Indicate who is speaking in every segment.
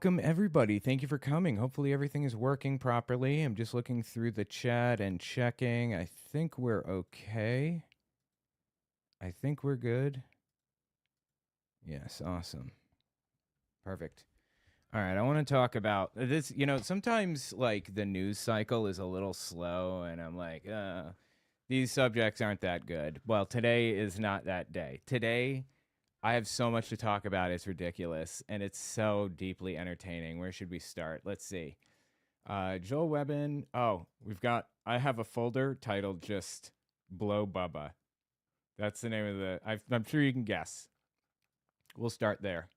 Speaker 1: Welcome, everybody. Thank you for coming. Hopefully everything is working properly. I'm just looking through the chat and checking. I think we're okay. I think we're good. Yes, awesome. Perfect. All right, I want to talk about this. You know, sometimes like the news cycle is a little slow, and I'm like, these subjects aren't that good. Well, today is not that day. Today, I have so much to talk about. It's ridiculous, and it's so deeply entertaining. Where should we start? Let's see. Joel Webbin. Oh, I have a folder titled just Blow Bubba. That's the name of I'm sure you can guess. We'll start there.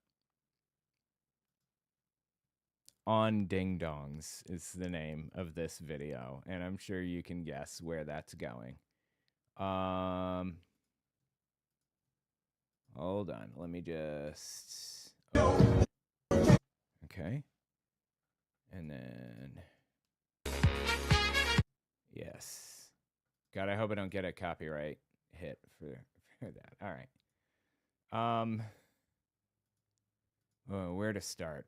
Speaker 1: On Dingdongs is the name of this video, and I'm sure you can guess where that's going. Hold on. Let me just... Okay. And then... Yes. God, I hope I don't get a copyright hit for that. All right. Where to start?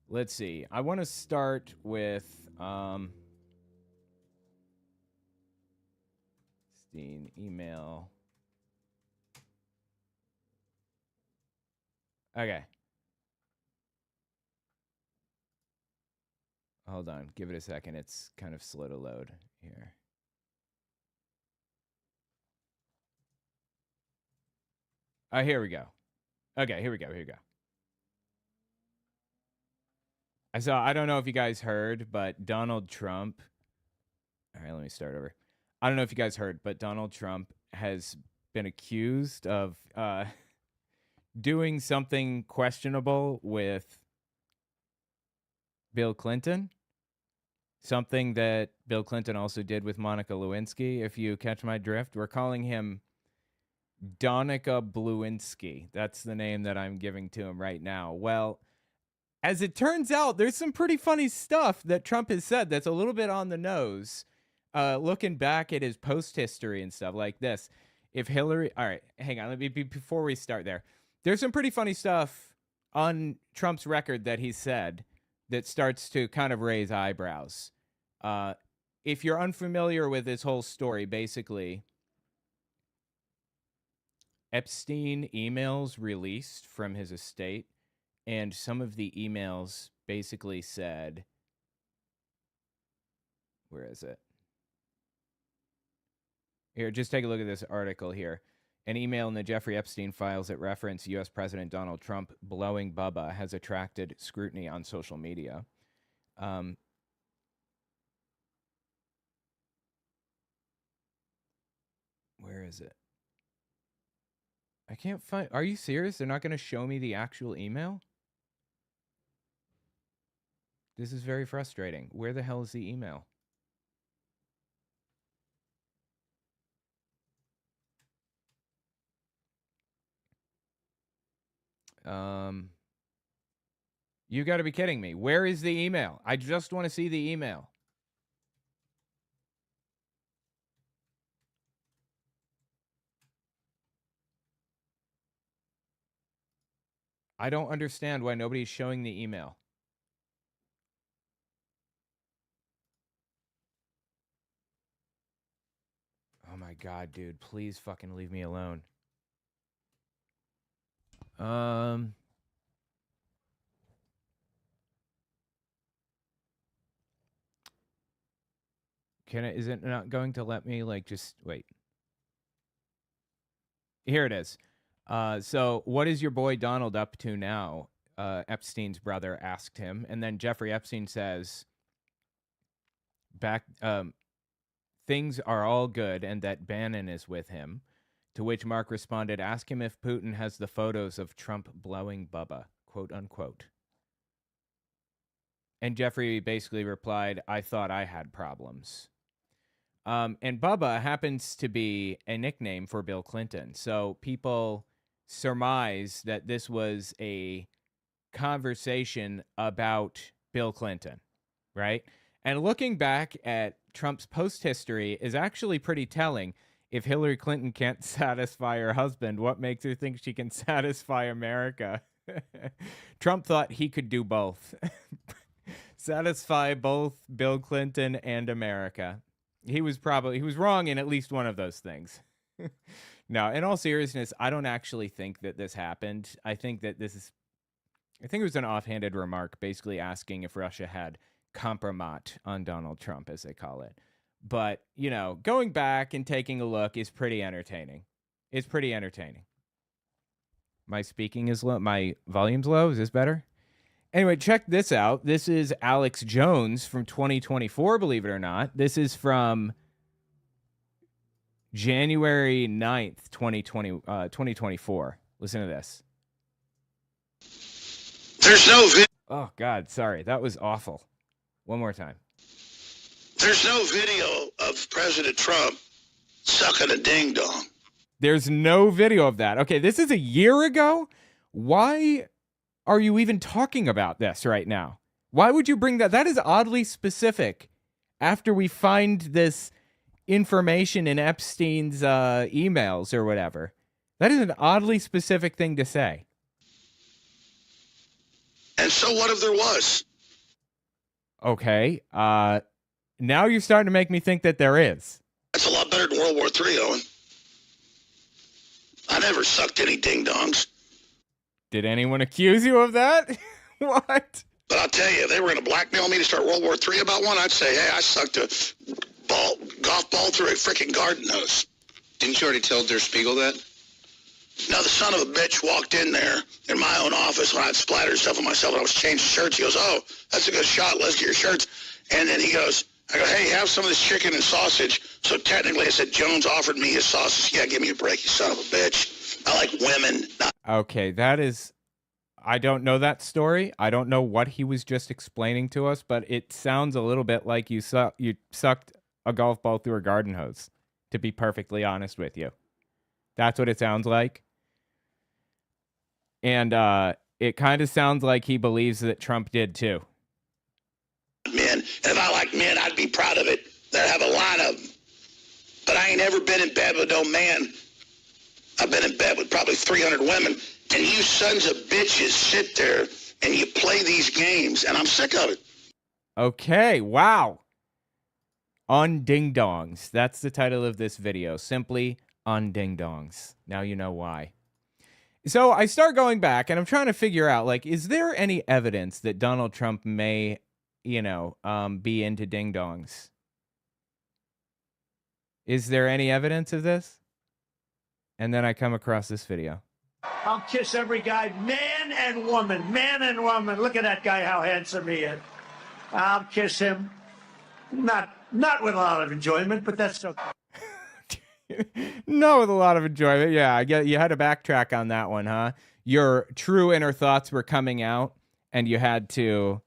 Speaker 1: Let's see. I want to start with Steen email. Okay. Hold on. Give it a second. It's kind of slow to load here. Here we go. Okay, here we go. I don't know if you guys heard, but Donald Trump. All right, let me start over. I don't know if you guys heard, but Donald Trump has been accused of doing something questionable with Bill Clinton. Something that Bill Clinton also did with Monica Lewinsky. If you catch my drift, we're calling him Donica Bluinsky. That's the name that I'm giving to him right now. Well, as it turns out, there's some pretty funny stuff that Trump has said that's a little bit on the nose. Looking back at his post history and stuff like this. If Hillary... All right, hang on. Before we start there. There's some pretty funny stuff on Trump's record that he said that starts to kind of raise eyebrows. If you're unfamiliar with this whole story, basically... Epstein emails released from his estate, and some of the emails basically said, where is it? Here, just take a look at this article here. An email in the Jeffrey Epstein files that reference U.S. President Donald Trump blowing Bubba has attracted scrutiny on social media. Where is it? I can't find... Are you serious? They're not going to show me the actual email? This is very frustrating. Where the hell is the email? You got to be kidding me. Where is the email? I just want to see the email. I don't understand why nobody's showing the email. Oh my God, dude. Please fucking leave me alone. Is it not going to let me, like, just wait? Here it is. So what is your boy Donald up to now? Epstein's brother asked him. And then Jeffrey Epstein says, things are all good and that Bannon is with him. To which Mark responded, ask him if Putin has the photos of Trump blowing Bubba, quote unquote. And Jeffrey basically replied, I thought I had problems. And Bubba happens to be a nickname for Bill Clinton. So people surmise that this was a conversation about Bill Clinton, right? And looking back at Trump's post history is actually pretty telling. if Hillary Clinton can't satisfy her husband, what makes her think she can satisfy America? Trump thought he could do both. Satisfy both Bill Clinton and America. He was wrong in at least one of those things. No, in all seriousness, I don't actually think that this happened. I think it was an offhanded remark, basically asking if Russia had compromat on Donald Trump, as they call it. But, going back and taking a look is pretty entertaining. It's pretty entertaining. My speaking is low. My volume's low. Is this better? Anyway, check this out. This is Alex Jones from 2024, believe it or not. This is from January 9th, 2024. Listen to this.
Speaker 2: There's no video.
Speaker 1: Oh, God, sorry. That was awful. One more time.
Speaker 2: There's no video of President Trump sucking a ding-dong.
Speaker 1: There's no video of that. Okay, this is a year ago? Why are you even talking about this right now? Why would you bring that? That is oddly specific. After we find this information in Epstein's emails or whatever. That is an oddly specific thing to say.
Speaker 2: And so what if there was?
Speaker 1: Okay. Now you're starting to make me think that there is.
Speaker 2: That's a lot better than World War III, Owen. I never sucked any ding-dongs.
Speaker 1: Did anyone accuse you of that? What?
Speaker 2: But I'll tell you, if they were going to blackmail me to start World War III about one, I'd say, hey, I sucked a golf ball through a freaking garden hose. Didn't you already tell Der Spiegel that? No, the son of a bitch walked in there in my own office when I'd splattered stuff on myself and I was changing shirts. He goes, oh, that's a good shot. Let's get your shirts. And then he goes, I go, hey, have some of this chicken and sausage. So technically I said, Jones offered me his sausage. Yeah, give me a break, you son of a bitch. I like women.
Speaker 1: Okay, that is... I don't know that story. I don't know what he was just explaining to us, but it sounds a little bit like you sucked a golf ball through a garden hose, to be perfectly honest with you. That's what it sounds like. And it kind of sounds like he believes that Trump did too.
Speaker 2: Men, and if I like men, I'd be proud of it. I'd have a line of them. But I ain't ever been in bed with no man. I've been in bed with probably 300 women. And you sons of bitches sit there and you play these games, and I'm sick of it.
Speaker 1: Okay, wow. On Dingdongs. That's the title of this video. Simply on Dingdongs. Now you know why. So I start going back, and I'm trying to figure out, like, is there any evidence that Donald Trump may, be into Dingdongs? Is there any evidence of this? And then I come across this video.
Speaker 3: I'll kiss every guy, man and woman, man and woman. Look at that guy, how handsome he is. I'll kiss him. Not with a lot of enjoyment, but that's okay.
Speaker 1: No, with a lot of enjoyment. Yeah, I get you had to backtrack on that one, huh? Your true inner thoughts were coming out, and you had to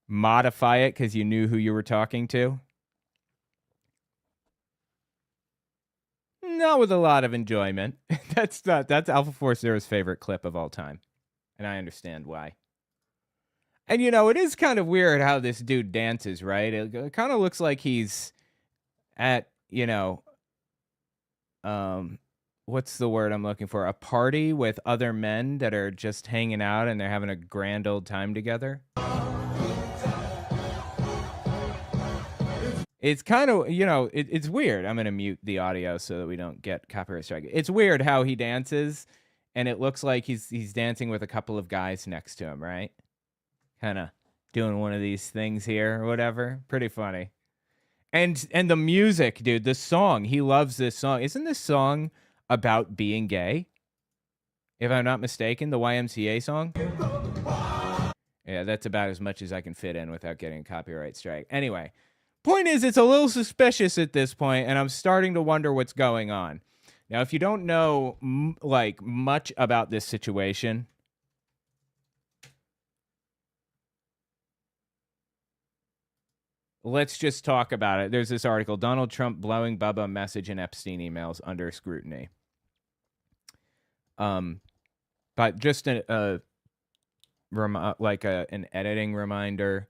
Speaker 1: modify it because you knew who you were talking to. Not with a lot of enjoyment. That's Alpha Force Zero's favorite clip of all time. And I understand why. And it is kind of weird how this dude dances, right? It kind of looks like he's at, what's the word I'm looking for? A party with other men that are just hanging out and they're having a grand old time together. It's kind of, it's weird. I'm going to mute the audio so that we don't get copyright strike. It's weird how he dances, and it looks like he's dancing with a couple of guys next to him, right? Kind of doing one of these things here or whatever. Pretty funny. And the music, dude, the song, he loves this song. Isn't this song about being gay? If I'm not mistaken, the YMCA song? Yeah, that's about as much as I can fit in without getting a copyright strike. Anyway. Point is, it's a little suspicious at this point, and I'm starting to wonder what's going on. Now, if you don't know, much about this situation, let's just talk about it. There's this article, Donald Trump blowing Bubba message in Epstein emails under scrutiny. But just an editing reminder.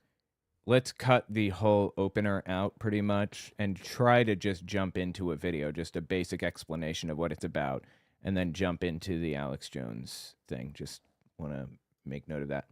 Speaker 1: let's cut the whole opener out pretty much and try to just jump into a video, just a basic explanation of what it's about, and then jump into the Alex Jones thing. Just want to make note of that.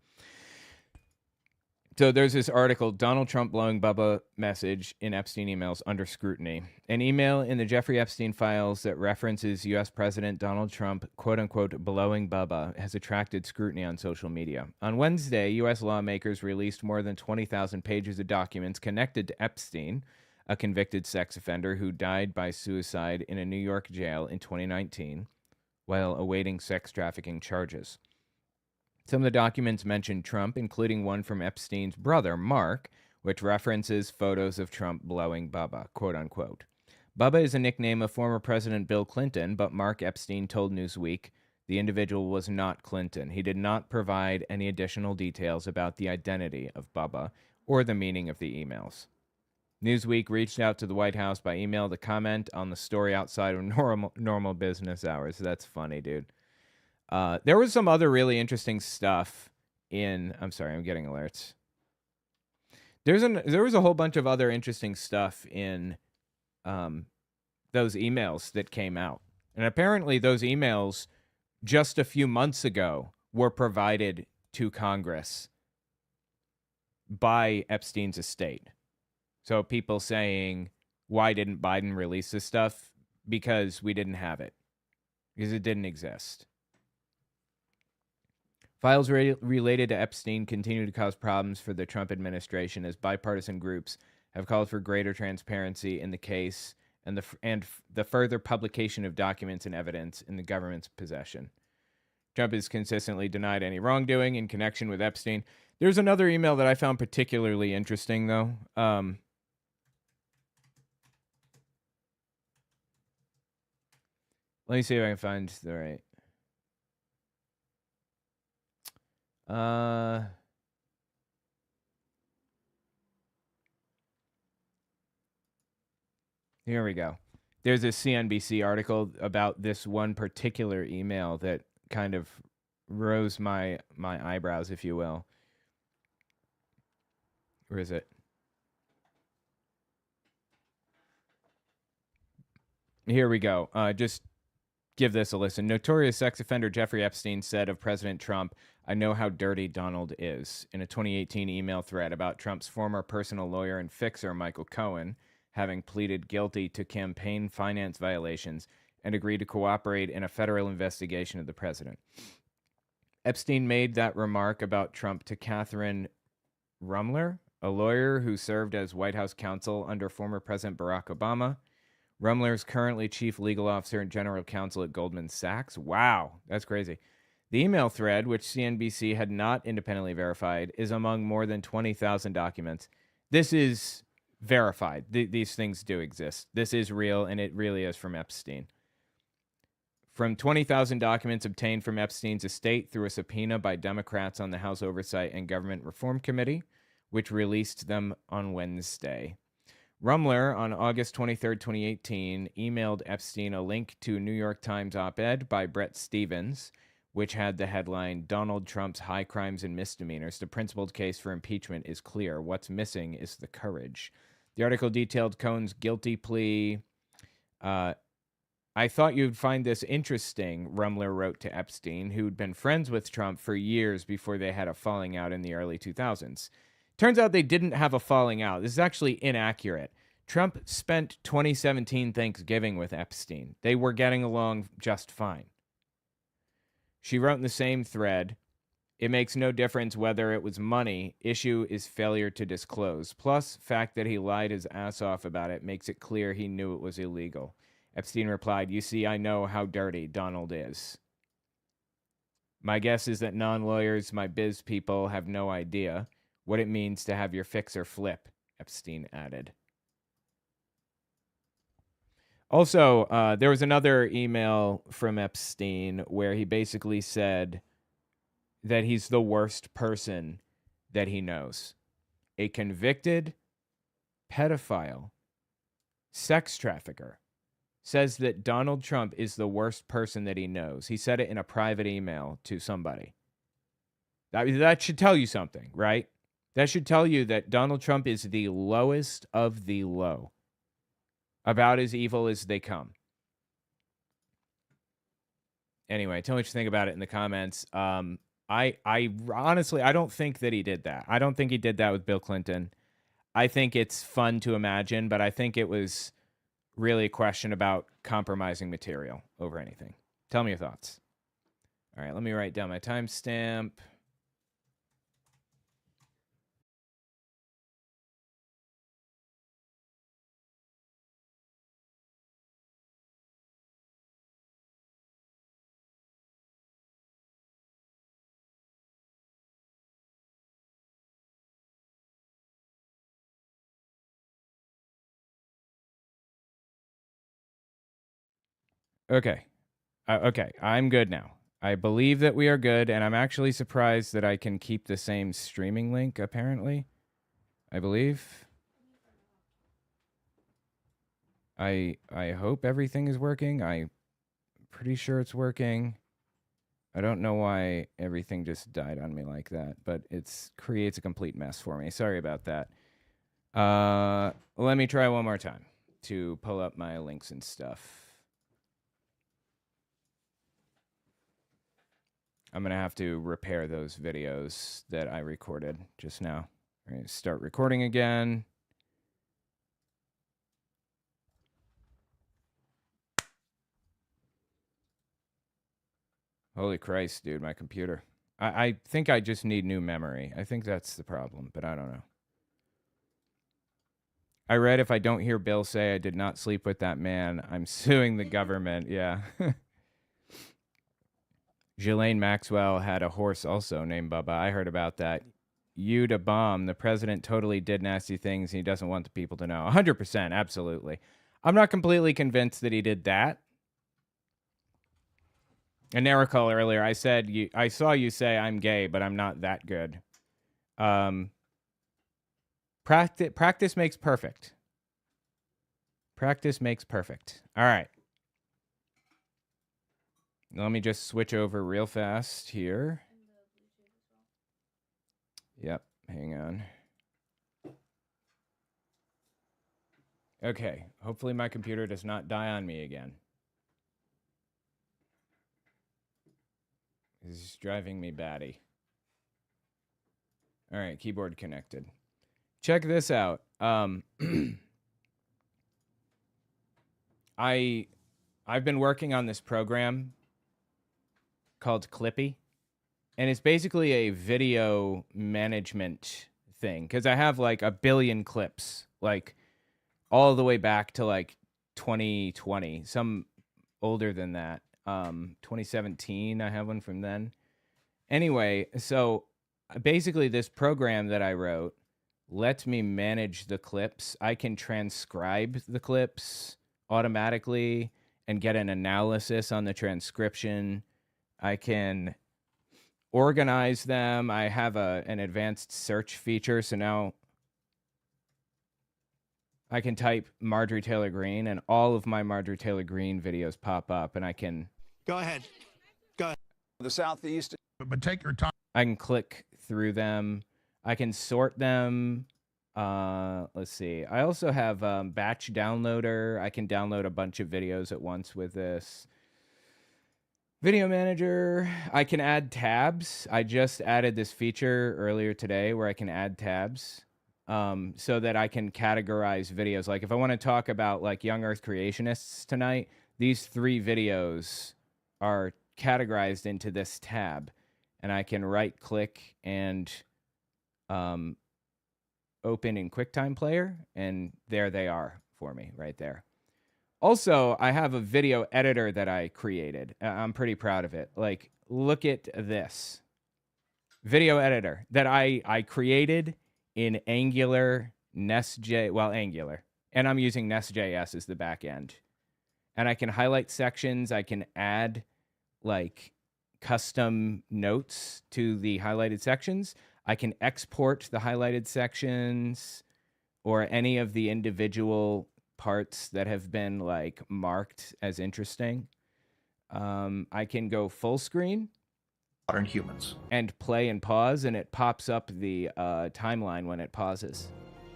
Speaker 1: So there's this article, Donald Trump blowing Bubba message in Epstein emails under scrutiny. An email in the Jeffrey Epstein files that references U.S. President Donald Trump, quote-unquote, blowing Bubba, has attracted scrutiny on social media. On Wednesday, U.S. lawmakers released more than 20,000 pages of documents connected to Epstein, a convicted sex offender who died by suicide in a New York jail in 2019 while awaiting sex trafficking charges. Some of the documents mention Trump, including one from Epstein's brother, Mark, which references photos of Trump blowing Bubba, quote unquote. Bubba is a nickname of former President Bill Clinton, but Mark Epstein told Newsweek the individual was not Clinton. He did not provide any additional details about the identity of Bubba or the meaning of the emails. Newsweek reached out to the White House by email to comment on the story outside of normal business hours. That's funny, dude. There was some other really interesting stuff in... I'm sorry, I'm getting alerts. There was a whole bunch of other interesting stuff in those emails that came out. And apparently those emails just a few months ago were provided to Congress by Epstein's estate. So people saying, why didn't Biden release this stuff? Because we didn't have it. Because it didn't exist. Files related to Epstein continue to cause problems for the Trump administration as bipartisan groups have called for greater transparency in the case and the further publication of documents and evidence in the government's possession. Trump has consistently denied any wrongdoing in connection with Epstein. There's another email that I found particularly interesting, though. Let me see if I can find the right... Here we go. There's a CNBC article about this one particular email that kind of rose my eyebrows, if you will. Where is it? Here we go. Just give this a listen. Notorious sex offender Jeffrey Epstein said of President Trump, "I know how dirty Donald is," in a 2018 email thread about Trump's former personal lawyer and fixer, Michael Cohen, having pleaded guilty to campaign finance violations and agreed to cooperate in a federal investigation of the president. Epstein made that remark about Trump to Catherine Rumler, a lawyer who served as White House counsel under former President Barack Obama. Rumler is currently chief legal officer and general counsel at Goldman Sachs. Wow, that's crazy. The email thread, which CNBC had not independently verified, is among more than 20,000 documents. This is verified. These things do exist. This is real, and it really is from Epstein. From 20,000 documents obtained from Epstein's estate through a subpoena by Democrats on the House Oversight and Government Reform Committee, which released them on Wednesday. Rumler, on August 23, 2018, emailed Epstein a link to a New York Times op-ed by Bret Stephens, which had the headline, "Donald Trump's High Crimes and Misdemeanors. The principled case for impeachment is clear. What's missing is the courage." The article detailed Cohen's guilty plea. "I thought you'd find this interesting," Rumler wrote to Epstein, who'd been friends with Trump for years before they had a falling out in the early 2000s. Turns out they didn't have a falling out. This is actually inaccurate. Trump spent 2017 Thanksgiving with Epstein. They were getting along just fine. She wrote in the same thread, "It makes no difference whether it was money. Issue is failure to disclose. Plus, fact that he lied his ass off about it makes it clear he knew it was illegal." Epstein replied, "You see, I know how dirty Donald is. My guess is that non-lawyers, my biz people, have no idea what it means to have your fixer flip," Epstein added. Also, there was another email from Epstein where he basically said that he's the worst person that he knows. A convicted pedophile, sex trafficker, says that Donald Trump is the worst person that he knows. He said it in a private email to somebody. That should tell you something, right? That should tell you that Donald Trump is the lowest of the low. About as evil as they come. Anyway, tell me what you think about it in the comments. I honestly, I don't think that he did that. I don't think he did that with Bill Clinton. I think it's fun to imagine, but I think it was really a question about compromising material over anything. Tell me your thoughts. All right, let me write down my timestamp. Okay. Okay, I'm good now. I believe that we are good, and I'm actually surprised that I can keep the same streaming link, apparently. I believe. I hope everything is working. I'm pretty sure it's working. I don't know why everything just died on me like that, but it creates a complete mess for me. Sorry about that. Let me try one more time to pull up my links and stuff. I'm going to have to repair those videos that I recorded just now. All right, start recording again. Holy Christ, dude, my computer. I think I just need new memory. I think that's the problem, but I don't know. I read if I don't hear Bill say I did not sleep with that man, I'm suing the government. Yeah. Ghislaine Maxwell had a horse also named Bubba. I heard about that. You to bomb. The president totally did nasty things. And he doesn't want the people to know. 100%. Absolutely. I'm not completely convinced that he did that. And Nericol earlier, I said, I saw you say I'm gay, but I'm not that good. Practice makes perfect. Practice makes perfect. All right. Let me just switch over real fast here. Yep. Hang on. Okay. Hopefully my computer does not die on me again. This is driving me batty. All right. Keyboard connected. Check this out. I've been working on this program called Clippy, and it's basically a video management thing because I have like 1 billion clips, like all the way back to like 2020, some older than that. 2017, I have one from then. Anyway, so basically this program that I wrote lets me manage the clips. I can transcribe the clips automatically and get an analysis on the transcription. I can organize them. I have an advanced search feature, so now I can type Marjorie Taylor Greene, and all of my Marjorie Taylor Greene videos pop up, and I can...
Speaker 4: Go ahead. Go ahead. The Southeast.
Speaker 2: But take your time.
Speaker 1: I can click through them. I can sort them. Let's see. I also have batch downloader. I can download a bunch of videos at once with this. Video manager. I can add tabs. I just added this feature earlier today where I can add tabs so that I can categorize videos. Like if I want to talk about like young earth creationists tonight, these 3 videos are categorized into this tab, and I can right click and open in QuickTime Player, and there they are for me right there. Also, I have a video editor that I created. I'm pretty proud of it. Like, look at this video editor that I created in Angular, Angular, and I'm using Nest.js as the back end. And I can highlight sections. I can add like custom notes to the highlighted sections. I can export the highlighted sections or any of the individual parts that have been like marked as interesting. I can go full screen.
Speaker 5: modern humans.
Speaker 1: And play and pause, and it pops up the timeline when it pauses.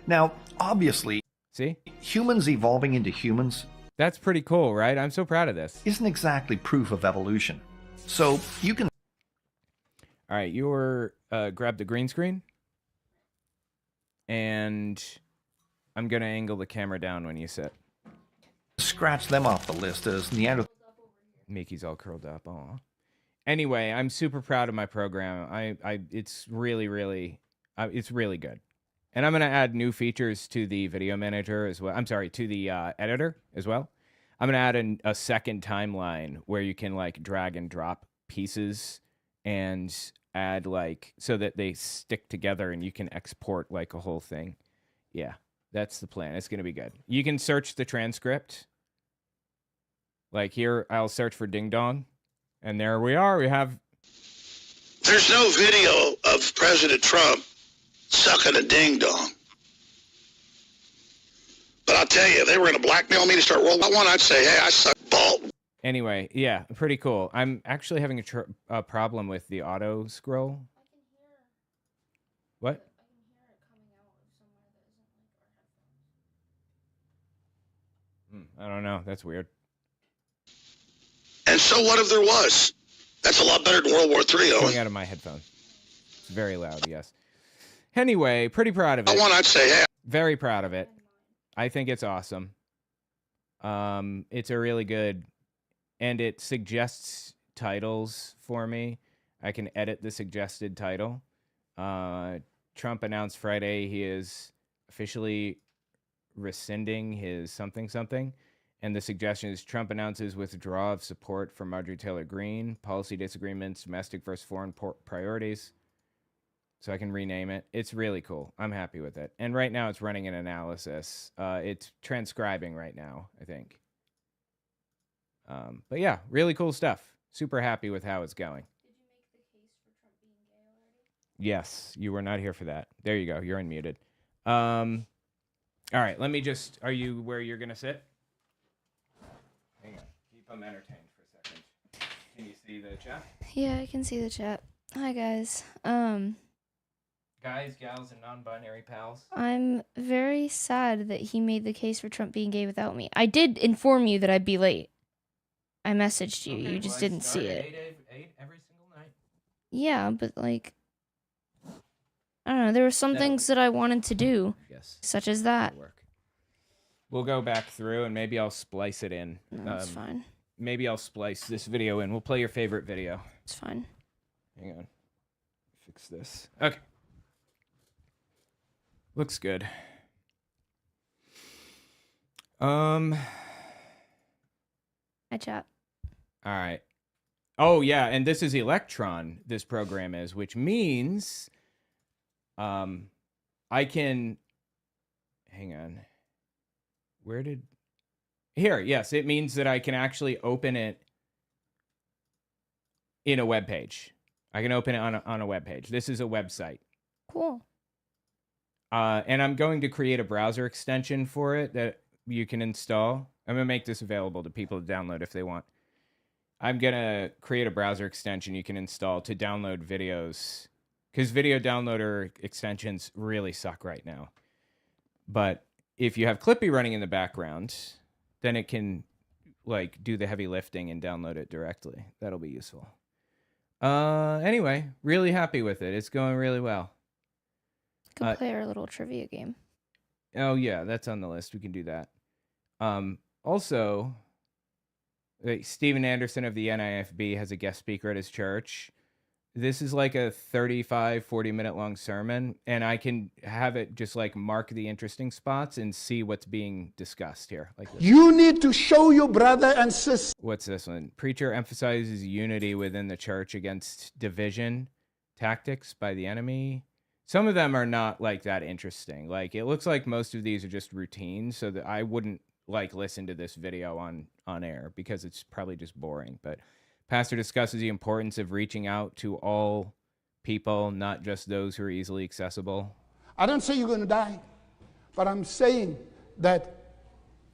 Speaker 5: Now, obviously,
Speaker 1: see?
Speaker 5: Humans evolving into humans.
Speaker 1: That's pretty cool, right? I'm so proud of this.
Speaker 5: Isn't exactly proof of evolution. So, you can...
Speaker 1: All right, you're grab the green screen. And I'm going to angle the camera down when you sit.
Speaker 5: Scratch them off the list as Neanderthal.
Speaker 1: Mickey's all curled up. Aw. Anyway, I'm super proud of my program. It's really it's really good. And I'm going to add new features to the video manager as well. I'm sorry, to the editor as well. I'm going to add a second timeline where you can like drag and drop pieces and add like so that they stick together and you can export like a whole thing. Yeah, that's the plan. It's going to be good. You can search the transcript. Like here, I'll search for Ding Dong. And there we are. We have...
Speaker 2: There's no video of President Trump sucking a ding dong. But I'll tell you, if they were going to blackmail me to start World War I, I'd say, hey, I suck ball.
Speaker 1: Anyway, yeah, pretty cool. I'm actually having a problem with the auto scroll. What? I don't know. That's weird.
Speaker 2: And so what if there was? That's a lot better than World War III, Owen.
Speaker 1: Coming out of my headphone. It's very loud, yes. Anyway, pretty proud of it.
Speaker 2: I'd say, hey.
Speaker 1: Very proud of it. I think it's awesome. It's a really good, and it suggests titles for me. I can edit the suggested title. Trump announced Friday he is officially rescinding his something. And the suggestion is Trump announces withdrawal of support for Marjorie Taylor Greene, policy disagreements, domestic versus foreign priorities. So I can rename it. It's really cool. I'm happy with it. And right now it's running an analysis. It's transcribing right now, I think. But yeah, really cool stuff. Super happy with how it's going.
Speaker 6: Did you make the case for Trump being gay already?
Speaker 1: Yes, you were not here for that. There you go. You're unmuted. All right, let me just... Are you where you're going to sit? Hang on. Keep them entertained for a second. Can you see the chat?
Speaker 6: Yeah, I can see the chat. Hi, guys.
Speaker 1: Guys, gals, and non-binary pals.
Speaker 6: I'm very sad that he made the case for Trump being gay without me. I did inform you that I'd be late. I messaged you.
Speaker 1: Okay,
Speaker 6: you just didn't see it.
Speaker 1: 8 every single night.
Speaker 6: Yeah, but like... I don't know. There were some things that I wanted to do.
Speaker 1: Yes.
Speaker 6: Such as that.
Speaker 1: Work. We'll go back through and maybe I'll splice it in.
Speaker 6: No, that's fine.
Speaker 1: Maybe I'll splice this video in. We'll play your favorite video.
Speaker 6: It's fine.
Speaker 1: Hang on. Fix this. Okay. Looks good.
Speaker 6: Hi, chat.
Speaker 1: All right. Oh, yeah, and this is Electron, this program is, which means I can... Hang on. Where did... Here, yes, it means that I can actually open it in a web page. I can open it on a web page. This is a website.
Speaker 6: Cool.
Speaker 1: And I'm going to create a browser extension for it that you can install. I'm going to make this available to people to download if they want. I'm going to create a browser extension you can install to download videos. Because video downloader extensions really suck right now. But if you have Clippy running in the background, then it can like do the heavy lifting and download it directly. That'll be useful. Anyway, really happy with it. It's going really well.
Speaker 6: Can play our little trivia game.
Speaker 1: Oh yeah, that's on the list. We can do that. Also, Steven Anderson of the NIFB has a guest speaker at his church. This is like a 35, 40-minute long sermon, and I can have it just like mark the interesting spots and see what's being discussed here. Like this.
Speaker 7: You need to show your brother and sister.
Speaker 1: What's this one? Preacher emphasizes unity within the church against division tactics by the enemy. Some of them are not like that interesting. Like it looks like most of these are just routines, so that I wouldn't like listen to this video on air because it's probably just boring. But pastor discusses the importance of reaching out to all people, not just those who are easily accessible.
Speaker 7: I don't say you're going to die, but I'm saying that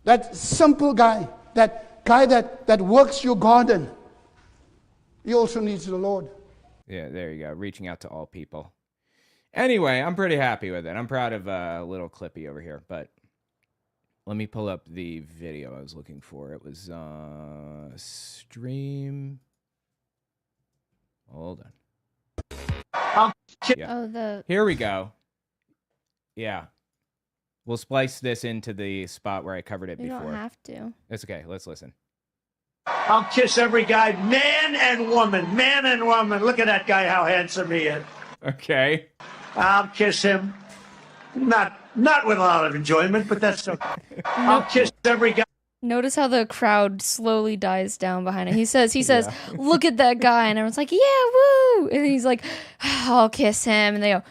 Speaker 7: that simple guy, that guy that works your garden, he also needs the Lord.
Speaker 1: Yeah, there you go. Reaching out to all people. Anyway, I'm pretty happy with it. I'm proud of a little Clippy over here, but let me pull up the video I was looking for. It was stream. Hold on. Yeah.
Speaker 6: Oh,
Speaker 1: Here we go. Yeah. We'll splice this into the spot where I covered it
Speaker 6: you
Speaker 1: before.
Speaker 6: don't have to.
Speaker 1: It's okay. Let's listen.
Speaker 3: I'll kiss every guy, man and woman, man and woman. Look at that guy, how handsome he is.
Speaker 1: Okay.
Speaker 3: I'll kiss him. Not with a lot of enjoyment, but that's okay. I'll kiss every guy.
Speaker 6: Notice how the crowd slowly dies down behind him. He says, look at that guy. And everyone's like, yeah, woo. And he's like, I'll kiss him. And they go,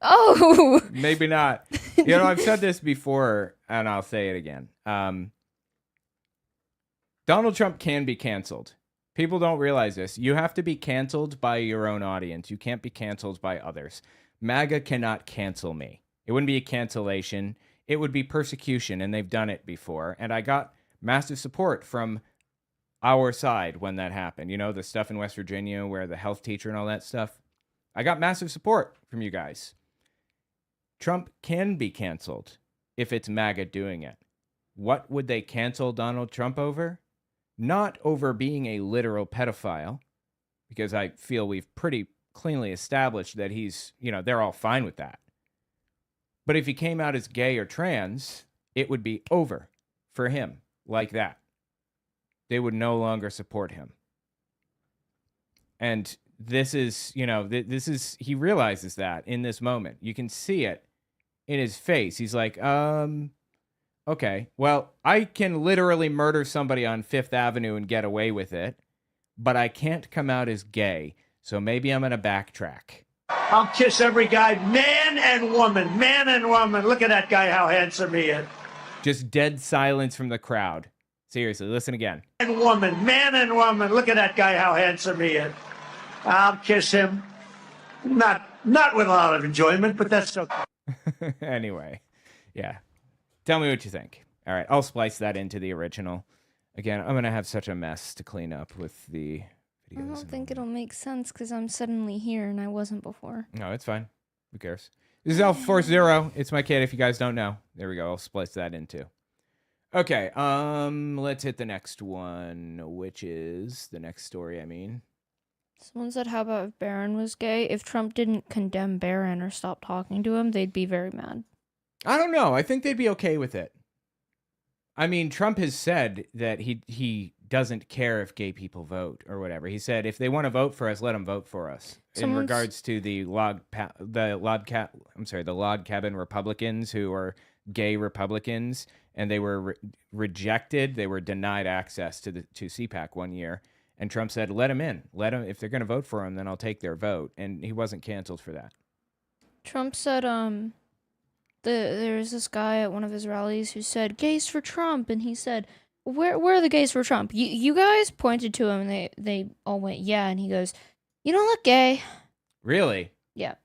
Speaker 6: oh.
Speaker 1: Maybe not. You know, I've said this before, and I'll say it again. Donald Trump can be canceled. People don't realize this. You have to be canceled by your own audience. You can't be canceled by others. MAGA cannot cancel me. It wouldn't be a cancellation. It would be persecution, and they've done it before. And I got massive support from our side when that happened. You know, the stuff in West Virginia where the health teacher and all that stuff. I got massive support from you guys. Trump can be canceled if it's MAGA doing it. What would they cancel Donald Trump over? Not over being a literal pedophile, because I feel we've pretty cleanly established that he's, you know, they're all fine with that. But if he came out as gay or trans, it would be over for him like that. They would no longer support him. And this is, you know, he realizes that in this moment. You can see it in his face. He's like, okay, well, I can literally murder somebody on Fifth Avenue and get away with it, but I can't come out as gay, so maybe I'm going to backtrack.
Speaker 3: I'll kiss every guy, man and woman, man and woman. Look at that guy, how handsome he is.
Speaker 1: Just dead silence from the crowd. Seriously, listen again.
Speaker 3: And woman, man and woman. Look at that guy, how handsome he is. I'll kiss him. Not with a lot of enjoyment, but that's okay.
Speaker 1: Anyway, yeah. Tell me what you think. All right, I'll splice that into the original. Again, I'm going to have such a mess to clean up with the videos.
Speaker 6: I don't think it'll make sense because I'm suddenly here and I wasn't before.
Speaker 1: No, it's fine. Who cares? This is Alpha Force Zero. It's my kid if you guys don't know. There we go. I'll splice that into. Okay, let's hit the next one, which is the next story, I mean.
Speaker 6: Someone said, how about if Barron was gay? If Trump didn't condemn Barron or stop talking to him, they'd be very mad.
Speaker 1: I don't know. I think they'd be okay with it. I mean, Trump has said that he doesn't care if gay people vote or whatever. He said if they want to vote for us, let them vote for us. In regards to the log cabin Republicans who are gay Republicans, and they were rejected. They were denied access to CPAC one year, and Trump said, "Let them in. Let them. If they're going to vote for him, then I'll take their vote." And he wasn't canceled for that.
Speaker 6: Trump said, there's this guy at one of his rallies who said, gays for Trump. And he said, where are the gays for Trump? You guys pointed to him and they all went, yeah. And he goes, you don't look gay.
Speaker 1: Really?
Speaker 6: Yeah.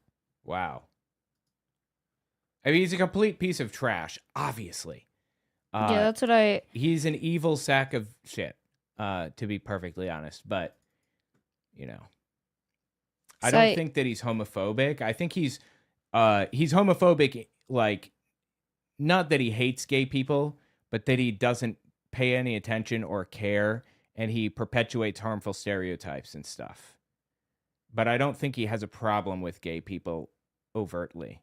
Speaker 1: Wow. I mean, he's a complete piece of trash, obviously.
Speaker 6: Yeah, that's what
Speaker 1: He's an evil sack of shit, to be perfectly honest. But, you know, I don't think that he's homophobic. I think he's homophobic, like, not that he hates gay people, but that he doesn't pay any attention or care, and he perpetuates harmful stereotypes and stuff. But I don't think he has a problem with gay people overtly.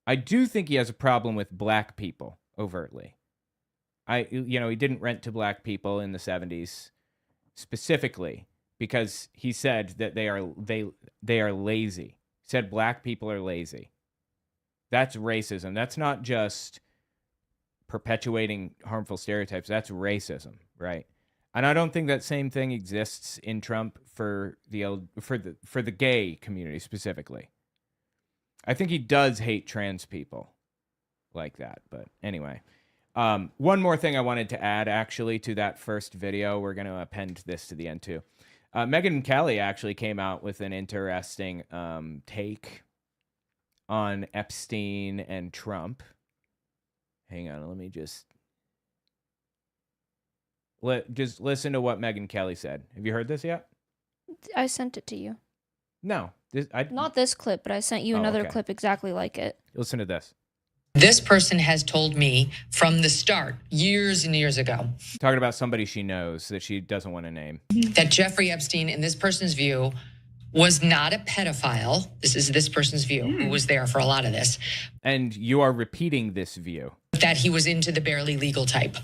Speaker 1: I do think he has a problem with black people overtly. He didn't rent to black people in the 70s specifically because he said that they are lazy. He said black people are lazy. That's racism. That's not just perpetuating harmful stereotypes. That's racism, right? And I don't think that same thing exists in Trump for the gay community specifically. I think he does hate trans people like that. But anyway, one more thing I wanted to add actually to that first video. We're going to append this to the end too. Megyn Kelly actually came out with an interesting take on Epstein and Trump. Hang on, let me just listen to what Megyn Kelly said. Have you heard this yet?
Speaker 6: I sent it to you.
Speaker 1: No.
Speaker 6: Not this clip, but I sent you another clip exactly like it.
Speaker 1: Listen to this.
Speaker 8: This person has told me from the start, years and years ago,
Speaker 1: Talking about somebody she knows that she doesn't want to name,
Speaker 8: that Jeffrey Epstein, in this person's view, was not a pedophile. This is this person's view, who was there for a lot of this.
Speaker 1: And you are repeating this view.
Speaker 8: That he was into the barely legal type.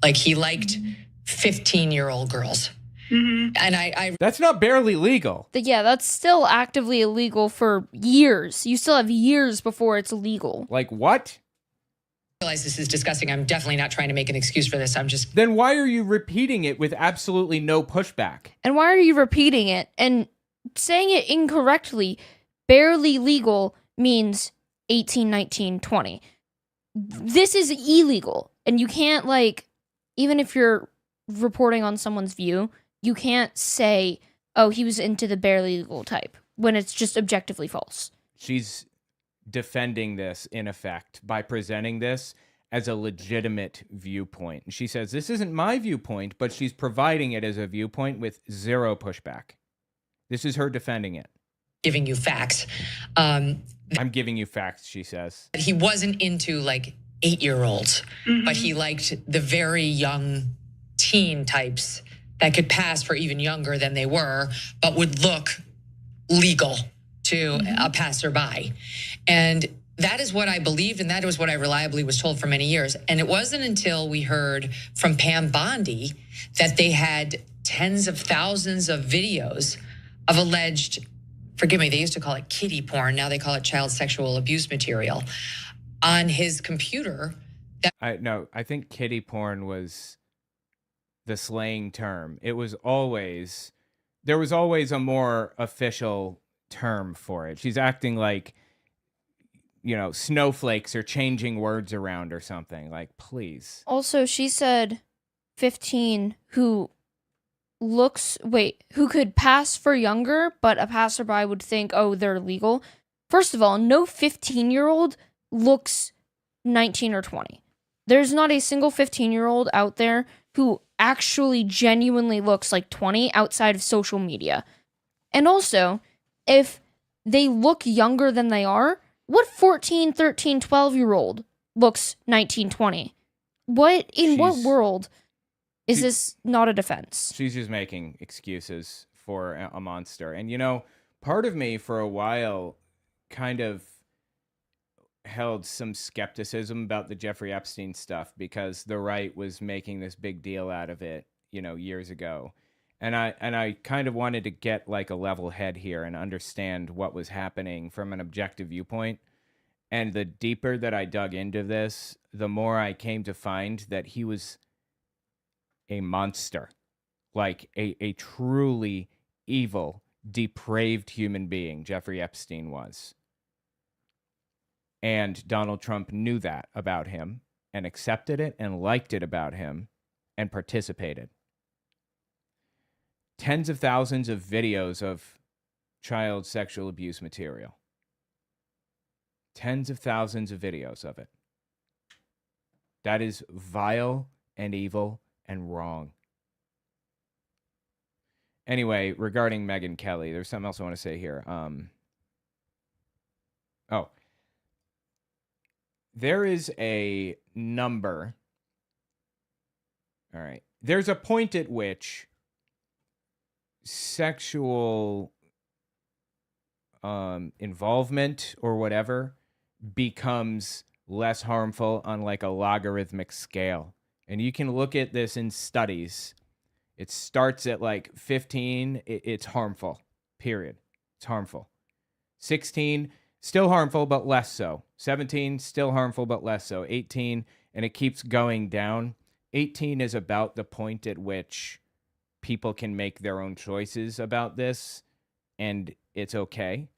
Speaker 8: Like he liked 15-year-old girls. And
Speaker 1: That's not barely legal.
Speaker 6: Yeah, that's still actively illegal for years. You still have years before it's legal.
Speaker 1: Like what?
Speaker 8: I realize this is disgusting. I'm definitely not trying to make an excuse for this. I'm just...
Speaker 1: Then why are you repeating it with absolutely no pushback?
Speaker 6: And why are you repeating it and saying it incorrectly? Barely legal means 18, 19, 20. This is illegal. And you can't, like, even if you're reporting on someone's view, you can't say, oh, he was into the barely legal type, when it's just objectively false.
Speaker 1: She's defending this, in effect, by presenting this as a legitimate viewpoint. And she says, this isn't my viewpoint, but she's providing it as a viewpoint with zero pushback. This is her defending it.
Speaker 8: Giving you facts.
Speaker 1: I'm giving you facts, she says.
Speaker 8: He wasn't into, like, 8-year-olds, but he liked the very young teen types that could pass for even younger than they were, but would look legal to a passerby. And that is what I believed, and that was what I reliably was told for many years. And it wasn't until we heard from Pam Bondi that they had tens of thousands of videos of alleged, forgive me, they used to call it kiddie porn, now they call it child sexual abuse material, on his computer.
Speaker 1: I think kiddie porn was the slang term. There was always a more official term for it. She's acting like, snowflakes are changing words around or something. Like, please.
Speaker 6: Also, she said 15 who could pass for younger, but a passerby would think, oh, they're legal. First of all, no 15-year-old looks 19 or 20. There's not a single 15-year-old out there who actually genuinely looks like 20 outside of social media. And also, if they look younger than they are, what 14, 13, 12-year-old looks 19, 20? What world is this not a defense?
Speaker 1: She's just making excuses for a monster. And, part of me for a while kind of held some skepticism about the Jeffrey Epstein stuff because the right was making this big deal out of it, years ago. And I kind of wanted to get like a level head here and understand what was happening from an objective viewpoint. And the deeper that I dug into this, the more I came to find that he was a monster, like a truly evil, depraved human being, Jeffrey Epstein was. And Donald Trump knew that about him and accepted it and liked it about him and participated. Tens of thousands of videos of child sexual abuse material. Tens of thousands of videos of it. That is vile and evil and wrong. Anyway, regarding Megyn Kelly, there's something else I want to say here. There is a number. All right. There's a point at which sexual involvement or whatever becomes less harmful on like a logarithmic scale. And you can look at this in studies. It starts at like 15, it's harmful, period. It's harmful. 16, still harmful, but less so. 17, still harmful, but less so. 18, and it keeps going down. 18 is about the point at which people can make their own choices about this, and it's okay.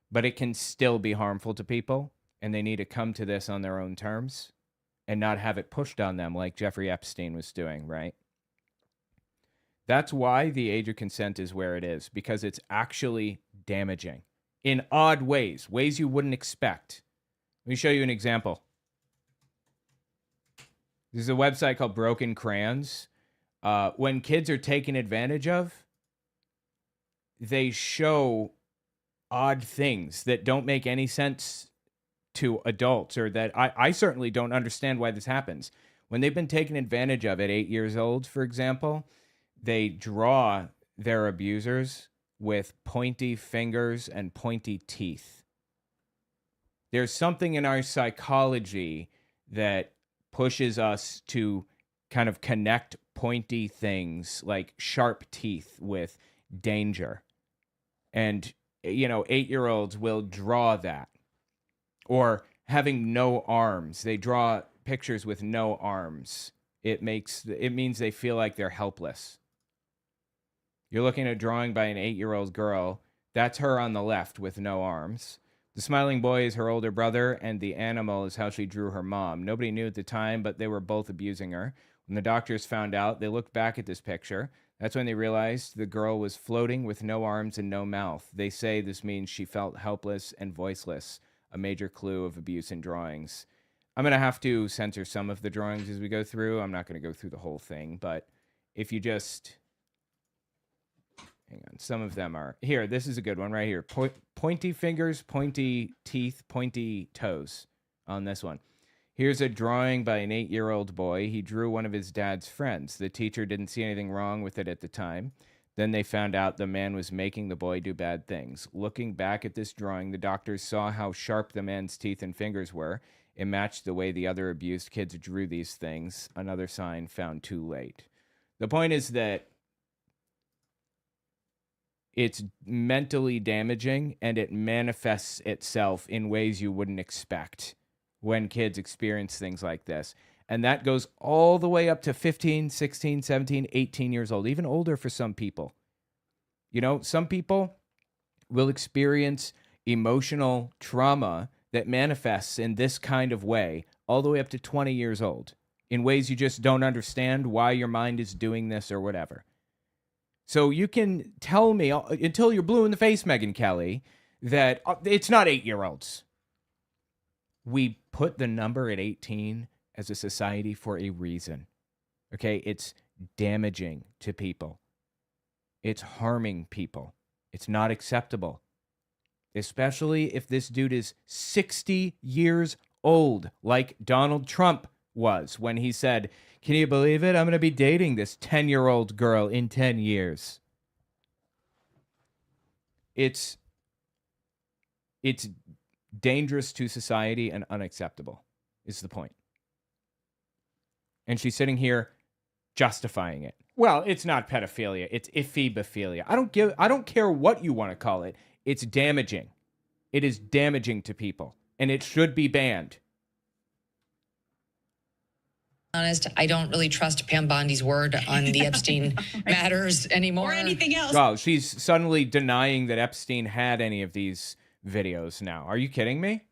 Speaker 1: But it can still be harmful to people, and they need to come to this on their own terms and not have it pushed on them like Jeffrey Epstein was doing, right? That's why the age of consent is where it is, because it's actually damaging in odd ways you wouldn't expect. Let me show you an example. This is a website called Broken Crayons. When kids are taken advantage of, they show odd things that don't make any sense to adults, or that I certainly don't understand why this happens. When they've been taken advantage of at 8 years old, for example, they draw their abusers with pointy fingers and pointy teeth. There's something in our psychology that pushes us to kind of connect pointy things like sharp teeth with danger. And, 8-year-olds will draw that. Or having no arms. They draw pictures with no arms. It means they feel like they're helpless. You're looking at a drawing by an 8-year-old girl. That's her on the left with no arms. The smiling boy is her older brother, and the animal is how she drew her mom. Nobody knew at the time, but they were both abusing her. When the doctors found out, they looked back at this picture. That's when they realized the girl was floating with no arms and no mouth. They say this means she felt helpless and voiceless, a major clue of abuse in drawings. I'm going to have to censor some of the drawings as we go through. I'm not going to go through the whole thing, but if you just... Hang on, some of them are... Here, this is a good one right here. Pointy fingers, pointy teeth, pointy toes on this one. Here's a drawing by an 8-year-old boy. He drew one of his dad's friends. The teacher didn't see anything wrong with it at the time. Then they found out the man was making the boy do bad things. Looking back at this drawing, the doctors saw how sharp the man's teeth and fingers were. It matched the way the other abused kids drew these things. Another sign found too late. The point is that it's mentally damaging, and it manifests itself in ways you wouldn't expect when kids experience things like this. And that goes all the way up to 15, 16, 17, 18 years old, even older for some people. Some people will experience emotional trauma that manifests in this kind of way all the way up to 20 years old, in ways you just don't understand why your mind is doing this or whatever. So you can tell me until you're blue in the face, Megyn Kelly, that it's not 8-year-olds. We put the number at 18 as a society for a reason. Okay? It's damaging to people. It's harming people. It's not acceptable. Especially if this dude is 60 years old, like Donald Trump was when he said, "Can you believe it? I'm going to be dating this 10-year-old girl in 10 years. It's dangerous to society and unacceptable, is the point. And she's sitting here justifying it. Well, it's not pedophilia. It's iphibophilia. I don't care what you want to call it. It's damaging. It is damaging to people, and it should be banned.
Speaker 8: Honest, I don't really trust Pam Bondi's word on the Epstein matters anymore.
Speaker 9: Or anything else.
Speaker 1: Oh, she's suddenly denying that Epstein had any of these videos now. Are you kidding me?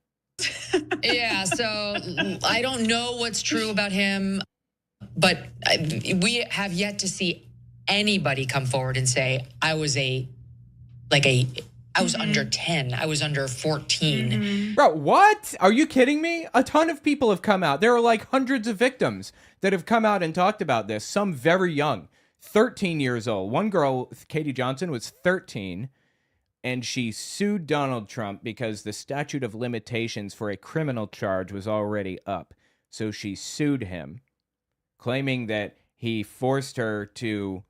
Speaker 8: Yeah, so I don't know what's true about him, but we have yet to see anybody come forward and say, I was under 10. I was under 14.
Speaker 9: Mm-hmm.
Speaker 1: Bro, what? Are you kidding me? A ton of people have come out. There are like hundreds of victims that have come out and talked about this. Some very young, 13 years old. One girl, Katie Johnson, was 13, and she sued Donald Trump because the statute of limitations for a criminal charge was already up. So she sued him, claiming that he forced her to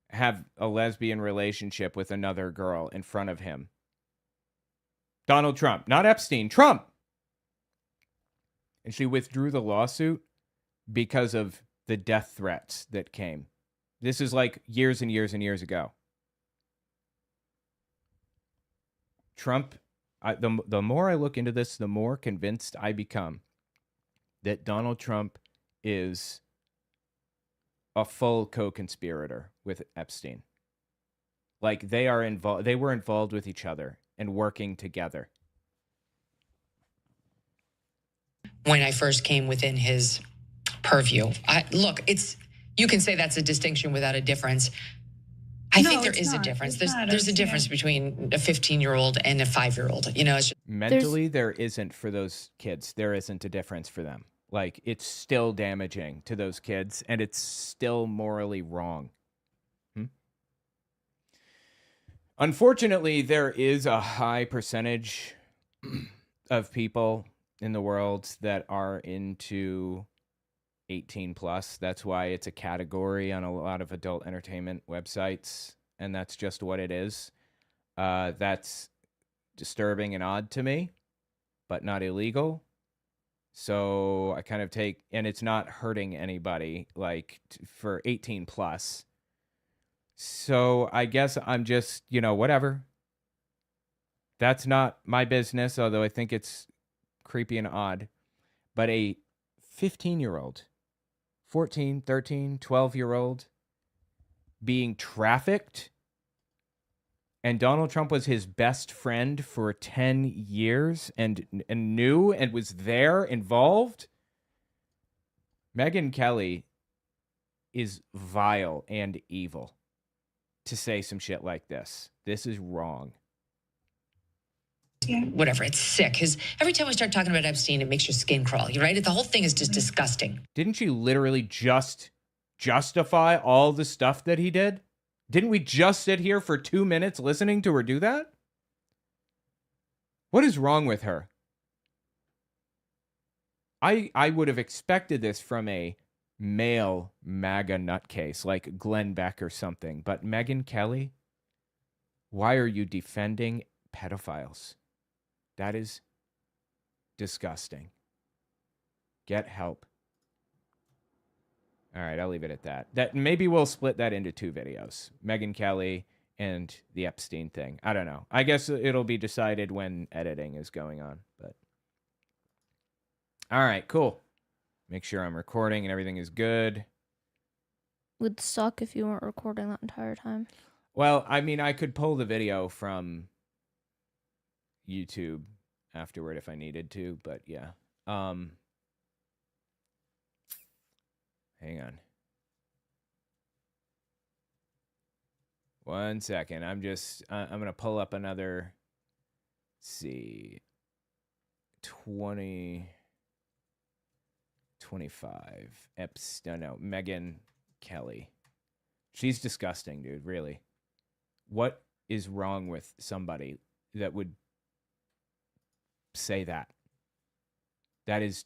Speaker 1: have a lesbian relationship with another girl in front of him. Donald Trump, not Epstein, Trump. And she withdrew the lawsuit because of the death threats that came. This is like years and years and years ago. Trump, the more I look into this, the more convinced I become that Donald Trump is a full co-conspirator with Epstein. Like they were involved with each other and working together.
Speaker 8: When I first came within his purview, you can say that's a distinction without a difference. I think there is a difference. There's a difference between a 15-year-old and a 5-year-old. It's just,
Speaker 1: mentally there isn't for those kids. There isn't a difference for them. Like it's still damaging to those kids, and it's still morally wrong. Unfortunately, there is a high percentage of people in the world that are into 18 plus. That's why it's a category on a lot of adult entertainment websites, and that's just what it is. That's disturbing and odd to me, but not illegal. So I kind of take, and it's not hurting anybody, like for 18 plus. So I guess I'm just, whatever. That's not my business, although I think it's creepy and odd. But a 15-year-old, 14, 13, 12-year-old being trafficked, and Donald Trump was his best friend for 10 years and knew and was there involved. Megyn Kelly is vile and evil to say some shit like this. This is wrong.
Speaker 8: Whatever, it's sick. Because every time we start talking about Epstein, it makes your skin crawl. You're right. The whole thing is just disgusting.
Speaker 1: Didn't she literally just justify all the stuff that he did? Didn't we just sit here for 2 minutes listening to her do that? What is wrong with her? I would have expected this from a male MAGA nutcase like Glenn Beck or something. But Megyn Kelly, why are you defending pedophiles? That is disgusting. Get help. All right, I'll leave it at that. That maybe we'll split that into 2 videos. Megyn Kelly and the Epstein thing. I don't know. I guess it'll be decided when editing is going on. But all right, cool. Make sure I'm recording and everything is good.
Speaker 6: Would suck if you weren't recording that entire time.
Speaker 1: Well, I mean, I could pull the video from YouTube afterward if I needed to, but yeah. Hang on. 1 second. I'm going to pull up another, let's see, 25. Megyn Kelly. She's disgusting, dude, really. What is wrong with somebody that would say that? That is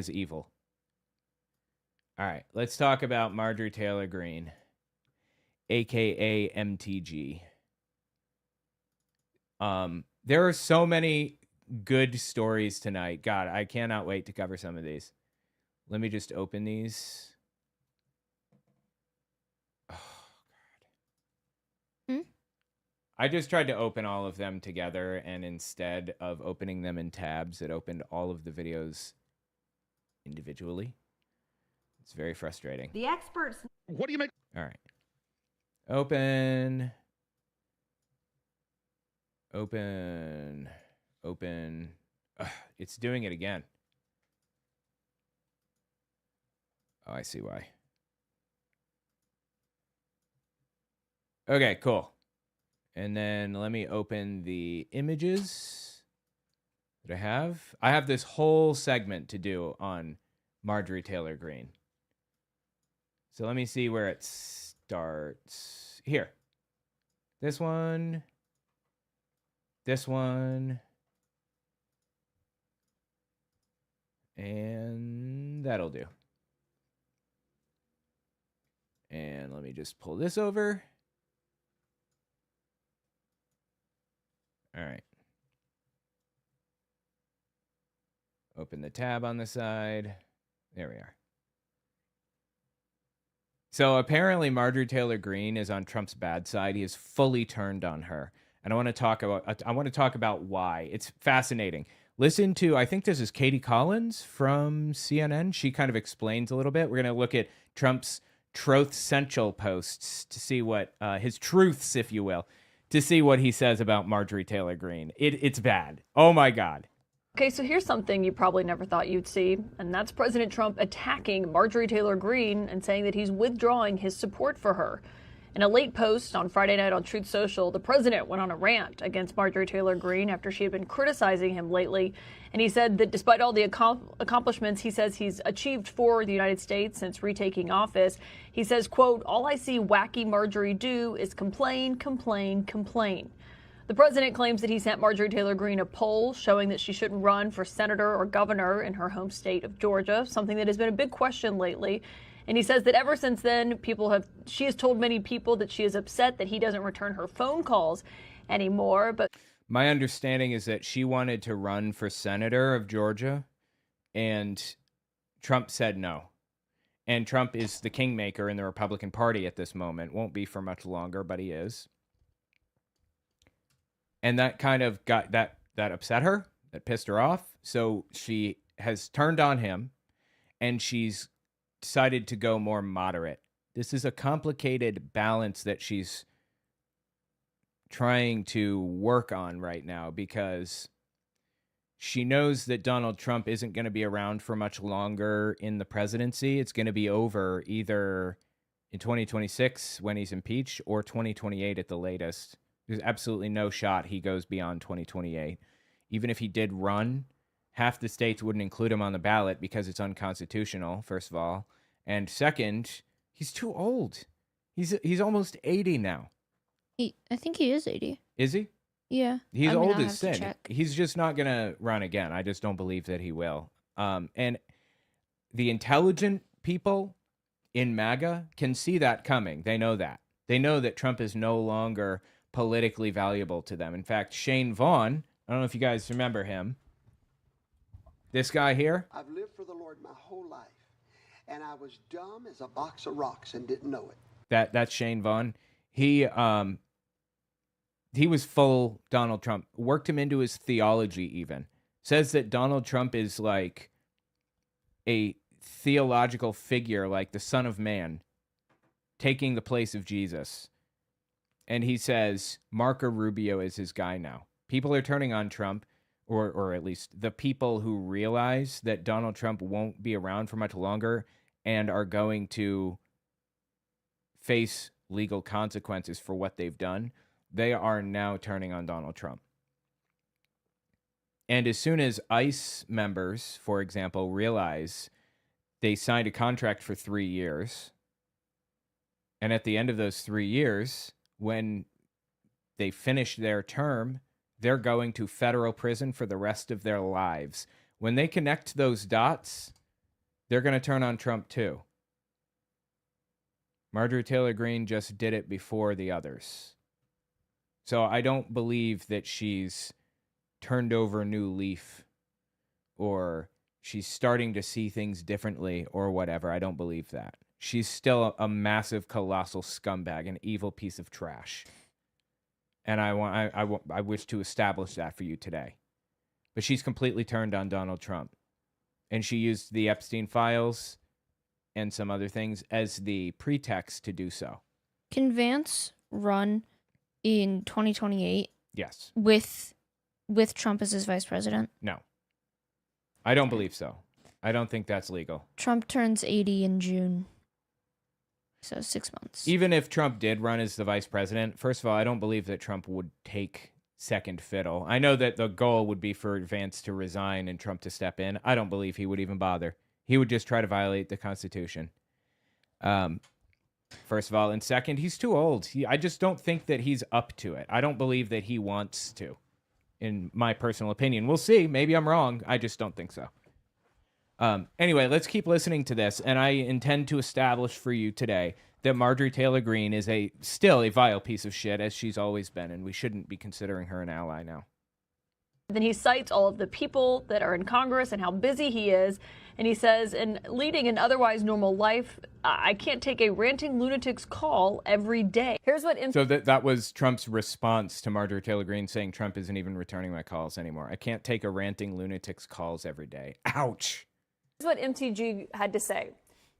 Speaker 1: evil. All right, let's talk about Marjorie Taylor Greene, aka MTG. There are so many good stories tonight. God, I cannot wait to cover some of these. Let me just open these. Oh, God. I just tried to open all of them together, and instead of opening them in tabs, it opened all of the videos individually. It's very frustrating.
Speaker 9: The experts.
Speaker 2: What do you make?
Speaker 1: All right. Open. Ugh, it's doing it again. Oh, I see why. Okay, cool. And then let me open the images that I have. I have this whole segment to do on Marjorie Taylor Greene. So let me see where it starts. Here. This one. This one. And that'll do. And let me just pull this over. All right. Open the tab on the side. There we are. So apparently Marjorie Taylor Greene is on Trump's bad side. He is fully turned on her. And I want to talk about why. It's fascinating. Listen to, I think this is Katie Collins from CNN. She kind of explains a little bit. We're going to look at Trump's Truth Central posts to see what, his truths, if you will, to see what he says about Marjorie Taylor Greene. It's bad. Oh my God.
Speaker 9: Okay, so here's something you probably never thought you'd see, and that's President Trump attacking Marjorie Taylor Greene and saying that he's withdrawing his support for her. In a late post on Friday night on Truth Social, the president went on a rant against Marjorie Taylor Greene after she had been criticizing him lately. And he said that despite all the accomplishments he says he's achieved for the United States since retaking office, he says, quote, "All I see wacky Marjorie do is complain, complain, complain." The president claims that he sent Marjorie Taylor Greene a poll showing that she shouldn't run for senator or governor in her home state of Georgia, something that has been a big question lately. And he says that ever since then, she has told many people that she is upset that he doesn't return her phone calls anymore. But
Speaker 1: my understanding is that she wanted to run for senator of Georgia, and Trump said no. And Trump is the kingmaker in the Republican Party at this moment. Won't be for much longer, but he is. And that kind of got that upset her, that pissed her off. So she has turned on him, and she's decided to go more moderate. This is a complicated balance that she's trying to work on right now, because she knows that Donald Trump isn't going to be around for much longer in the presidency. It's going to be over either in 2026 when he's impeached, or 2028 at the latest. There's absolutely no shot he goes beyond 2028. Even if he did run, half the states wouldn't include him on the ballot because it's unconstitutional, first of all. And second, he's too old. He's almost 80 now.
Speaker 6: I think he is 80.
Speaker 1: Is he?
Speaker 6: Yeah.
Speaker 1: He's
Speaker 6: I mean,
Speaker 1: old
Speaker 6: I'll
Speaker 1: as
Speaker 6: have to
Speaker 1: sin.
Speaker 6: check.
Speaker 1: He's just not going to run again. I just don't believe that he will. And the intelligent people in MAGA can see that coming. They know that. They know that Trump is no longer politically valuable to them. In fact, Shane Vaughn, I don't know if you guys remember him. This guy here.
Speaker 10: I've lived for the Lord my whole life, and I was dumb as a box of rocks and didn't know it.
Speaker 1: That's Shane Vaughn. He was full Donald Trump. Worked him into his theology even. Says that Donald Trump is like a theological figure, like the Son of Man, taking the place of Jesus. And he says Marco Rubio is his guy now. People are turning on Trump, or at least the people who realize that Donald Trump won't be around for much longer and are going to face legal consequences for what they've done. They are now turning on Donald Trump. And as soon as ICE members, for example, realize they signed a contract for 3 years, and at the end of those 3 years, when they finish their term, they're going to federal prison for the rest of their lives. When they connect those dots, they're going to turn on Trump too. Marjorie Taylor Greene just did it before the others. So I don't believe that she's turned over a new leaf, or she's starting to see things differently, or whatever. I don't believe that. She's still a massive, colossal scumbag, an evil piece of trash. And I wish to establish that for you today. But she's completely turned on Donald Trump. And she used the Epstein files and some other things as the pretext to do so.
Speaker 6: Can Vance run in 2028?
Speaker 1: Yes.
Speaker 6: With Trump as his vice president?
Speaker 1: No. I don't believe so. I don't think that's legal.
Speaker 6: Trump turns 80 in June. So 6 months.
Speaker 1: Even if Trump did run as the vice president, first of all, I don't believe that Trump would take second fiddle. I know that the goal would be for Vance to resign and Trump to step in. I don't believe he would even bother. He would just try to violate the Constitution. First of all. And second, he's too old. I just don't think that he's up to it. I don't believe that he wants to, in my personal opinion. We'll see. Maybe I'm wrong. I just don't think so. Anyway, let's keep listening to this, and I intend to establish for you today that Marjorie Taylor Greene is still a vile piece of shit, as she's always been, and we shouldn't be considering her an ally now.
Speaker 9: Then he cites all of the people that are in Congress and how busy he is, and he says, in leading an otherwise normal life, I can't take a ranting lunatic's call every day. Here's what...
Speaker 1: So that was Trump's response to Marjorie Taylor Greene saying Trump isn't even returning my calls anymore. I can't take a ranting lunatic's calls every day. Ouch.
Speaker 9: Here's what MTG had to say.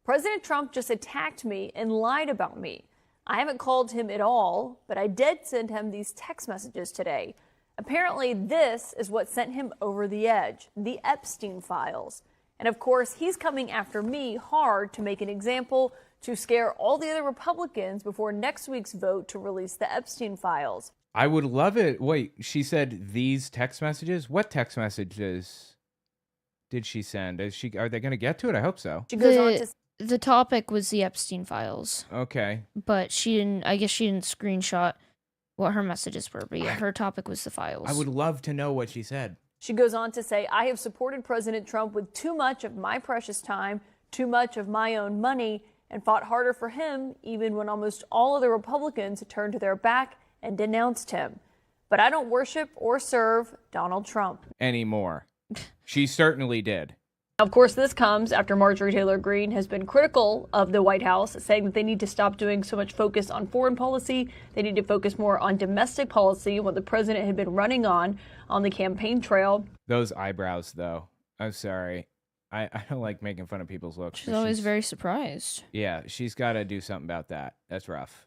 Speaker 9: President Trump just attacked me and lied about me. I haven't called him at all, but I did send him these text messages today. Apparently, this is what sent him over the edge, the Epstein files. And of course, he's coming after me hard to make an example, to scare all the other Republicans before next week's vote to release the Epstein files.
Speaker 1: I would love it. Wait, she said these text messages? What text messages did she send? Are they going to get to it? I hope so.
Speaker 9: She goes on to...
Speaker 6: The topic was the Epstein files.
Speaker 1: Okay.
Speaker 6: But I guess she didn't screenshot what her messages were, but yeah, her topic was the files.
Speaker 1: I would love to know what she said.
Speaker 9: She goes on to say, I have supported President Trump with too much of my precious time, too much of my own money, and fought harder for him even when almost all of the Republicans turned their back and denounced him. But I don't worship or serve Donald Trump
Speaker 1: Anymore. She certainly did.
Speaker 9: Of course, this comes after Marjorie Taylor Greene has been critical of the White House, saying that they need to stop doing so much focus on foreign policy. They need to focus more on domestic policy, what the president had been running on the campaign trail.
Speaker 1: Those eyebrows, though. I'm sorry. I don't like making fun of people's looks.
Speaker 6: She's always very surprised.
Speaker 1: Yeah, she's got to do something about that. That's rough.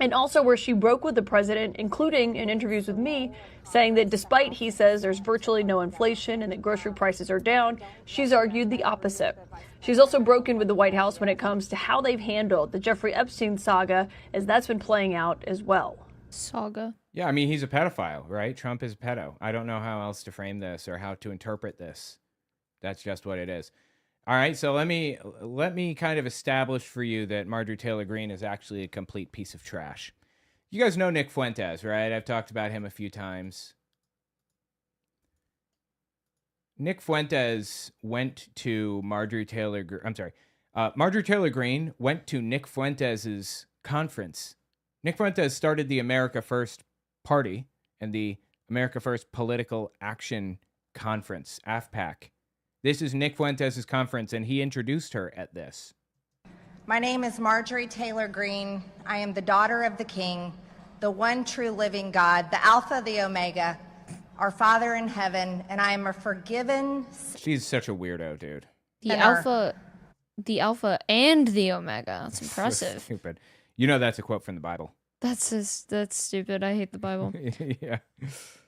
Speaker 9: And also where she broke with the president, including in interviews with me, saying that despite he says there's virtually no inflation and that grocery prices are down, she's argued the opposite. She's also broken with the White House when it comes to how they've handled the Jeffrey Epstein saga, as that's been playing out as well.
Speaker 6: Saga?
Speaker 1: Yeah, I mean, he's a pedophile, right? Trump is a pedo. I don't know how else to frame this or how to interpret this. That's just what it is. All right, so let me kind of establish for you that Marjorie Taylor Greene is actually a complete piece of trash. You guys know Nick Fuentes, right? I've talked about him a few times. Nick Fuentes went to Marjorie Taylor Greene went to Nick Fuentes's conference. Nick Fuentes started the America First Party and the America First Political Action Conference, AFPAC. This is Nick Fuentes' conference, and he introduced her at this.
Speaker 11: My name is Marjorie Taylor Greene. I am the daughter of the King, the one true living God, the Alpha, the Omega, our Father in heaven, and I am a forgiven...
Speaker 1: She's such a weirdo, dude.
Speaker 6: The Alpha and the Omega. That's impressive.
Speaker 1: So stupid. You know that's a quote from the Bible.
Speaker 6: That's stupid. I hate the Bible.
Speaker 1: Yeah.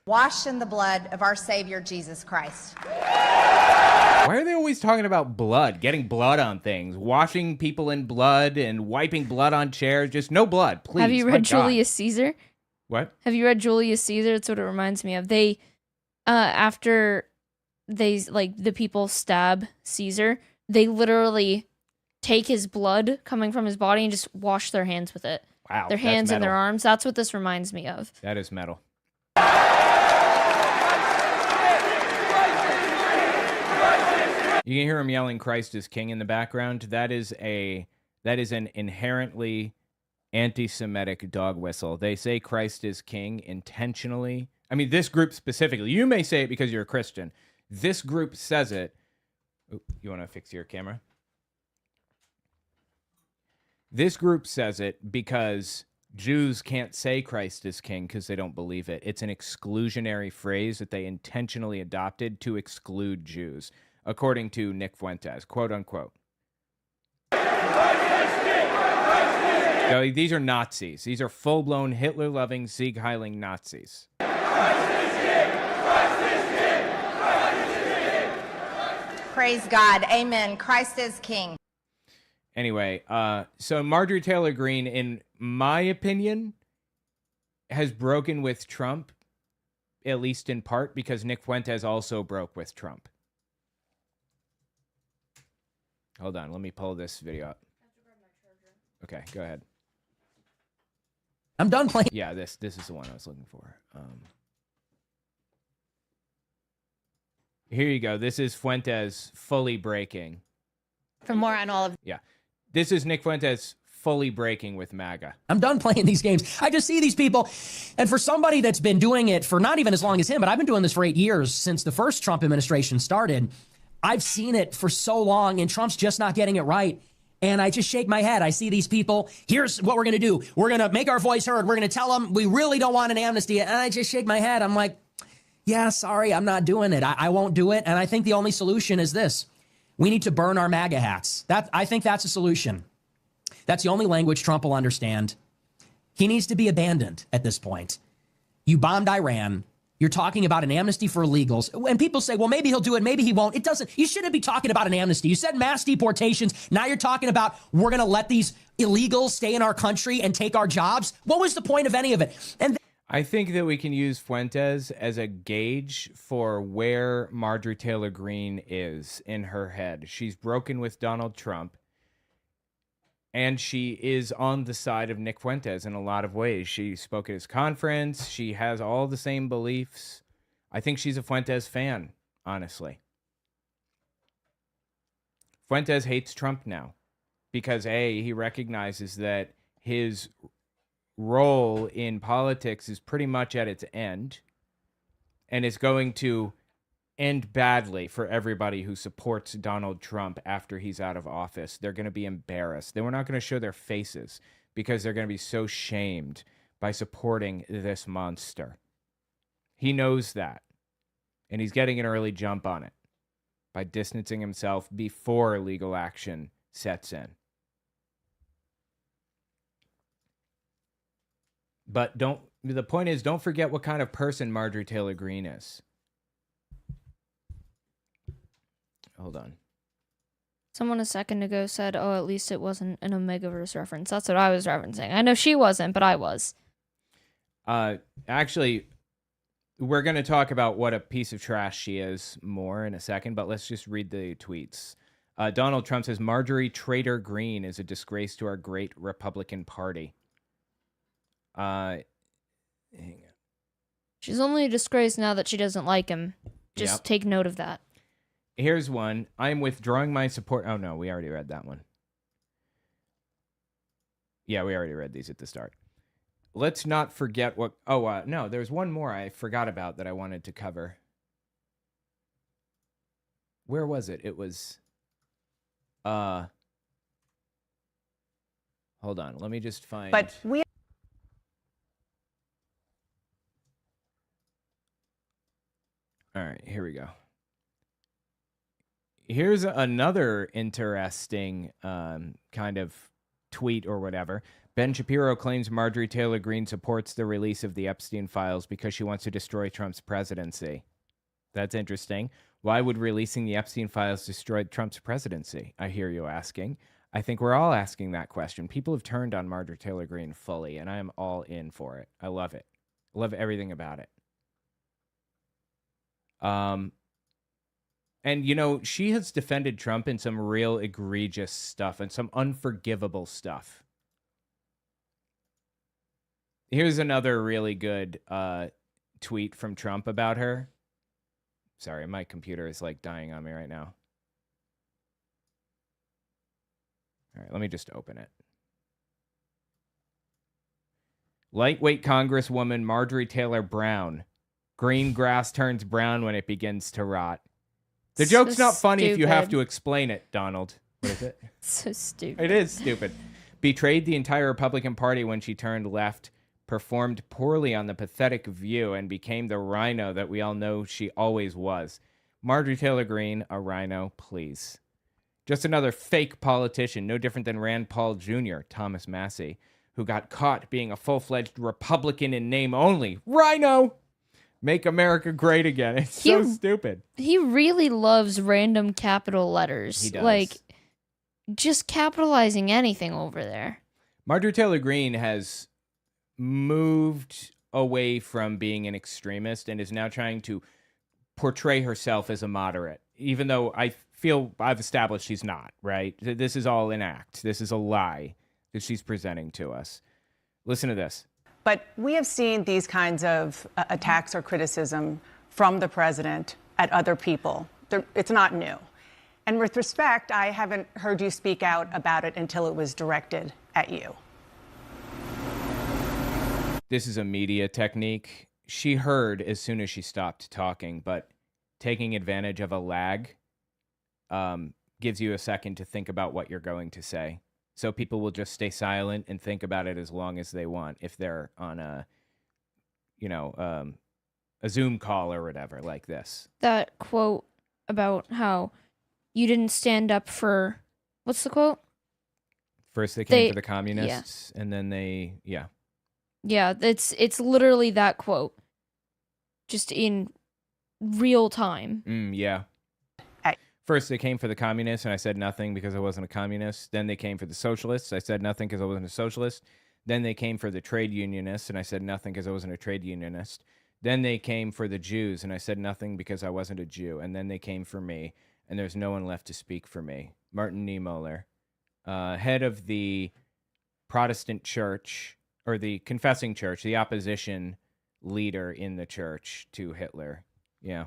Speaker 11: Washed in the blood of our Savior, Jesus Christ.
Speaker 1: Why are they always talking about blood, getting blood on things, washing people in blood and wiping blood on chairs? Just no blood, please.
Speaker 6: Have you read Julius Caesar?
Speaker 1: What?
Speaker 6: Have you read Julius Caesar? That's what it reminds me of. They, after they, the people stab Caesar, they literally take his blood coming from his body and just wash their hands with it.
Speaker 1: Wow.
Speaker 6: Their hands and their arms. That's what this reminds me of.
Speaker 1: That is metal. You can hear him yelling "Christ is King" in the background. That is an inherently anti-Semitic dog whistle. They say Christ is King intentionally. I mean, this group specifically. You may say it because you're a Christian. This group says it. Ooh, you want to fix your camera? This group says it because Jews can't say Christ is King because they don't believe it. It's an exclusionary phrase that they intentionally adopted to exclude Jews, according to Nick Fuentes, quote unquote. No, these are Nazis. These are full-blown Hitler-loving, Sieg-heiling Nazis.
Speaker 11: Praise God. Amen. Christ is King.
Speaker 1: Anyway, so Marjorie Taylor Greene, in my opinion, has broken with Trump, at least in part, because Nick Fuentes also broke with Trump. Hold on, let me pull this video up. Okay, go ahead.
Speaker 12: I'm done playing.
Speaker 1: Yeah, this is the one I was looking for. Here you go. This is Fuentes fully breaking.
Speaker 13: For more on all of...
Speaker 1: Yeah. This is Nick Fuentes fully breaking with MAGA.
Speaker 12: I'm done playing these games. I just see these people. And for somebody that's been doing it for not even as long as him, but I've been doing this for 8 years since the first Trump administration started. I've seen it for so long, and Trump's just not getting it right. And I just shake my head. I see these people. Here's what we're going to do. We're going to make our voice heard. We're going to tell them we really don't want an amnesty. And I just shake my head. I'm like, yeah, sorry, I'm not doing it. I won't do it. And I think the only solution is this. We need to burn our MAGA hats. I think that's a solution. That's the only language Trump will understand. He needs to be abandoned at this point. You bombed Iran. You're talking about an amnesty for illegals. And people say, well, maybe he'll do it, maybe he won't. It doesn't. You shouldn't be talking about an amnesty. You said mass deportations. Now you're talking about we're going to let these illegals stay in our country and take our jobs. What was the point of any of it? And
Speaker 1: I think that we can use Fuentes as a gauge for where Marjorie Taylor Greene is in her head. She's broken with Donald Trump. And she is on the side of Nick Fuentes in a lot of ways. She spoke at his conference. She has all the same beliefs. I think she's a Fuentes fan, honestly. Fuentes hates Trump now because, A, he recognizes that his role in politics is pretty much at its end and is going to end badly for everybody who supports Donald Trump after he's out of office. They're going to be embarrassed. They were not going to show their faces because they're going to be so shamed by supporting this monster. He knows that, and he's getting an early jump on it by distancing himself before legal action sets in. But the point is, don't forget what kind of person Marjorie Taylor Greene is. Hold on.
Speaker 6: Someone a second ago said, oh, at least it wasn't an Omegaverse reference. That's what I was referencing. I know she wasn't, but I was.
Speaker 1: Actually, we're going to talk about what a piece of trash she is more in a second, but let's just read the tweets. Donald Trump says, Marjorie Taylor Greene is a disgrace to our great Republican Party. Hang on.
Speaker 6: She's only a disgrace now that she doesn't like him. Just take note of that.
Speaker 1: Here's one. I'm withdrawing my support. Oh, no, we already read that one. Yeah, we already read these at the start. Let's not forget what... Oh, no, there's one more I forgot about that I wanted to cover. Where was it? It was... Hold on. Let me just find...
Speaker 13: But we...
Speaker 1: All right, here we go. Here's another interesting kind of tweet or whatever. Ben Shapiro claims Marjorie Taylor Greene supports the release of the Epstein files because she wants to destroy Trump's presidency. That's interesting. Why would releasing the Epstein files destroy Trump's presidency? I hear you asking. I think we're all asking that question. People have turned on Marjorie Taylor Greene fully, and I am all in for it. I love it. I love everything about it. And, you know, she has defended Trump in some real egregious stuff and some unforgivable stuff. Here's another really good tweet from Trump about her. Sorry, my computer is like dying on me right now. All right, let me just open it. Lightweight Congresswoman Marjorie Taylor Brown. Green grass turns brown when it begins to rot. The joke's not funny if you have to explain it, Donald. What is it?
Speaker 6: So stupid.
Speaker 1: It is stupid. Betrayed the entire Republican Party when she turned left, performed poorly on the pathetic View, and became the rhino that we all know she always was. Marjorie Taylor Greene, a rhino, please. Just another fake politician, no different than Rand Paul Jr., Thomas Massey, who got caught being a full-fledged Republican in name only. Rhino! Make America great again. It's so stupid.
Speaker 6: He really loves random capital letters.
Speaker 1: He does.
Speaker 6: Like, just capitalizing anything over there.
Speaker 1: Marjorie Taylor Greene has moved away from being an extremist and is now trying to portray herself as a moderate, even though I feel I've established she's not, right? This is all an act. This is a lie that she's presenting to us. Listen to this.
Speaker 13: But we have seen these kinds of attacks or criticism from the president at other people. It's not new. And with respect, I haven't heard you speak out about it until it was directed at you.
Speaker 1: This is a media technique. She heard as soon as she stopped talking, but taking advantage of a lag gives you a second to think about what you're going to say. So people will just stay silent and think about it as long as they want if they're on a Zoom call or whatever like this.
Speaker 6: That quote about how you didn't stand up for... What's the quote?
Speaker 1: First they came for the communists, and then they...
Speaker 6: Yeah, it's literally that quote. Just in real time.
Speaker 1: Yeah. First, they came for the communists, and I said nothing because I wasn't a communist. Then they came for the socialists. I said nothing because I wasn't a socialist. Then they came for the trade unionists, and I said nothing because I wasn't a trade unionist. Then they came for the Jews, and I said nothing because I wasn't a Jew. And then they came for me, and there's no one left to speak for me. Martin Niemöller. head of the Protestant church, or the confessing church, the opposition leader in the church to Hitler. Yeah.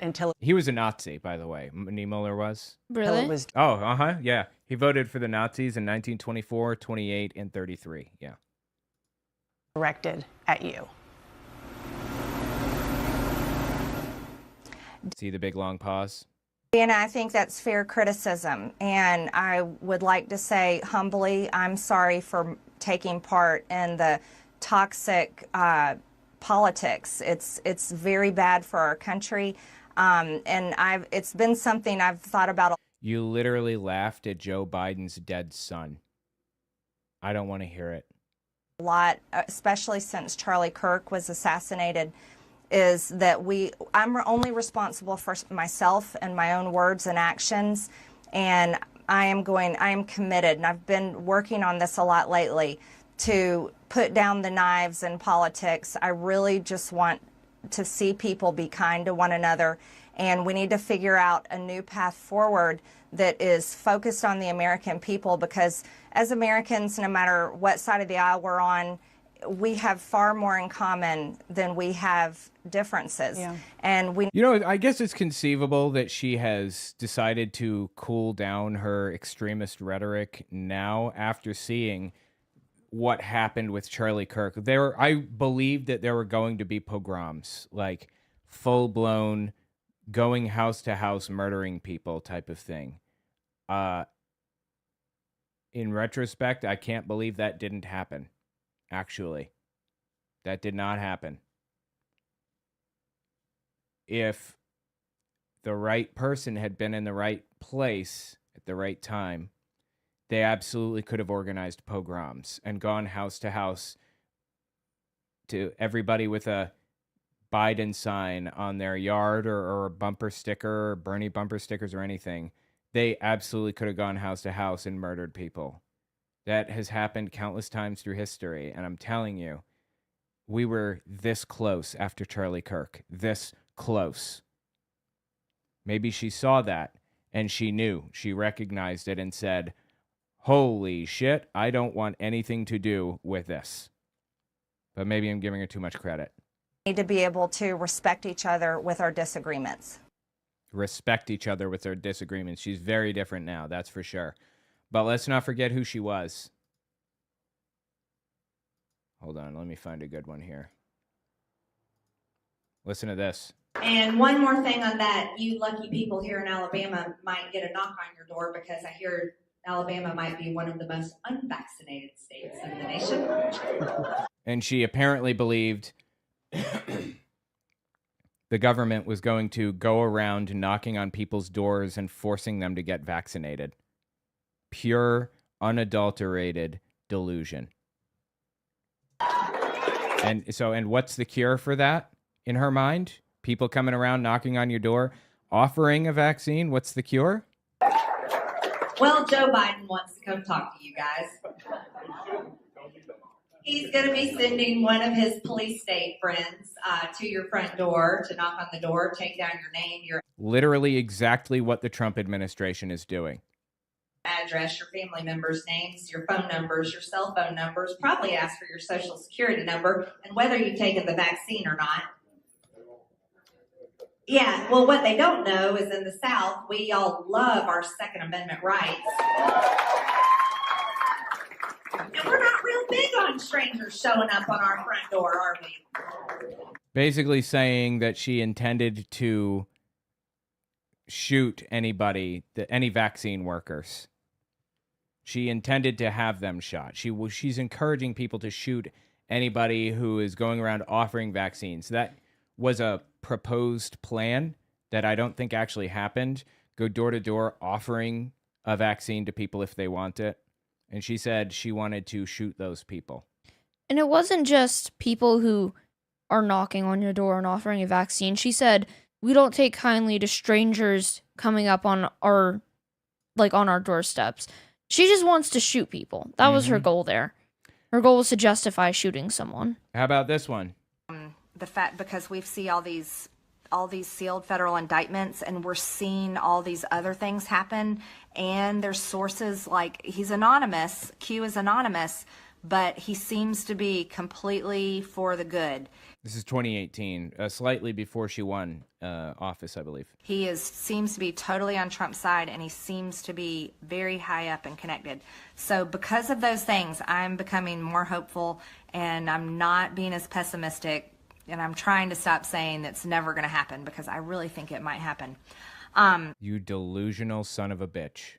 Speaker 13: Until
Speaker 1: he was a Nazi, by the way. Niemöller was.
Speaker 6: Really?
Speaker 13: it was
Speaker 1: Oh, yeah. He voted for the Nazis in 1924, 28, and 33. Yeah.
Speaker 13: directed at you.
Speaker 1: See the big long pause?
Speaker 11: And I think that's fair criticism. And I would like to say humbly, I'm sorry for taking part in the toxic politics. It's very bad for our country. And it's been something I've thought about.
Speaker 1: You literally laughed at Joe Biden's dead son. I don't want to hear it.
Speaker 11: A lot, especially since Charlie Kirk was assassinated, is that I'm only responsible for myself and my own words and actions, and I am committed, and I've been working on this a lot lately, to put down the knives in politics. I really just want to see people be kind to one another, and we need to figure out a new path forward that is focused on the American people, because as Americans, no matter what side of the aisle we're on, we have far more in common than we have differences.
Speaker 13: Yeah.
Speaker 11: And
Speaker 1: I guess it's conceivable that she has decided to cool down her extremist rhetoric now after seeing what happened with Charlie Kirk. I believed that there were going to be pogroms, like full-blown going house to house murdering people type of thing. In retrospect, I can't believe that didn't happen. Actually, that did not happen. If the right person had been in the right place at the right time, they absolutely could have organized pogroms and gone house to house to everybody with a Biden sign on their yard, or a bumper sticker, or Bernie bumper stickers, or anything. They absolutely could have gone house to house and murdered people. That has happened countless times through history, and I'm telling you, we were this close after Charlie Kirk. This close. Maybe she saw that, and she knew. She recognized it and said, holy shit, I don't want anything to do with this. But maybe I'm giving her too much credit.
Speaker 11: need to be able to respect each other with our disagreements.
Speaker 1: Respect each other with their disagreements. She's very different now, that's for sure. But let's not forget who she was. Hold on, let me find a good one here. Listen to this.
Speaker 14: And one more thing on that, you lucky people here in Alabama might get a knock on your door, because I hear Alabama might be one of the most unvaccinated states in the nation.
Speaker 1: And she apparently believed the government was going to go around knocking on people's doors and forcing them to get vaccinated. Pure, unadulterated delusion. And what's the cure for that in her mind? People coming around knocking on your door, offering a vaccine. What's the cure?
Speaker 14: Well, Joe Biden wants to come talk to you guys. He's going to be sending one of his police state friends to your front door to knock on the door, take down your name, your
Speaker 1: Literally exactly what the Trump administration is doing.
Speaker 14: address, your family members' names, your phone numbers, your cell phone numbers, probably ask for your social security number, and whether you've taken the vaccine or not. Yeah, well, what they don't know is in the South, we all love our Second Amendment rights. And we're not real big on strangers showing up on our front door, are we?
Speaker 1: Basically saying that she intended to shoot anybody, any vaccine workers. She intended to have them shot. She's encouraging people to shoot anybody who is going around offering vaccines. That was a proposed plan that I don't think actually happened. Go door to door offering a vaccine to people if they want it. And she said she wanted to shoot those people.
Speaker 6: And it wasn't just people who are knocking on your door and offering a vaccine. She said, we don't take kindly to strangers coming up on our doorsteps. She just wants to shoot people. That was her goal there. Her goal was to justify shooting someone.
Speaker 1: How about this one?
Speaker 11: The fact, because we see all these all these sealed federal indictments, and we're seeing all these other things happen. And there's sources like, he's anonymous, Q is anonymous, but he seems to be completely for the good.
Speaker 1: This is 2018, slightly before she won office, I believe.
Speaker 11: He seems to be totally on Trump's side, and he seems to be very high up and connected. So because of those things, I'm becoming more hopeful, and I'm not being as pessimistic, and I'm trying to stop saying that's never going to happen, because I really think it might happen.
Speaker 1: You delusional son of a bitch.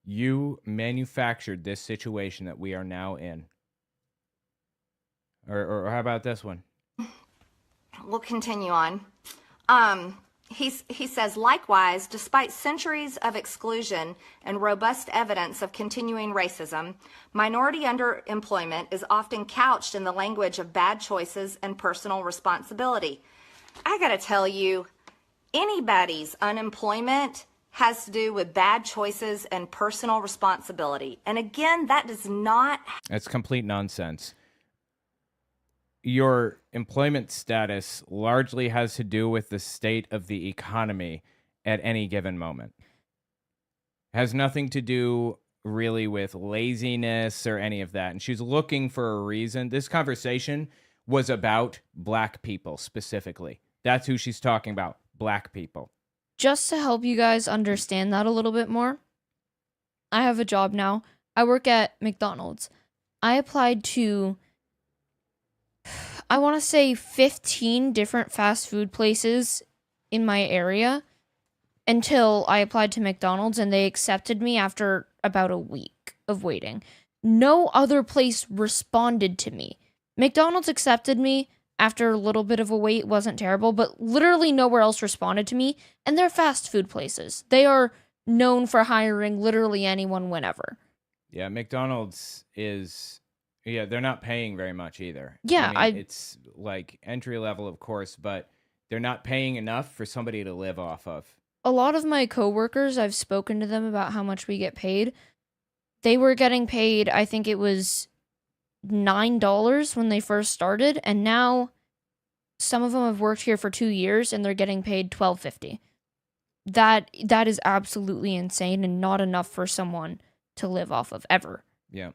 Speaker 1: You manufactured this situation that we are now in. Or how about this one?
Speaker 11: We'll continue on. He says, likewise, despite centuries of exclusion and robust evidence of continuing racism, minority underemployment is often couched in the language of bad choices and personal responsibility. I gotta tell you, anybody's unemployment has to do with bad choices and personal responsibility. And again, that does not...
Speaker 1: That's complete nonsense. Your employment status largely has to do with the state of the economy at any given moment. Has nothing to do really with laziness or any of that. And she's looking for a reason. This conversation was about black people specifically. That's who she's talking about, black people.
Speaker 6: Just to help you guys understand that a little bit more, I have a job now. I work at McDonald's. I applied to, I want to say 15 different fast food places in my area until I applied to McDonald's, and they accepted me after about a week of waiting. No other place responded to me. McDonald's accepted me after a little bit of a wait. Wasn't terrible, but literally nowhere else responded to me, and they're fast food places. They are known for hiring literally anyone whenever.
Speaker 1: Yeah, McDonald's is... Yeah, they're not paying very much either.
Speaker 6: Yeah,
Speaker 1: I mean, it's like entry level, of course, but they're not paying enough for somebody to live off of.
Speaker 6: A lot of my coworkers, I've spoken to them about how much we get paid. They were getting paid, I think it was $9 when they first started, and now some of them have worked here for 2 years and they're getting paid $12.50. That is absolutely insane and not enough for someone to live off of ever.
Speaker 1: Yeah.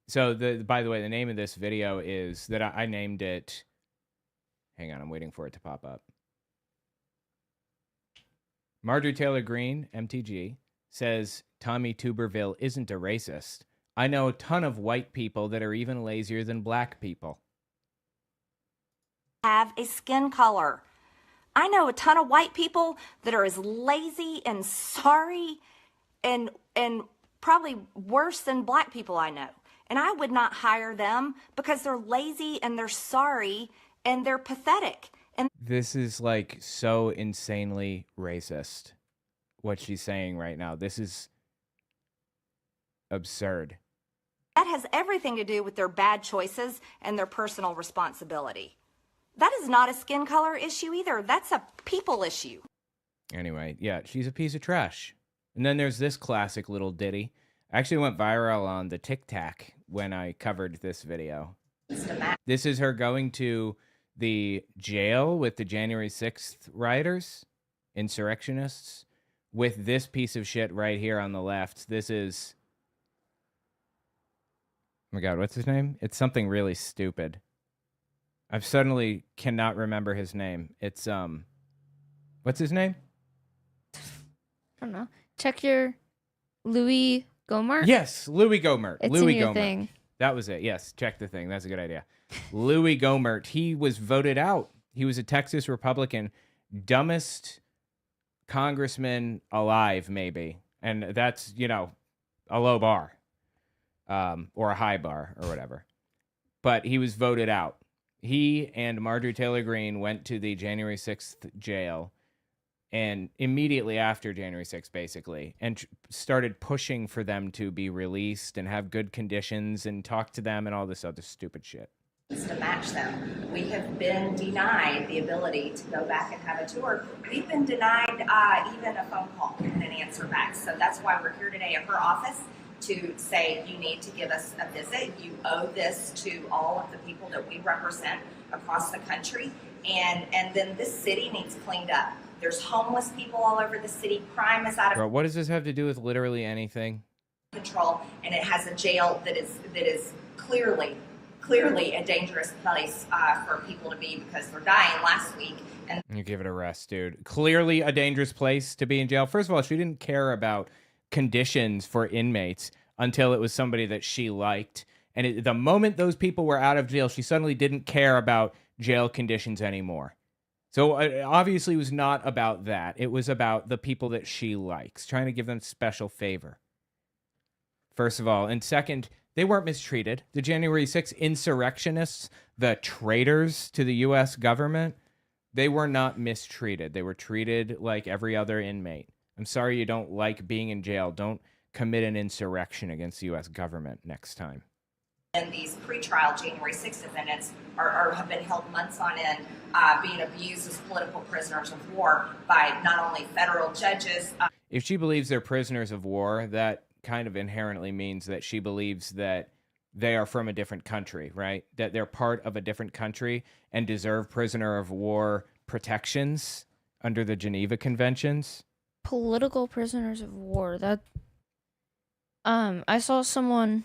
Speaker 1: So, by the way, the name of this video is that I named it. Hang on, I'm waiting for it to pop up. Marjorie Taylor Greene, MTG, says Tommy Tuberville isn't a racist. I know a ton of white people that are even lazier than black people.
Speaker 11: Have a skin color. I know a ton of white people that are as lazy and sorry and probably worse than black people I know. And I would not hire them because they're lazy and they're sorry and they're pathetic. And
Speaker 1: this is like so insanely racist, what she's saying right now. This is absurd.
Speaker 11: That has everything to do with their bad choices and their personal responsibility. That is not a skin color issue either. That's a people issue.
Speaker 1: Anyway, yeah, she's a piece of trash. And then there's this classic little ditty. Actually went viral on the TikTok when I covered this video. This is her going to the jail with the January 6th rioters, insurrectionists, with this piece of shit right here on the left. This is... Oh my god, what's his name? It's something really stupid. I suddenly cannot remember his name. It's, what's his name?
Speaker 6: I don't know. Check your Louis Gohmert?
Speaker 1: Yes, Louis Gohmert.
Speaker 6: It's
Speaker 1: Louis
Speaker 6: in your
Speaker 1: Gohmert.
Speaker 6: thing.
Speaker 1: That was it. Yes, check the thing. That's a good idea. Louis Gohmert. He was voted out. He was a Texas Republican, dumbest congressman alive, maybe. And that's, you know, a low bar, or a high bar, or whatever. But he was voted out. He and Marjorie Taylor Greene went to the January 6th jail, and immediately after January 6th, basically, and started pushing for them to be released and have good conditions and talk to them and all this other stupid shit.
Speaker 11: To match them. We have been denied the ability to go back and have a tour. We've been denied even a phone call and an answer back. So that's why we're here today at her office to say you need to give us a visit. You owe this to all of the people that we represent across the country. And then this city needs cleaned up. There's homeless people all over the city. Crime is out of
Speaker 1: Bro, what does this have to do with literally anything?
Speaker 11: control, and it has a jail that is clearly a dangerous place for people to be because they're dying last week. And
Speaker 1: You give it a rest, dude. Clearly a dangerous place to be in jail. First of all, she didn't care about conditions for inmates until it was somebody that she liked. And the moment those people were out of jail, she suddenly didn't care about jail conditions anymore. So it obviously was not about that. It was about the people that she likes, trying to give them special favor. First of all. And second, they weren't mistreated. The January 6th insurrectionists, the traitors to the U.S. government, they were not mistreated. They were treated like every other inmate. I'm sorry you don't like being in jail. Don't commit an insurrection against the U.S. government next time.
Speaker 11: And these pretrial January 6th defendants have been held months on end, being abused as political prisoners of war by not only federal judges.
Speaker 1: If she believes they're prisoners of war, that kind of inherently means that she believes that they are from a different country, right? That they're part of a different country and deserve prisoner of war protections under the Geneva Conventions.
Speaker 6: Political prisoners of war. That I saw someone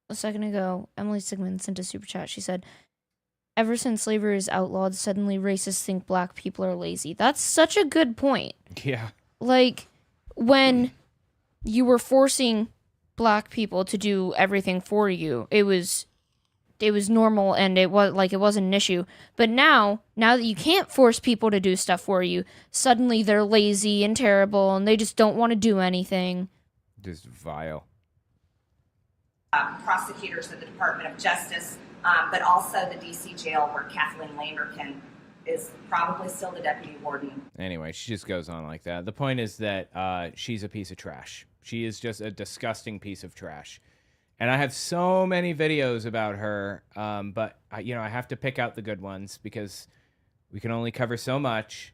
Speaker 6: a second ago, Emily Sigmund sent a super chat. She said, ever since slavery is outlawed, suddenly racists think black people are lazy. That's such a good point.
Speaker 1: Yeah.
Speaker 6: Like, when you were forcing black people to do everything for you, it was normal and it wasn't an issue. But now that you can't force people to do stuff for you, suddenly they're lazy and terrible and they just don't want to do anything.
Speaker 1: Just vile.
Speaker 11: Prosecutors of the Department of Justice, but also the D.C. jail where Kathleen Landerkin is probably still the deputy warden.
Speaker 1: Anyway, she just goes on like that. The point is that she's a piece of trash. She is just a disgusting piece of trash. And I have so many videos about her, but I have to pick out the good ones because we can only cover so much.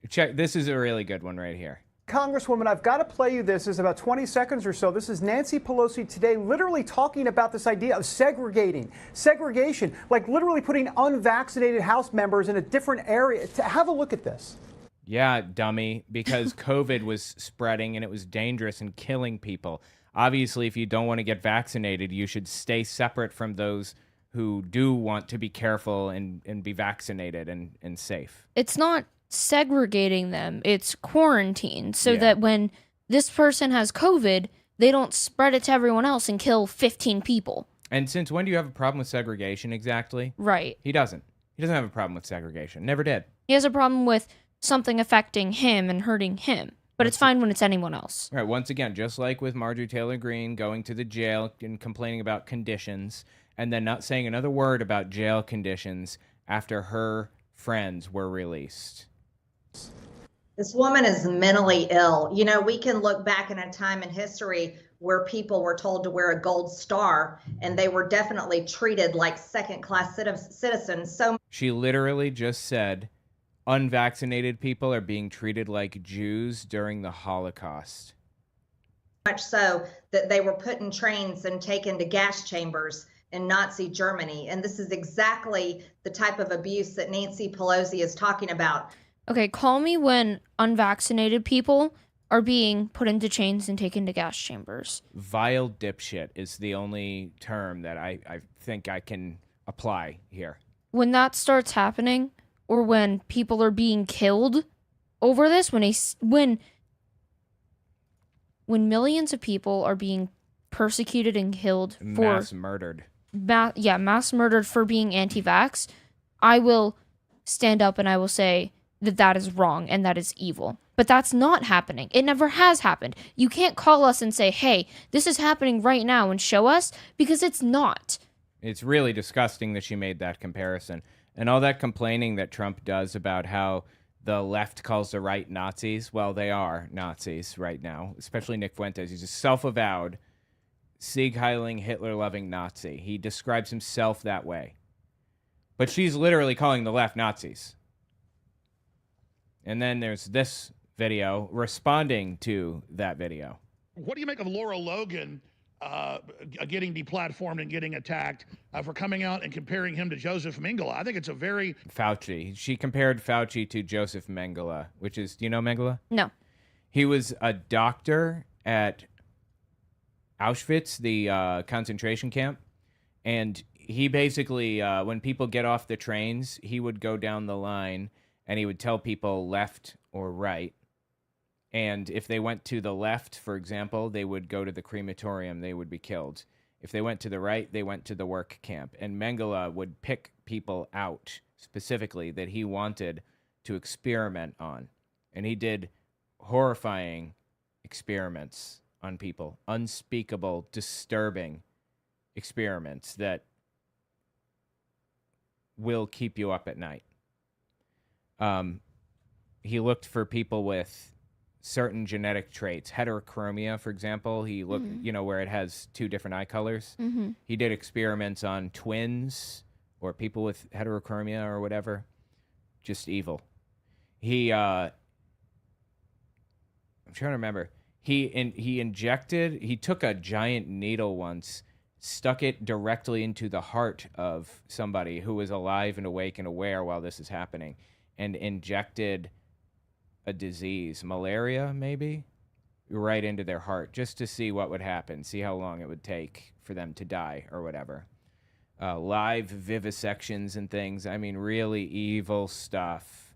Speaker 1: Check, this is a really good one right here.
Speaker 15: Congresswoman, I've got to play you this. It's about 20 seconds or so. This is Nancy Pelosi today literally talking about this idea of segregation, like literally putting unvaccinated House members in a different area. Have a look at this.
Speaker 1: Yeah, dummy, because COVID was spreading and it was dangerous and killing people. Obviously, if you don't want to get vaccinated, you should stay separate from those who do want to be careful and be vaccinated and safe.
Speaker 6: It's not segregating them, it's quarantine so that when this person has COVID, they don't spread it to everyone else and kill 15 people.
Speaker 1: And since when do you have a problem with segregation exactly?
Speaker 6: Right.
Speaker 1: He doesn't have a problem with segregation. Never did.
Speaker 6: He has a problem with something affecting him and hurting him, but it's fine when it's anyone else.
Speaker 1: Right. Once again, just like with Marjorie Taylor Greene going to the jail and complaining about conditions and then not saying another word about jail conditions after her friends were released.
Speaker 11: This woman is mentally ill. You know, we can look back in a time in history where people were told to wear a gold star and they were definitely treated like second-class citizens. So
Speaker 1: She literally just said unvaccinated people are being treated like Jews during the Holocaust.
Speaker 11: much so that they were put in trains and taken to gas chambers in Nazi Germany. And this is exactly the type of abuse that Nancy Pelosi is talking about.
Speaker 6: Okay, call me when unvaccinated people are being put into chains and taken to gas chambers.
Speaker 1: Vile dipshit is the only term that I think I can apply here.
Speaker 6: When that starts happening, or when people are being killed over this, when millions of people are being persecuted and killed for
Speaker 1: mass murdered.
Speaker 6: Mass murdered for being anti-vax, I will stand up and I will say that that is wrong and that is evil. But that's not happening. It never has happened. You can't call us and say, hey, this is happening right now and show us, because it's not.
Speaker 1: It's really disgusting that she made that comparison. And all that complaining that Trump does about how the left calls the right Nazis, well, they are Nazis right now, especially Nick Fuentes. He's a self-avowed, Sieg-heiling, Hitler-loving Nazi. He describes himself that way. But she's literally calling the left Nazis. And then there's this video responding to that video.
Speaker 16: What do you make of Laura Logan getting deplatformed and getting attacked for coming out and comparing him to Joseph Mengele. I think it's a very...
Speaker 1: Fauci. She compared Fauci to Joseph Mengele, which is, do you know Mengele?
Speaker 6: No.
Speaker 1: He was a doctor at Auschwitz, the concentration camp. And he basically, when people get off the trains, he would go down the line and he would tell people left or right. And if they went to the left, for example, they would go to the crematorium, they would be killed. If they went to the right, they went to the work camp. And Mengele would pick people out specifically that he wanted to experiment on. And he did horrifying experiments on people, unspeakable, disturbing experiments that will keep you up at night. He looked for people with certain genetic traits, heterochromia, for example. He looked, where it has two different eye colors. He did experiments on twins or people with heterochromia or whatever. Just evil. I'm trying to remember. He took a giant needle once, stuck it directly into the heart of somebody who was alive and awake and aware while this is happening, and injected a disease, malaria maybe, right into their heart just to see what would happen, see how long it would take for them to die or whatever. Live vivisections and things. I mean, really evil stuff.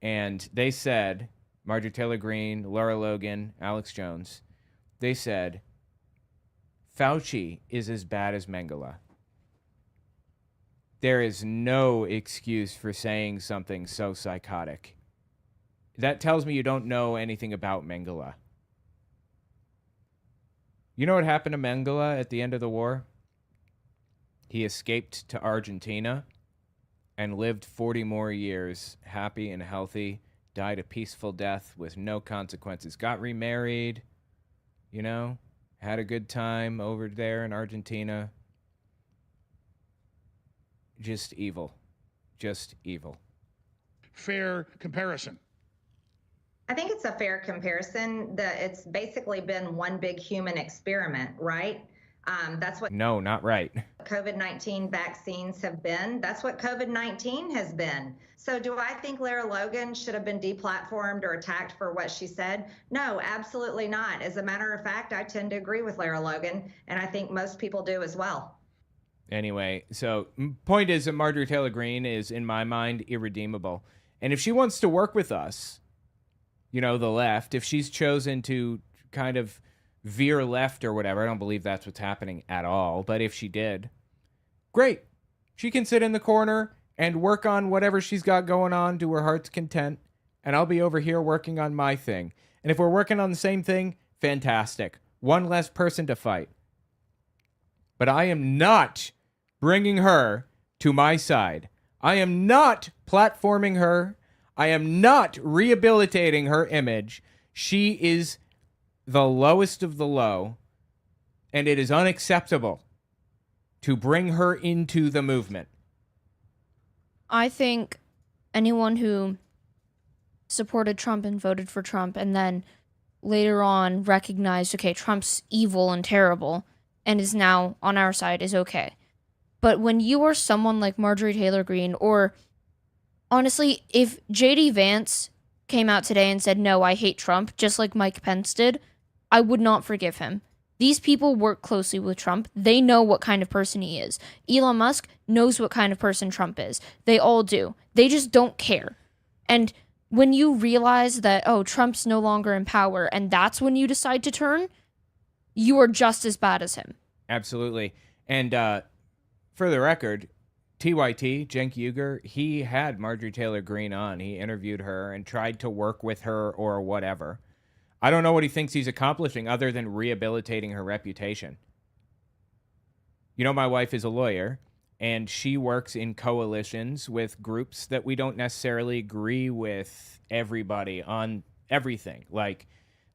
Speaker 1: And they said, Marjorie Taylor Greene, Laura Logan, Alex Jones, they said, Fauci is as bad as Mengele. There is no excuse for saying something so psychotic. That tells me you don't know anything about Mengele. You know what happened to Mengele at the end of the war? He escaped to Argentina and lived 40 more years, happy and healthy, died a peaceful death with no consequences, got remarried, had a good time over there in Argentina. Just evil. Just evil.
Speaker 16: Fair comparison.
Speaker 11: I think it's a fair comparison. It's basically been one big human experiment, right? That's what...
Speaker 1: No, not right.
Speaker 11: COVID-19 vaccines have been. That's what COVID-19 has been. So do I think Lara Logan should have been deplatformed or attacked for what she said? No, absolutely not. As a matter of fact, I tend to agree with Lara Logan, and I think most people do as well.
Speaker 1: Anyway, so point is that Marjorie Taylor Greene is, in my mind, irredeemable. And if she wants to work with us, the left, if she's chosen to kind of veer left or whatever, I don't believe that's what's happening at all, but if she did, great. She can sit in the corner and work on whatever she's got going on to her heart's content, and I'll be over here working on my thing. And if we're working on the same thing, fantastic. One less person to fight. But I am not bringing her to my side. I am not platforming her. I am not rehabilitating her image. She is the lowest of the low, and it is unacceptable to bring her into the movement.
Speaker 6: I think anyone who supported Trump and voted for Trump and then later on recognized, okay, Trump's evil and terrible and is now on our side is okay. But when you are someone like Marjorie Taylor Greene, or honestly, if J.D. Vance came out today and said, no, I hate Trump, just like Mike Pence did, I would not forgive him. These people work closely with Trump. They know what kind of person he is. Elon Musk knows what kind of person Trump is. They all do. They just don't care. And when you realize that, oh, Trump's no longer in power, and that's when you decide to turn, you are just as bad as him.
Speaker 1: Absolutely. And for the record, TYT, Cenk Uygur, he had Marjorie Taylor Greene on. He interviewed her and tried to work with her or whatever. I don't know what he thinks he's accomplishing other than rehabilitating her reputation. My wife is a lawyer, and she works in coalitions with groups that we don't necessarily agree with everybody on everything. Like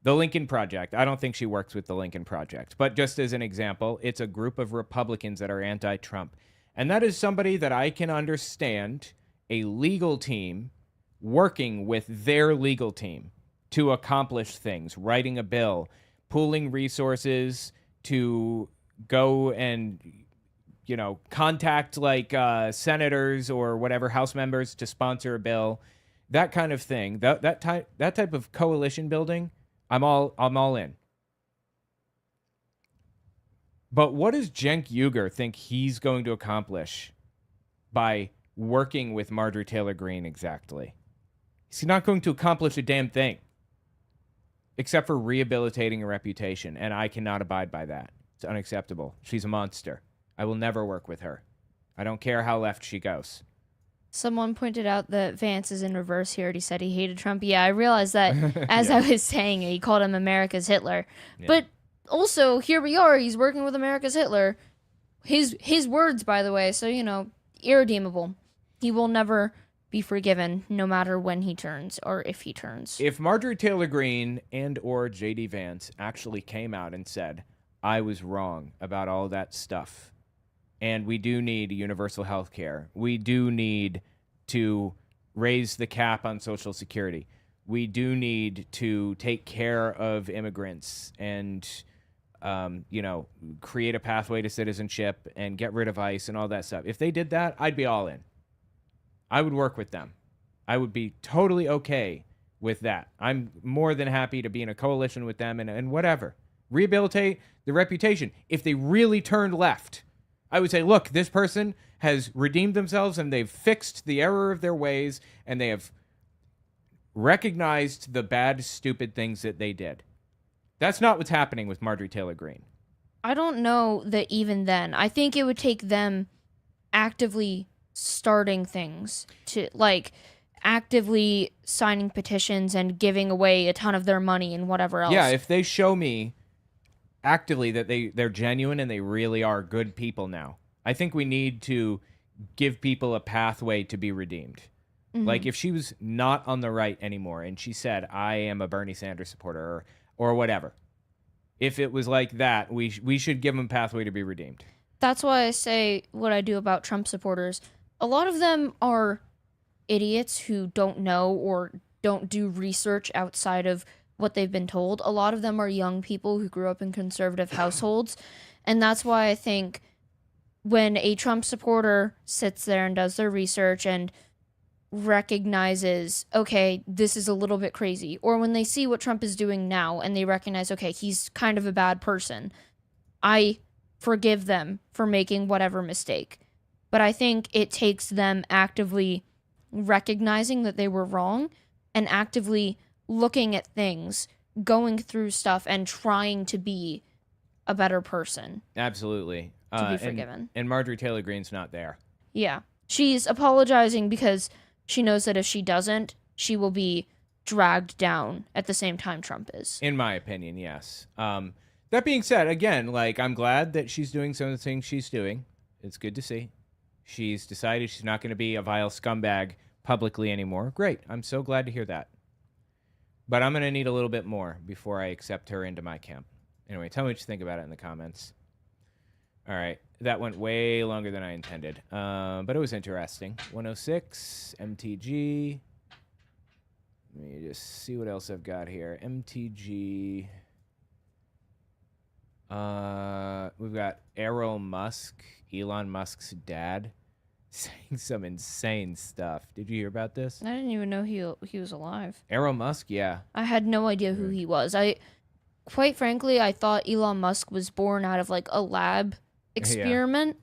Speaker 1: the Lincoln Project. I don't think she works with the Lincoln Project. But just as an example, it's a group of Republicans that are anti-Trump. And that is somebody that I can understand a legal team working with their legal team to accomplish things, writing a bill, pooling resources to go and, contact like senators or whatever, House members to sponsor a bill, that kind of thing. That type of coalition building, I'm all in. But what does Cenk Uygur think he's going to accomplish by working with Marjorie Taylor Greene exactly? He's not going to accomplish a damn thing, except for rehabilitating a reputation, and I cannot abide by that. It's unacceptable. She's a monster. I will never work with her. I don't care how left she goes.
Speaker 6: Someone pointed out that Vance is in reverse. He already said he hated Trump. Yeah, I realized that as I was saying it. He called him America's Hitler.
Speaker 1: Yeah.
Speaker 6: But also, here we are. He's working with America's Hitler. His words, by the way, so, irredeemable. He will never be forgiven, no matter when he turns or if he turns.
Speaker 1: If Marjorie Taylor Greene and or J.D. Vance actually came out and said, I was wrong about all that stuff, and we do need universal health care, we do need to raise the cap on Social Security, we do need to take care of immigrants and, create a pathway to citizenship and get rid of ICE and all that stuff. If they did that, I'd be all in. I would work with them. I would be totally okay with that. I'm more than happy to be in a coalition with them and whatever. Rehabilitate the reputation. If they really turned left, I would say, look, this person has redeemed themselves and they've fixed the error of their ways and they have recognized the bad, stupid things that they did. That's not what's happening with Marjorie Taylor Greene.
Speaker 6: I don't know that even then. I think it would take them actively starting things to, actively signing petitions and giving away a ton of their money and whatever else.
Speaker 1: Yeah, if they show me actively that they're genuine and they really are good people now, I think we need to give people a pathway to be redeemed.
Speaker 6: Mm-hmm.
Speaker 1: Like if she was not on the right anymore and she said, I am a Bernie Sanders supporter or whatever, if it was like that, we should give them a pathway to be redeemed.
Speaker 6: That's why I say what I do about Trump supporters. A lot of them are idiots who don't know or don't do research outside of what they've been told. A lot of them are young people who grew up in conservative households. And that's why I think when a Trump supporter sits there and does their research and recognizes, okay, this is a little bit crazy, or when they see what Trump is doing now and they recognize, okay, he's kind of a bad person, I forgive them for making whatever mistake. But I think it takes them actively recognizing that they were wrong and actively looking at things, going through stuff, and trying to be a better person.
Speaker 1: Absolutely.
Speaker 6: To be forgiven.
Speaker 1: And Marjorie Taylor Greene's not there.
Speaker 6: Yeah. She's apologizing because she knows that if she doesn't, she will be dragged down at the same time Trump is.
Speaker 1: In my opinion, yes. That being said, again, I'm glad that she's doing some of the things she's doing. It's good to see. She's decided she's not going to be a vile scumbag publicly anymore. Great. I'm so glad to hear that. But I'm going to need a little bit more before I accept her into my camp. Anyway, tell me what you think about it in the comments. All right. That went way longer than I intended. But it was interesting. 106, MTG. Let me just see what else I've got here. MTG. We've got Errol Musk, Elon Musk's dad, saying some insane stuff. Did you hear about this?
Speaker 6: I didn't even know he was alive.
Speaker 1: Errol Musk, yeah.
Speaker 6: I had no idea who he was. Quite frankly, I thought Elon Musk was born out of a lab experiment.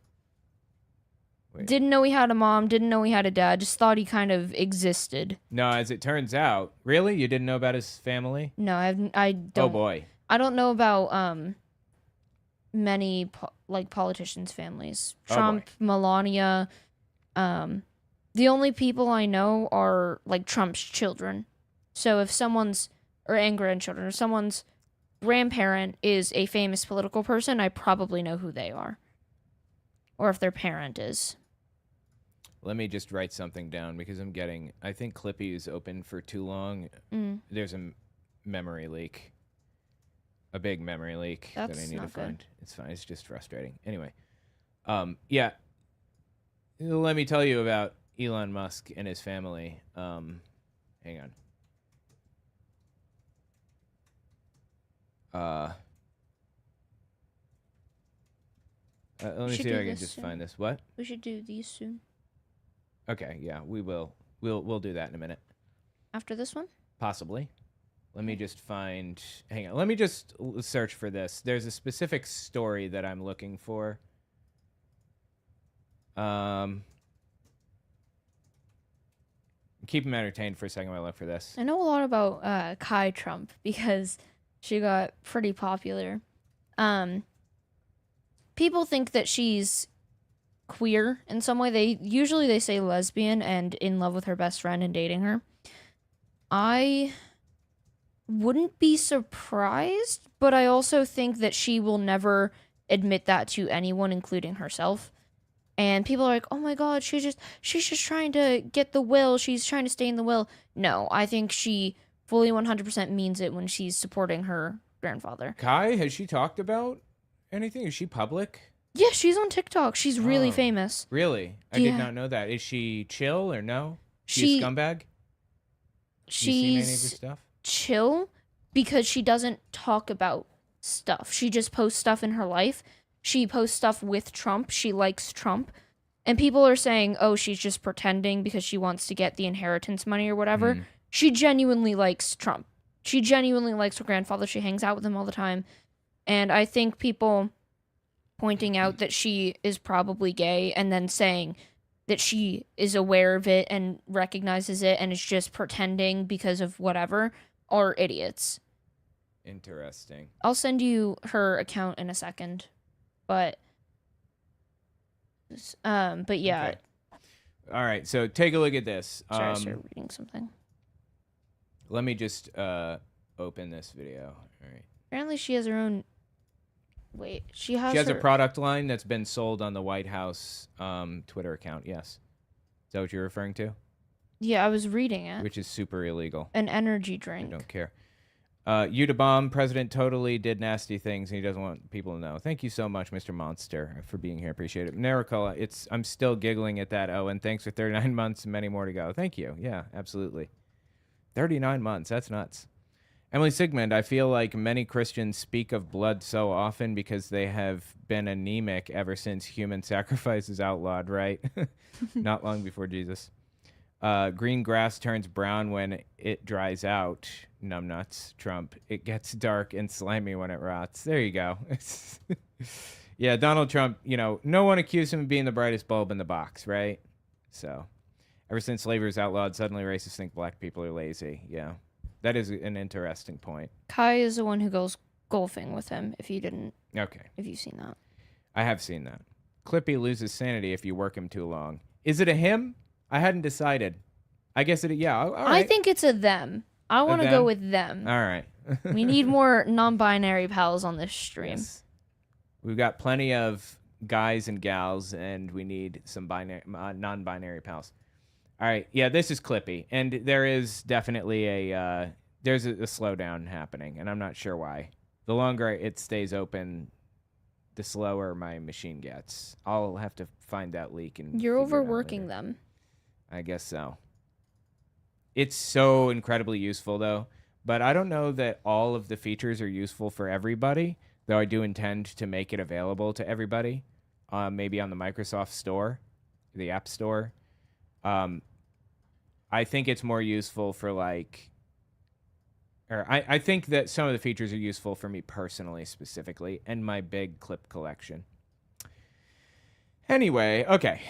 Speaker 1: Yeah.
Speaker 6: Didn't know he had a mom, didn't know he had a dad, just thought he kind of existed.
Speaker 1: No, as it turns out, really? You didn't know about his family?
Speaker 6: No, I don't.
Speaker 1: Oh boy.
Speaker 6: I don't know about many politicians' families. Trump, Melania. The only people I know are Trump's children. So if and grandchildren, or someone's grandparent is a famous political person, I probably know who they are. Or if their parent is.
Speaker 1: Let me just write something down because I think Clippy is open for too long. There's a memory leak. A big memory leak that I need to find. Good. It's fine. It's just frustrating. Anyway. Yeah. Let me tell you about Elon Musk and his family. Hang on. Let me see if I can just find this. What?
Speaker 6: We should do these soon.
Speaker 1: Okay, yeah, we will. We'll do that in a minute.
Speaker 6: After this one?
Speaker 1: Possibly. Let me just find... Hang on. Let me just search for this. There's a specific story that I'm looking for. Keep him entertained for a second while I look for this.
Speaker 6: I know a lot about Kai Trump because she got pretty popular. People think that she's queer in some way. They say lesbian and in love with her best friend and dating her. I wouldn't be surprised, but I also think that she will never admit that to anyone, including herself. And people are like, "Oh my God, she's just trying to get the will. She's trying to stay in the will." No, I think she fully 100% means it when she's supporting her grandfather.
Speaker 1: Kai, has she talked about anything? Is she public?
Speaker 6: Yeah, she's on TikTok. She's really famous.
Speaker 1: Really? I did not know that. Is she chill or no?
Speaker 6: She
Speaker 1: a scumbag?
Speaker 6: She's
Speaker 1: you seen any of her stuff?
Speaker 6: Chill because she doesn't talk about stuff. She just posts stuff in her life. She posts stuff with Trump. She likes Trump. And people are saying, oh, she's just pretending because she wants to get the inheritance money or whatever. She genuinely likes Trump. She genuinely likes her grandfather. She hangs out with him all the time. And I think people pointing out that she is probably gay and then saying that she is aware of it and recognizes it and is just pretending because of whatever are idiots.
Speaker 1: Interesting.
Speaker 6: I'll send you her account in a second. But yeah.
Speaker 1: Okay. All right, so take a look at this.
Speaker 6: Sorry, I started reading something.
Speaker 1: Let me just open this video. All right.
Speaker 6: Apparently she has her own... Wait, she has
Speaker 1: a product line that's been sold on the White House Twitter account, yes. Is that what you're referring to?
Speaker 6: Yeah, I was reading it.
Speaker 1: Which is super illegal.
Speaker 6: An energy drink.
Speaker 1: I don't care. Bomb president totally did nasty things and he doesn't want people to know. Thank you so much, Mr. Monster, for being here. Appreciate it. Naricol, I'm still giggling at that. Oh, and thanks for 39 months and many more to go. Thank you. Yeah, absolutely. 39 months. That's nuts. Emily Sigmund, I feel like many Christians speak of blood so often because they have been anemic ever since human sacrifice is outlawed, right? Not long before Jesus. Green grass turns brown when it dries out. Numbnuts, Trump. It gets dark and slimy when it rots. There you go. Yeah, Donald Trump, no one accused him of being the brightest bulb in the box, right? So, ever since slavery was outlawed, suddenly racists think black people are lazy. Yeah, that is an interesting point.
Speaker 6: Kai is the one who goes golfing with him, if you didn't.
Speaker 1: Okay.
Speaker 6: If you've seen that.
Speaker 1: I have seen that. Clippy loses sanity if you work him too long. Is it a him? I hadn't decided. I guess yeah. All right.
Speaker 6: I think it's a them. I want to go with them.
Speaker 1: All right.
Speaker 6: We need more non-binary pals on this stream.
Speaker 1: Yes. We've got plenty of guys and gals, and we need some non-binary pals. All right. Yeah, this is Clippy, and there is definitely there's a slowdown happening, and I'm not sure why. The longer it stays open, the slower my machine gets. I'll have to find that leak and.
Speaker 6: You're overworking them.
Speaker 1: I guess so. It's so incredibly useful, though. But I don't know that all of the features are useful for everybody, though I do intend to make it available to everybody, maybe on the Microsoft Store, the App Store. I think it's more useful for, I think that some of the features are useful for me personally, specifically, and my big clip collection. Anyway, okay.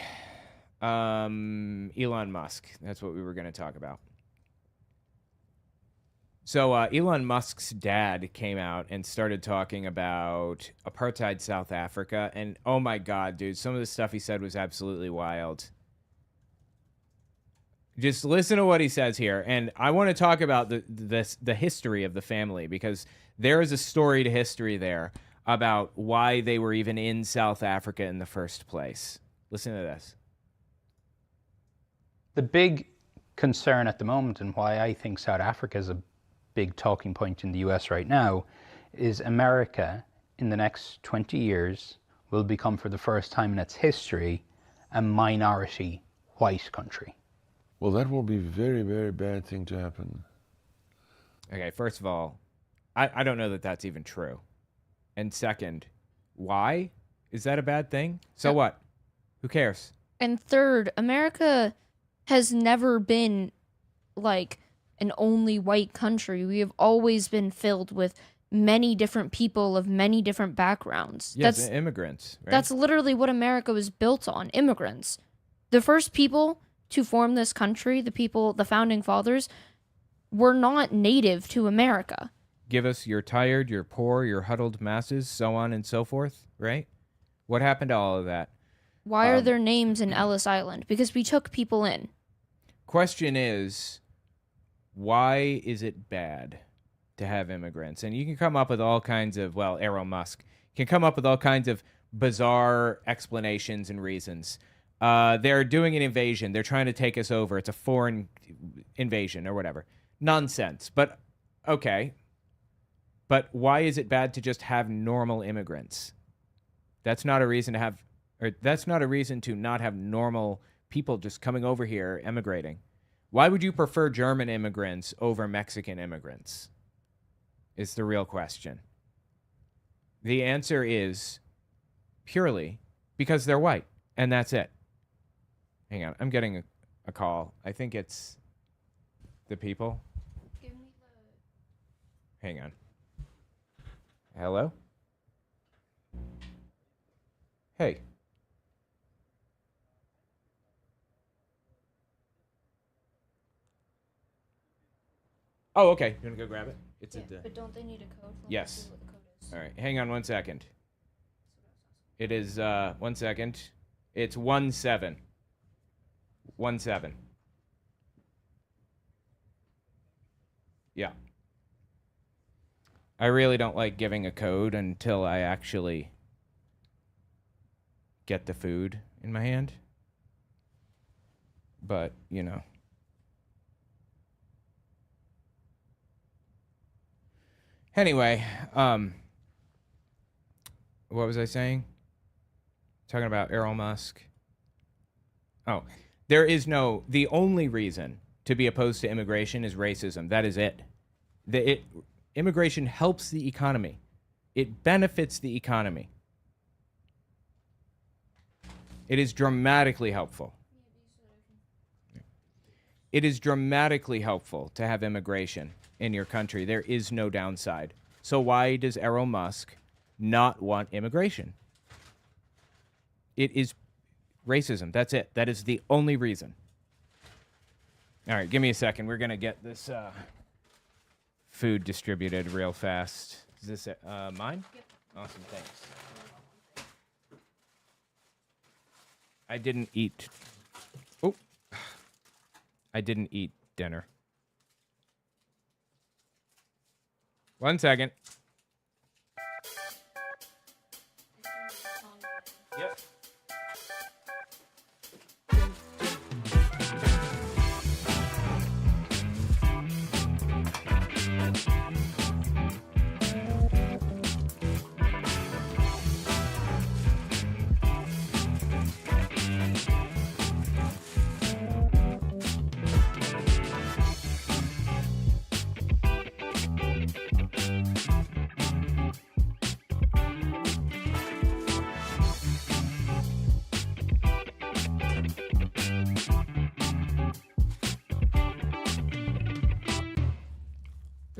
Speaker 1: Elon Musk. That's what we were going to talk about. So Elon Musk's dad came out and started talking about apartheid South Africa. And oh my God, dude, some of the stuff he said was absolutely wild. Just listen to what he says here. And I want to talk about the history of the family, because there is a storied history there about why they were even in South Africa in the first place. Listen to this.
Speaker 17: The big concern at the moment, and why I think South Africa is a big talking point in the US right now, is America in the next 20 years will become, for the first time in its history, a minority white country.
Speaker 18: Well, that will be a very, very bad thing to happen.
Speaker 1: Okay, first of all, I don't know that that's even true. And second, why? Is that a bad thing? So what? Who cares?
Speaker 6: And third, America has never been like an only white country. We have always been filled with many different people of many different backgrounds.
Speaker 1: Yes, immigrants, right?
Speaker 6: That's literally what America was built on, immigrants. The first people to form this country, the founding fathers, were not native to America.
Speaker 1: Give us your tired, your poor, your huddled masses, so on and so forth, right? What happened to all of that?
Speaker 6: Why are their names in Ellis Island? Because we took people in.
Speaker 1: Question is, why is it bad to have immigrants? And you can come up with all kinds of, well, Elon Musk can come up with all kinds of bizarre explanations and reasons. They're doing an invasion. They're trying to take us over. It's a foreign invasion or whatever. Nonsense. But okay. But why is it bad to just have normal immigrants? That's not a reason to have, or that's not a reason to not have normal people just coming over here, emigrating. Why would you prefer German immigrants over Mexican immigrants? Is the real question. The answer is purely because they're white, and that's it. Hang on, I'm getting a call. I think it's the people. Hang on. Hello? Hey. Oh, okay. You want to go grab it? It's at the...
Speaker 6: But don't they need a code?
Speaker 1: Yes. All right. Hang on 1 second. It is, 1 second. It's 17. 17. Yeah. I really don't like giving a code until I actually get the food in my hand. But, you know. Anyway, what was I saying? Talking about Elon Musk. Oh, the only reason to be opposed to immigration is racism. That is it. Immigration helps the economy. It benefits the economy. It is dramatically helpful. It is dramatically helpful to have immigration in your country. There is no downside. So why does Elon Musk not want immigration? It is racism. That's it. That is the only reason. All right, give me a second. We're going to get this food distributed real fast. Is this mine? Yep. Awesome, thanks. I didn't eat. Oh. I didn't eat dinner. 1 second. Yep.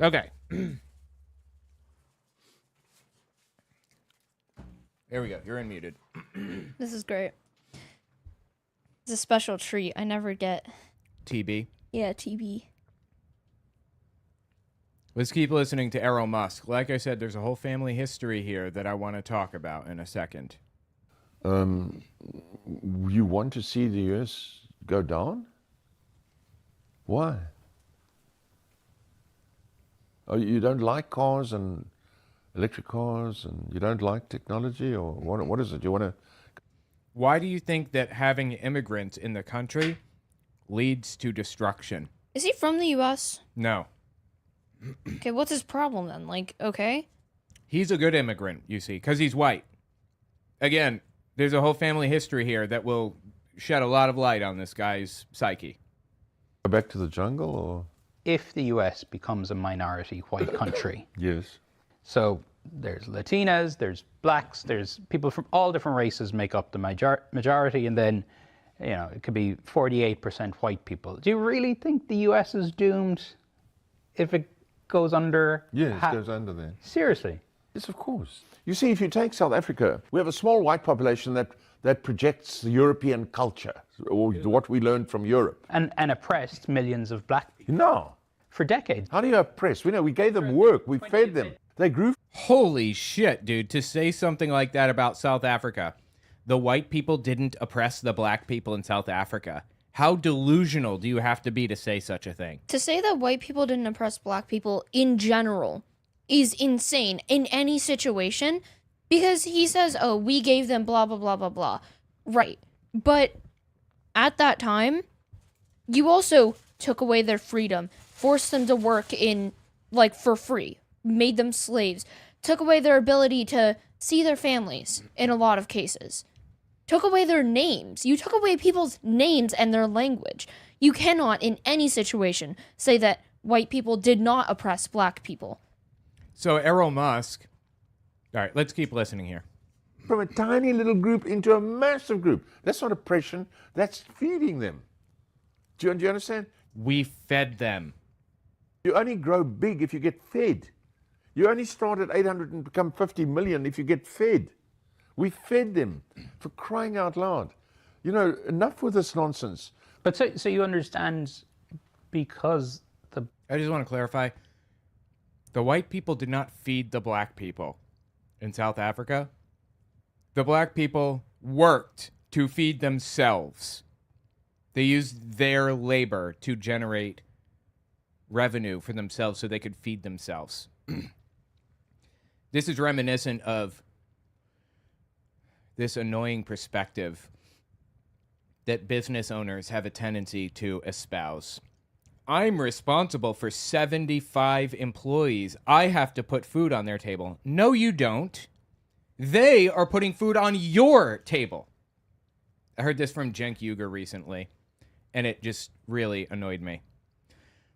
Speaker 1: Okay. There we go. You're unmuted.
Speaker 6: This is great. It's a special treat. I never get.
Speaker 1: TB.
Speaker 6: Yeah, TB.
Speaker 1: Let's keep listening to Elon Musk. Like I said, there's a whole family history here that I want to talk about in a second.
Speaker 18: You want to see the US go down? Why? Oh, you don't like cars and electric cars, and you don't like technology, or what is it? You want to...
Speaker 1: Why do you think that having immigrants in the country leads to destruction?
Speaker 6: Is he from the U.S.?
Speaker 1: No.
Speaker 6: Okay, what's his problem then? Like, okay.
Speaker 1: He's a good immigrant, you see, because he's white. Again, there's a whole family history here that will shed a lot of light on this guy's psyche.
Speaker 18: Go back to the jungle, or...
Speaker 17: If the US becomes a minority white country.
Speaker 18: Yes.
Speaker 17: So there's Latinas, there's blacks, there's people from all different races make up the majority, and then, you know, it could be 48% white people. Do you really think the US is doomed if it goes under?
Speaker 18: Yes, it goes under there.
Speaker 17: Seriously?
Speaker 18: Yes, of course. You see, if you take South Africa, we have a small white population that projects the European culture, or what we learned from Europe.
Speaker 17: And oppressed millions of black people.
Speaker 18: No.
Speaker 17: For decades.
Speaker 18: How do you oppress? We gave them work, we fed them. They grew.
Speaker 1: Holy shit, dude, to say something like that about South Africa. The white people didn't oppress the black people in South Africa. How delusional do you have to be to say such a thing?
Speaker 6: To say that white people didn't oppress black people in general is insane in any situation, because he says, oh, we gave them blah, blah, blah, blah, blah. Right. But at that time, you also took away their freedom, forced them to work for free, made them slaves, took away their ability to see their families in a lot of cases, took away their names. You took away people's names and their language. You cannot, in any situation, say that white people did not oppress black people.
Speaker 1: So Errol Musk, all right, let's keep listening here.
Speaker 18: From a tiny little group into a massive group. That's not oppression, that's feeding them. Do you understand?
Speaker 1: We fed them.
Speaker 18: You only grow big if you get fed. You only start at 800 and become 50 million if you get fed. We fed them, for crying out loud. You know, enough with this nonsense.
Speaker 17: But so you understand, because
Speaker 1: I just want to clarify. The white people did not feed the black people in South Africa. The black people worked to feed themselves. They used their labor to generate revenue for themselves so they could feed themselves. This is reminiscent of this annoying perspective that business owners have a tendency to espouse. I'm responsible for 75 employees. I have to put food on their table. No, you don't. They are putting food on your table. I heard this from Cenk Uygur recently, and it just really annoyed me.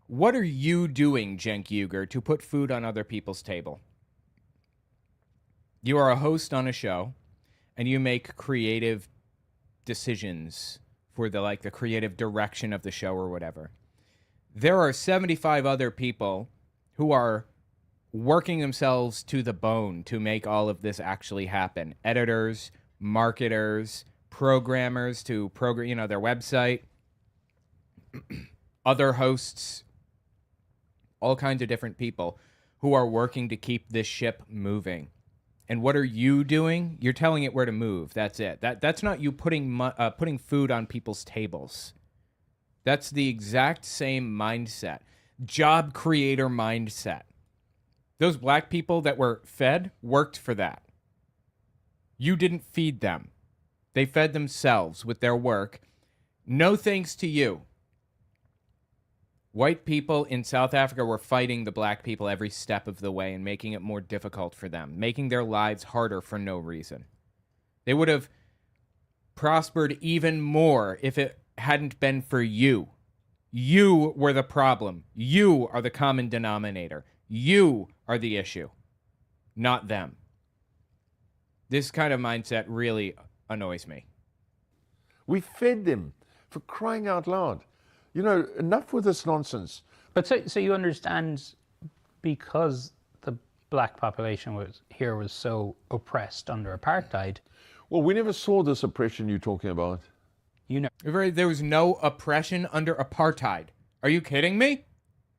Speaker 1: What are you doing, Cenk Uygur, to put food on other people's table? You are a host on a show, and you make creative decisions for the creative direction of the show or whatever. There are 75 other people who are working themselves to the bone to make all of this actually happen. Editors, marketers, programmers to program, their website, other hosts, all kinds of different people who are working to keep this ship moving. And what are you doing? You're telling it where to move. That's it. That's not you putting food on people's tables. That's the exact same mindset. Job creator mindset. Those black people that were fed worked for that. You didn't feed them. They fed themselves with their work. No thanks to you. White people in South Africa were fighting the black people every step of the way and making it more difficult for them, making their lives harder for no reason. They would have prospered even more if it hadn't been for you. You were the problem. You are the common denominator. You are the issue, not them. This kind of mindset really annoys me.
Speaker 18: We fed them, for crying out loud. You know, enough with this nonsense.
Speaker 17: But so you understand, because the black population was so oppressed under apartheid.
Speaker 18: Well, we never saw this oppression you're talking about.
Speaker 1: There was no oppression under apartheid. Are you kidding me?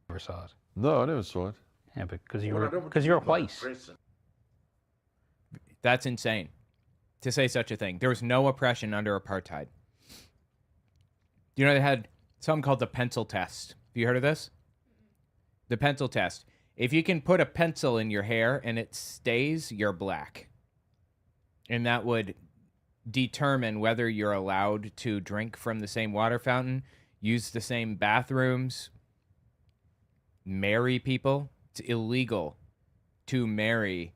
Speaker 17: Never saw it.
Speaker 18: No, I never saw it.
Speaker 17: Yeah, because you're white.
Speaker 1: That's insane to say such a thing. There was no oppression under apartheid. You know, they had something called the pencil test. Have you heard of this? The pencil test. If you can put a pencil in your hair and it stays, you're black. And that would determine whether you're allowed to drink from the same water fountain, use the same bathrooms, marry people. It's illegal to marry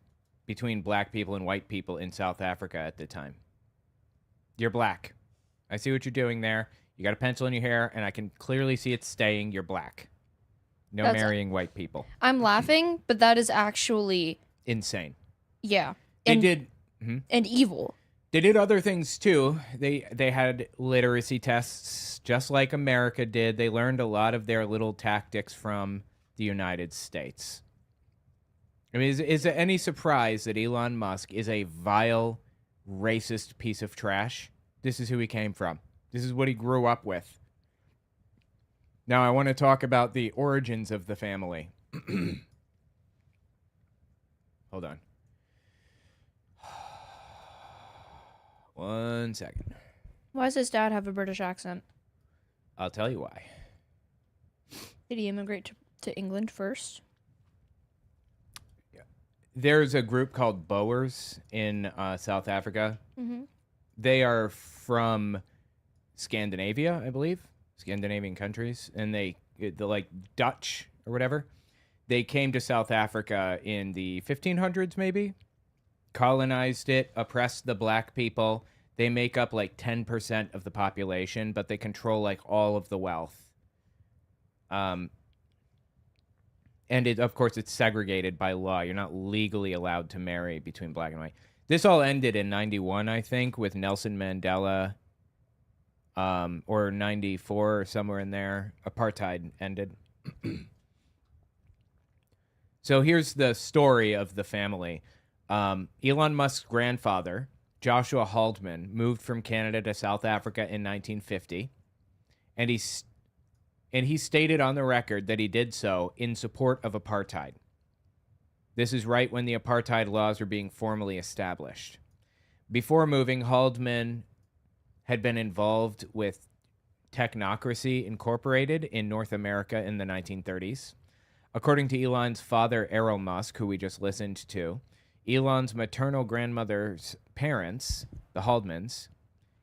Speaker 1: between black people and white people in South Africa at the time. You're black. I see what you're doing there. You got a pencil in your hair, and I can clearly see it staying. You're black. No marrying white people.
Speaker 6: I'm laughing, but that is actually
Speaker 1: insane.
Speaker 6: Yeah.
Speaker 1: They
Speaker 6: And,
Speaker 1: did.
Speaker 6: and evil.
Speaker 1: They did other things too. They had literacy tests, just like America did. They learned a lot of their little tactics from the United States. I mean, is it any surprise that Elon Musk is a vile, racist piece of trash? This is who he came from. This is what he grew up with. Now, I want to talk about the origins of the family. Hold on. 1 second.
Speaker 6: Why does his dad have a British accent?
Speaker 1: I'll tell you why.
Speaker 6: Did he immigrate to England first?
Speaker 1: There's a group called Boers in South Africa.
Speaker 6: Mm-hmm.
Speaker 1: They are from Scandinavia, I believe. Scandinavian countries. And they're like Dutch or whatever. They came to South Africa in the 1500s, maybe. Colonized it, oppressed the black people. They make up like 10% of the population, but they control like all of the wealth. And of course, it's segregated by law. You're not legally allowed to marry between black and white. This all ended in 91, I think, with Nelson Mandela, or 94 or somewhere in there. Apartheid ended. So here's the story of the family. Elon Musk's grandfather, Joshua Haldeman, moved from Canada to South Africa in 1950, and he stated on the record that he did so in support of apartheid. This is right when the apartheid laws were being formally established. Before moving, Haldeman had been involved with Technocracy Incorporated in North America in the 1930s. According to Elon's father, Errol Musk, who we just listened to, Elon's maternal grandmother's parents, the Haldeman's,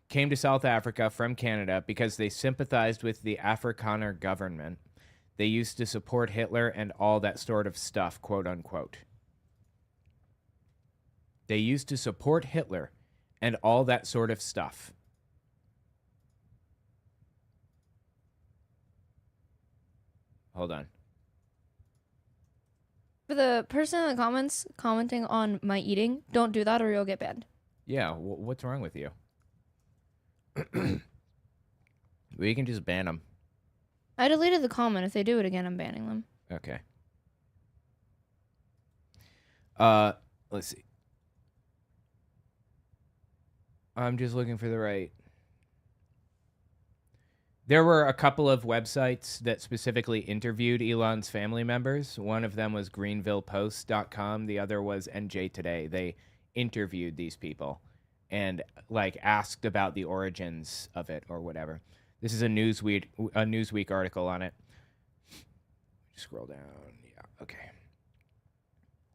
Speaker 1: came to South Africa from Canada because they sympathized with the Afrikaner government. They used to support Hitler and all that sort of stuff, quote unquote. They used to support Hitler and all that sort of stuff. Hold on.
Speaker 6: For the person in the comments commenting on my eating, don't do that or you'll get banned.
Speaker 1: Yeah, what's wrong with you? We can just ban them.
Speaker 6: I deleted the comment. If they do it again, I'm banning them.
Speaker 1: Okay. Let's see. I'm just looking for the right. There were a couple of websites that specifically interviewed Elon's family members. One of them was greenvillepost.com. The other was NJ Today. They interviewed these people and like asked about the origins of it or whatever. This is a Newsweek article on it. Scroll down. Yeah, okay.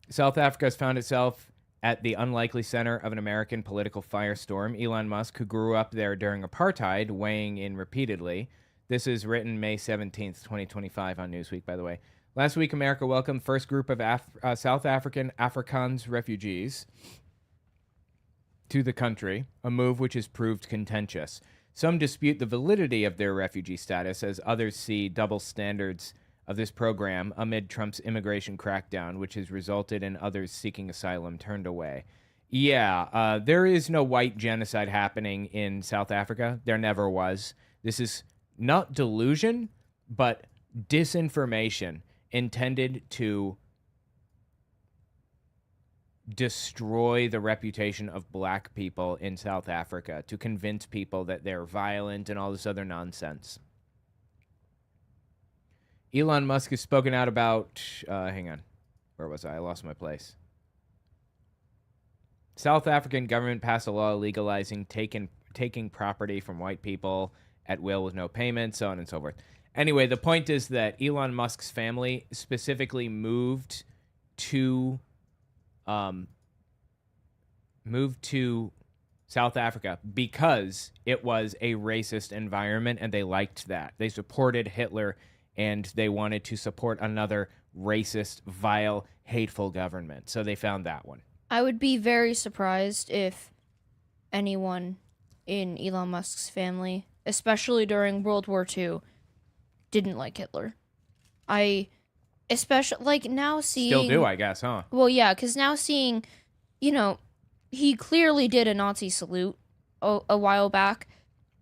Speaker 1: South Africa has found itself at the unlikely center of an American political firestorm. Elon Musk, who grew up there during apartheid, weighing in repeatedly. This is written May 17th, 2025 on Newsweek, by the way. Last week, America welcomed first group of South African Afrikaans refugees to the country, a move which has proved contentious. Some dispute the validity of their refugee status, as others see double standards of this program amid Trump's immigration crackdown, which has resulted in others seeking asylum turned away. Yeah, there is no white genocide happening in South Africa. There never was. This is not delusion, but disinformation intended to destroy the reputation of black people in South Africa, to convince people that they're violent and all this other nonsense. Elon Musk has spoken out about, hang on, where was I? I lost my place. South African government passed a law legalizing taking property from white people at will with no payment, so on and so forth. Anyway, the point is that Elon Musk's family specifically moved to South Africa because it was a racist environment and they liked that. They supported Hitler and they wanted to support another racist, vile, hateful government. So they found that one.
Speaker 6: I would be very surprised if anyone in Elon Musk's family, especially during World War II, didn't like Hitler. Especially, like, now seeing...
Speaker 1: Still do, I guess, huh?
Speaker 6: Well, yeah, because now seeing you know, he clearly did a Nazi salute a while back.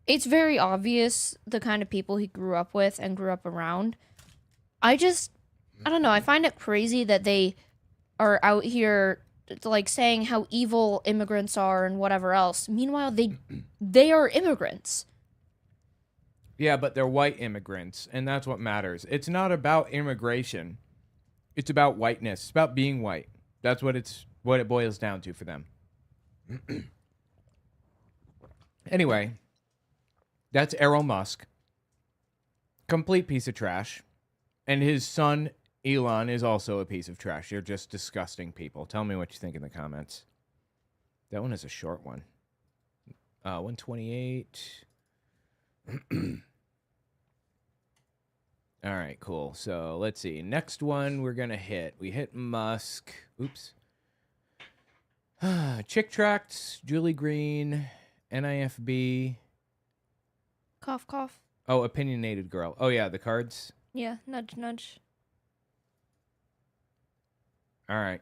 Speaker 6: It's very obvious the kind of people he grew up with and grew up around. I don't know. I find it crazy that they are out here like saying how evil immigrants are and whatever else. Meanwhile, they are immigrants.
Speaker 1: Yeah, but they're white immigrants, and that's what matters. It's not about immigration. It's about whiteness. It's about being white. That's what it boils down to for them. Anyway, that's Elon Musk. Complete piece of trash. And his son, Elon, is also a piece of trash. You're just disgusting people. Tell me what you think in the comments. That one is a short one. 128. All right, cool. So let's see. Next one we're going to hit. We hit Musk. Oops. Chick Tracts, Julie Green, NIFB.
Speaker 6: Cough, cough.
Speaker 1: Oh, Opinionated Girl. Oh, yeah, the cards.
Speaker 6: Yeah, nudge, nudge.
Speaker 1: All right.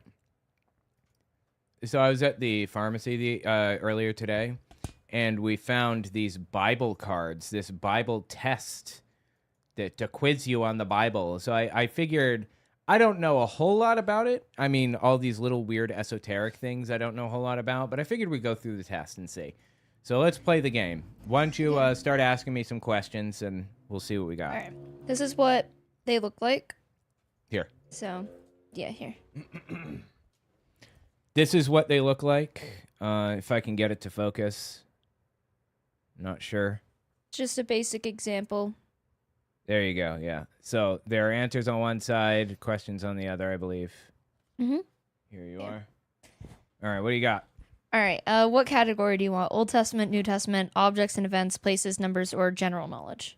Speaker 1: So I was at the pharmacy earlier today, and we found these Bible cards, this Bible test to quiz you on the Bible. So I figured I don't know a whole lot about it. I mean, all these little weird esoteric things I don't know a whole lot about, but I figured we'd go through the test and see. So let's play the game. Why don't you start asking me some questions, and we'll see what we got.
Speaker 6: All right. This is what they look like.
Speaker 1: Here.
Speaker 6: So, yeah, here.
Speaker 1: This is what they look like. If I can get it to focus. Not sure.
Speaker 6: Just a basic example.
Speaker 1: There you go, yeah. So there are answers on one side, questions on the other, I believe.
Speaker 6: Mm-hmm.
Speaker 1: Here you are. All right, what do you got?
Speaker 6: All right. What category do you want? Old Testament, New Testament, objects and events, places, numbers, or general knowledge?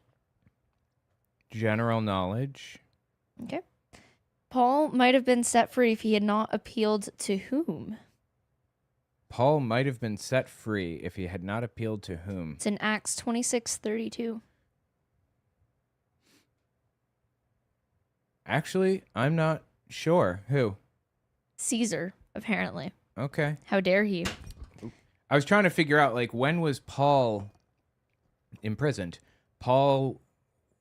Speaker 1: General knowledge.
Speaker 6: Okay. Paul might have been set free if he had not appealed to whom?
Speaker 1: Paul might have been set free if he had not appealed to whom?
Speaker 6: It's in Acts 26:32.
Speaker 1: Actually, I'm not sure. Who?
Speaker 6: Caesar, apparently.
Speaker 1: Okay.
Speaker 6: How dare he?
Speaker 1: I was trying to figure out, like, when was Paul imprisoned? Paul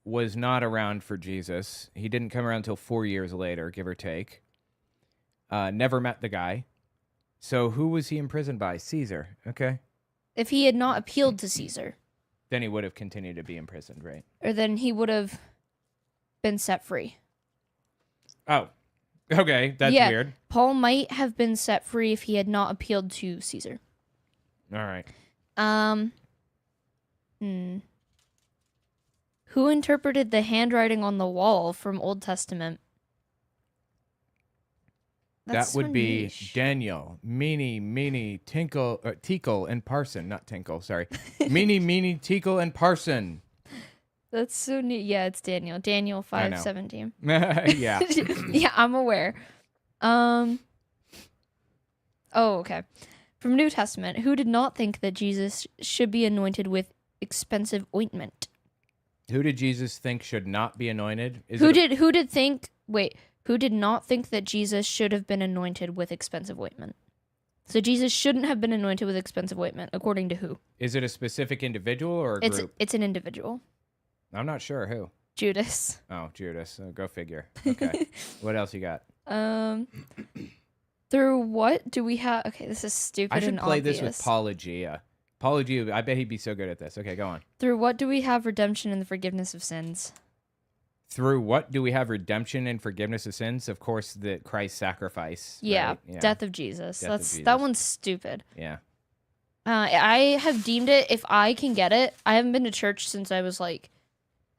Speaker 1: was not around for Jesus. He didn't come around until 4 years later, give or take. Never met the guy. So who was he imprisoned by? Caesar. Okay.
Speaker 6: If he had not appealed to Caesar.
Speaker 1: Then he would have continued to be imprisoned, right?
Speaker 6: Or then he would have been set free.
Speaker 1: Oh. Okay, that's weird.
Speaker 6: Paul might have been set free if he had not appealed to Caesar.
Speaker 1: All right.
Speaker 6: Who interpreted the handwriting on the wall from Old Testament?
Speaker 1: That would be Daniel, Meeny, Tinkle, and Parson. Not Tinkle, sorry. Meeny, Tinkle, and Parson.
Speaker 6: That's so neat. Yeah, it's Daniel. Daniel 5:17.
Speaker 1: Yeah.
Speaker 6: Yeah, I'm aware. Oh, okay. From New Testament, who did not think that Jesus should be anointed with expensive ointment?
Speaker 1: Who did Jesus think should not be anointed?
Speaker 6: Who did not think that Jesus should have been anointed with expensive ointment? So Jesus shouldn't have been anointed with expensive ointment, according to who?
Speaker 1: Is it a specific individual or a group?
Speaker 6: It's an individual.
Speaker 1: I'm not sure who.
Speaker 6: Judas.
Speaker 1: Oh, Judas. Go figure. Okay. What else you got?
Speaker 6: Through what do we have? Okay, this is stupid.
Speaker 1: I should
Speaker 6: and
Speaker 1: play
Speaker 6: obvious.
Speaker 1: this with Apologia. Apologia, I bet he'd be so good at this. Okay, go on.
Speaker 6: Through what do we have redemption and the forgiveness of sins?
Speaker 1: Through what do we have redemption and forgiveness of sins? Of course, the Christ sacrifice.
Speaker 6: Yeah,
Speaker 1: right? Yeah.
Speaker 6: death of Jesus. That one's stupid.
Speaker 1: Yeah.
Speaker 6: I have deemed it, if I can get it, I haven't been to church since I was like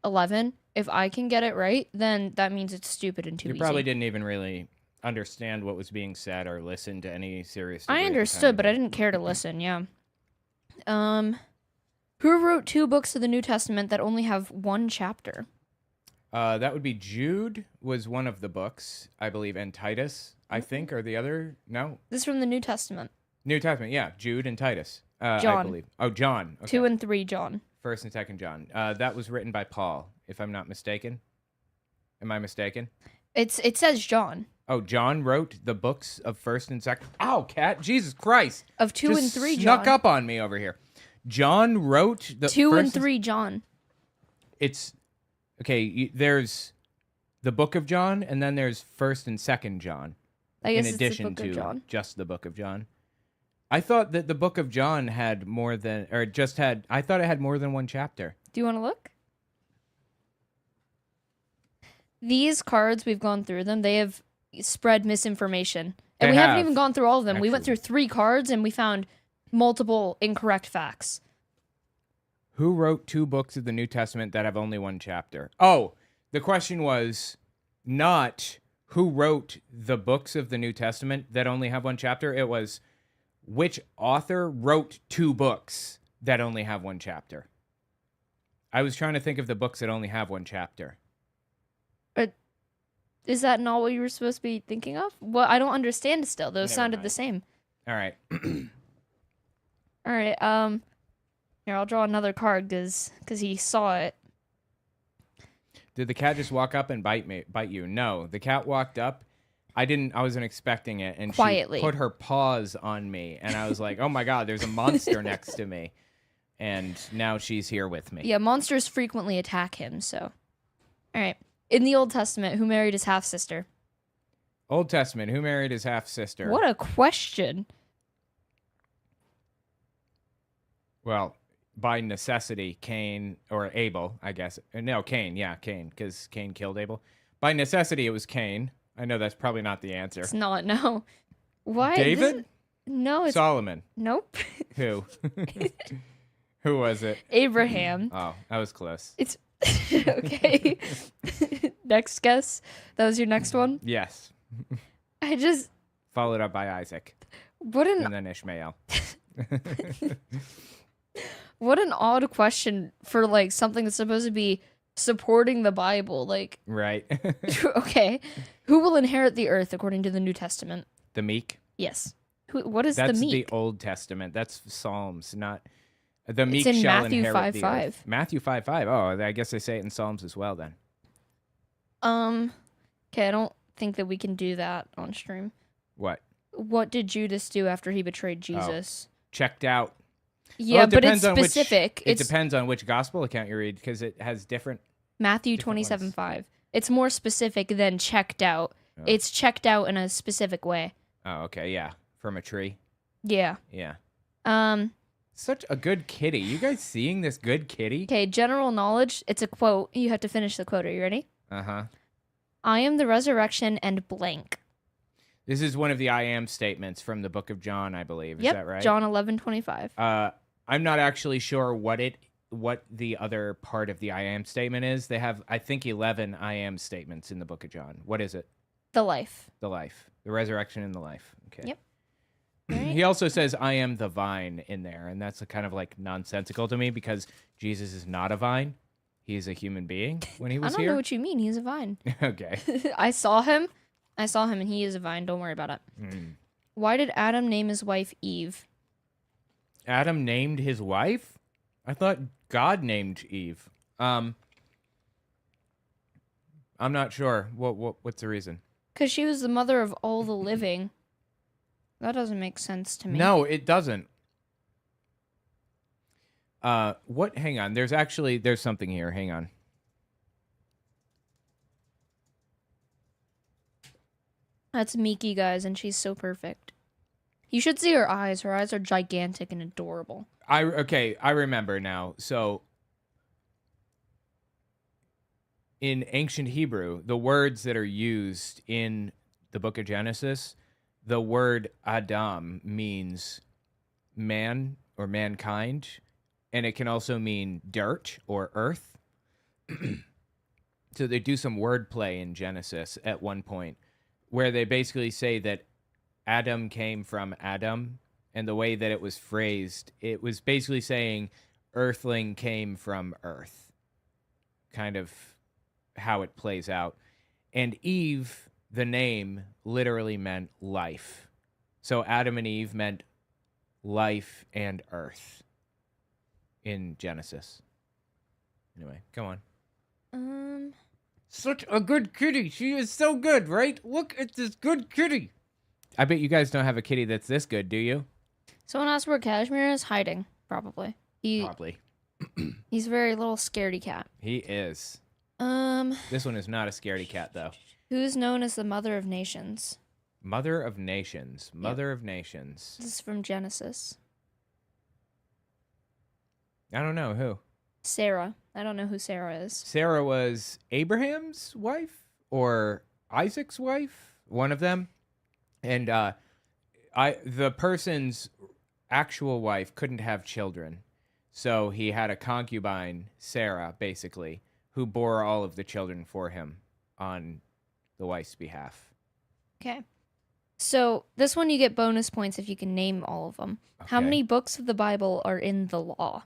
Speaker 6: 11. If I can get it right, then that means it's stupid and too easy.
Speaker 1: You probably didn't even really understand what was being said or listen to any serious.
Speaker 6: I understood, but I didn't care to listen. Yeah. Who wrote 2 books of the New Testament that only have 1 chapter?
Speaker 1: That would be Jude was one of the books, I believe, and Titus, I think, or the other. No.
Speaker 6: This is from the New Testament.
Speaker 1: New Testament, yeah, Jude and Titus.
Speaker 6: John.
Speaker 1: I believe. Oh, John. Okay.
Speaker 6: 2 and 3 John.
Speaker 1: 1st and 2nd John. That was written by Paul, if I'm not mistaken. Am I mistaken?
Speaker 6: It says John.
Speaker 1: Oh, John wrote the books of 1st and 2nd. Ow, cat! Jesus Christ!
Speaker 6: Of 2 and 3,
Speaker 1: snuck
Speaker 6: John.
Speaker 1: up on me over here. John wrote the
Speaker 6: 2 and
Speaker 1: first
Speaker 6: 3, John.
Speaker 1: It's okay. There's the Book of John, and then there's 1st and 2nd John.
Speaker 6: I guess
Speaker 1: in
Speaker 6: it's the
Speaker 1: addition
Speaker 6: Book of
Speaker 1: to
Speaker 6: John.
Speaker 1: just the Book of John. I thought that the Book of John had more than, or just had. I thought it had more than one chapter.
Speaker 6: Do you want to look? These cards, we've gone through them. They have spread misinformation. And we haven't even gone through all of them. We went through 3 cards and we found multiple incorrect facts.
Speaker 1: Who wrote 2 books of the New Testament that have only one chapter? Oh, the question was not who wrote the books of the New Testament that only have one chapter. It was which author wrote 2 books that only have one chapter. I was trying to think of the books that only have one chapter.
Speaker 6: Is that not what you were supposed to be thinking of? Well, I don't understand still. Those
Speaker 1: Never
Speaker 6: sounded
Speaker 1: mind.
Speaker 6: the same.
Speaker 1: All right.
Speaker 6: All right. Here, I'll draw another card because he saw it.
Speaker 1: Did the cat just walk up and bite you? No, the cat walked up. I wasn't expecting it, and
Speaker 6: Quietly.
Speaker 1: she put her paws on me, and I was like, "Oh my god, there's a monster next to me," and now she's here with me.
Speaker 6: Yeah, monsters frequently attack him. So, all right. In the Old Testament, who married his half sister?
Speaker 1: Old Testament, who married his half sister?
Speaker 6: What a question.
Speaker 1: Well, by necessity, Cain or Abel, I guess. No, Cain. Yeah, Cain, because Cain killed Abel. By necessity, it was Cain. I know that's probably not the answer.
Speaker 6: It's not. No. Why?
Speaker 1: David?
Speaker 6: No, it's
Speaker 1: Solomon.
Speaker 6: Nope.
Speaker 1: Who? Who was it?
Speaker 6: Abraham.
Speaker 1: Oh, that was close.
Speaker 6: It's okay. Next guess. That was your next one?
Speaker 1: Yes.
Speaker 6: I just
Speaker 1: Followed up by Isaac.
Speaker 6: what an
Speaker 1: And then Ishmael.
Speaker 6: what an odd question for like something that's supposed to be supporting the Bible. Like
Speaker 1: Right.
Speaker 6: okay. Who will inherit the earth according to the New Testament?
Speaker 1: The meek.
Speaker 6: Yes. What is
Speaker 1: That's
Speaker 6: the meek?
Speaker 1: the Old Testament. That's Psalms, not the meek
Speaker 6: in
Speaker 1: shall
Speaker 6: Matthew
Speaker 1: inherit
Speaker 6: 5:5.
Speaker 1: the earth. Matthew 5:5. Oh, I guess they say it in Psalms as well then.
Speaker 6: Okay, I don't think that we can do that on stream.
Speaker 1: What?
Speaker 6: What did Judas do after he betrayed Jesus?
Speaker 1: Checked out.
Speaker 6: Yeah,
Speaker 1: Well, it
Speaker 6: but it's
Speaker 1: depends on which-
Speaker 6: specific.
Speaker 1: It depends on which gospel account you read because it has different.
Speaker 6: Matthew
Speaker 1: different ones.
Speaker 6: 27:5. It's more specific than checked out.
Speaker 1: Oh.
Speaker 6: It's checked out in a specific way.
Speaker 1: Oh, okay, yeah, from a tree.
Speaker 6: Yeah.
Speaker 1: Yeah.
Speaker 6: Um.
Speaker 1: Such a good kitty. You guys seeing this good kitty?
Speaker 6: Okay. General knowledge. It's a quote. You have to finish the quote. Are you ready?
Speaker 1: Uh-huh.
Speaker 6: I am the resurrection and blank.
Speaker 1: This is one of the I am statements from the book of John, I believe. Is
Speaker 6: Yep.
Speaker 1: that right?
Speaker 6: John 11:25.
Speaker 1: I'm not actually sure what the other part of the I am statement is. They have, I think, 11 I am statements in the book of John. What is it?
Speaker 6: The life.
Speaker 1: The life. The resurrection and the life. Okay.
Speaker 6: Yep.
Speaker 1: He also says, I am the vine in there. And that's kind of like nonsensical to me because Jesus is not a vine. He's a human being when he
Speaker 6: I
Speaker 1: was
Speaker 6: don't
Speaker 1: here.
Speaker 6: know what you mean. He's a vine.
Speaker 1: Okay.
Speaker 6: I saw him and he is a vine. Don't worry about it.
Speaker 1: Mm.
Speaker 6: Why did Adam name his wife Eve?
Speaker 1: Adam named his wife? I thought God named Eve. I'm not sure. What's the reason?
Speaker 6: Because she was the mother of all the living. That doesn't make sense to me.
Speaker 1: No, it doesn't. What? Hang on. There's something here. Hang on.
Speaker 6: That's Miki, guys, and she's so perfect. You should see her eyes. Her eyes are gigantic and adorable.
Speaker 1: I remember now. So in ancient Hebrew, the words that are used in the book of Genesis, the word Adam means man or mankind, and it can also mean dirt or earth. So they do some wordplay in Genesis at one point where they basically say that Adam came from Adam, and the way that it was phrased, it was basically saying earthling came from earth, kind of how it plays out. And Eve, the name, literally meant life. So Adam and Eve meant life and earth in Genesis. Anyway, go on. Such a good kitty. She is so good, right? Look at this good kitty. I bet you guys don't have a kitty that's this good, do you?
Speaker 6: Someone asked where Cashmere is. Hiding, probably.
Speaker 1: Probably.
Speaker 6: He's a very little scaredy cat.
Speaker 1: He is.
Speaker 6: This
Speaker 1: one is not a scaredy cat, though.
Speaker 6: Who's known as the Mother of Nations?
Speaker 1: Mother of Nations. Mother of Nations.
Speaker 6: This is from Genesis.
Speaker 1: I don't know who.
Speaker 6: Sarah. I don't know who Sarah is.
Speaker 1: Sarah was Abraham's wife or Isaac's wife, one of them. And the person's actual wife couldn't have children. So he had a concubine, Sarah, basically, who bore all of the children for him on the wife's behalf.
Speaker 6: Okay. So this one you get bonus points if you can name all of them.
Speaker 1: Okay.
Speaker 6: How many books of the Bible are in the law?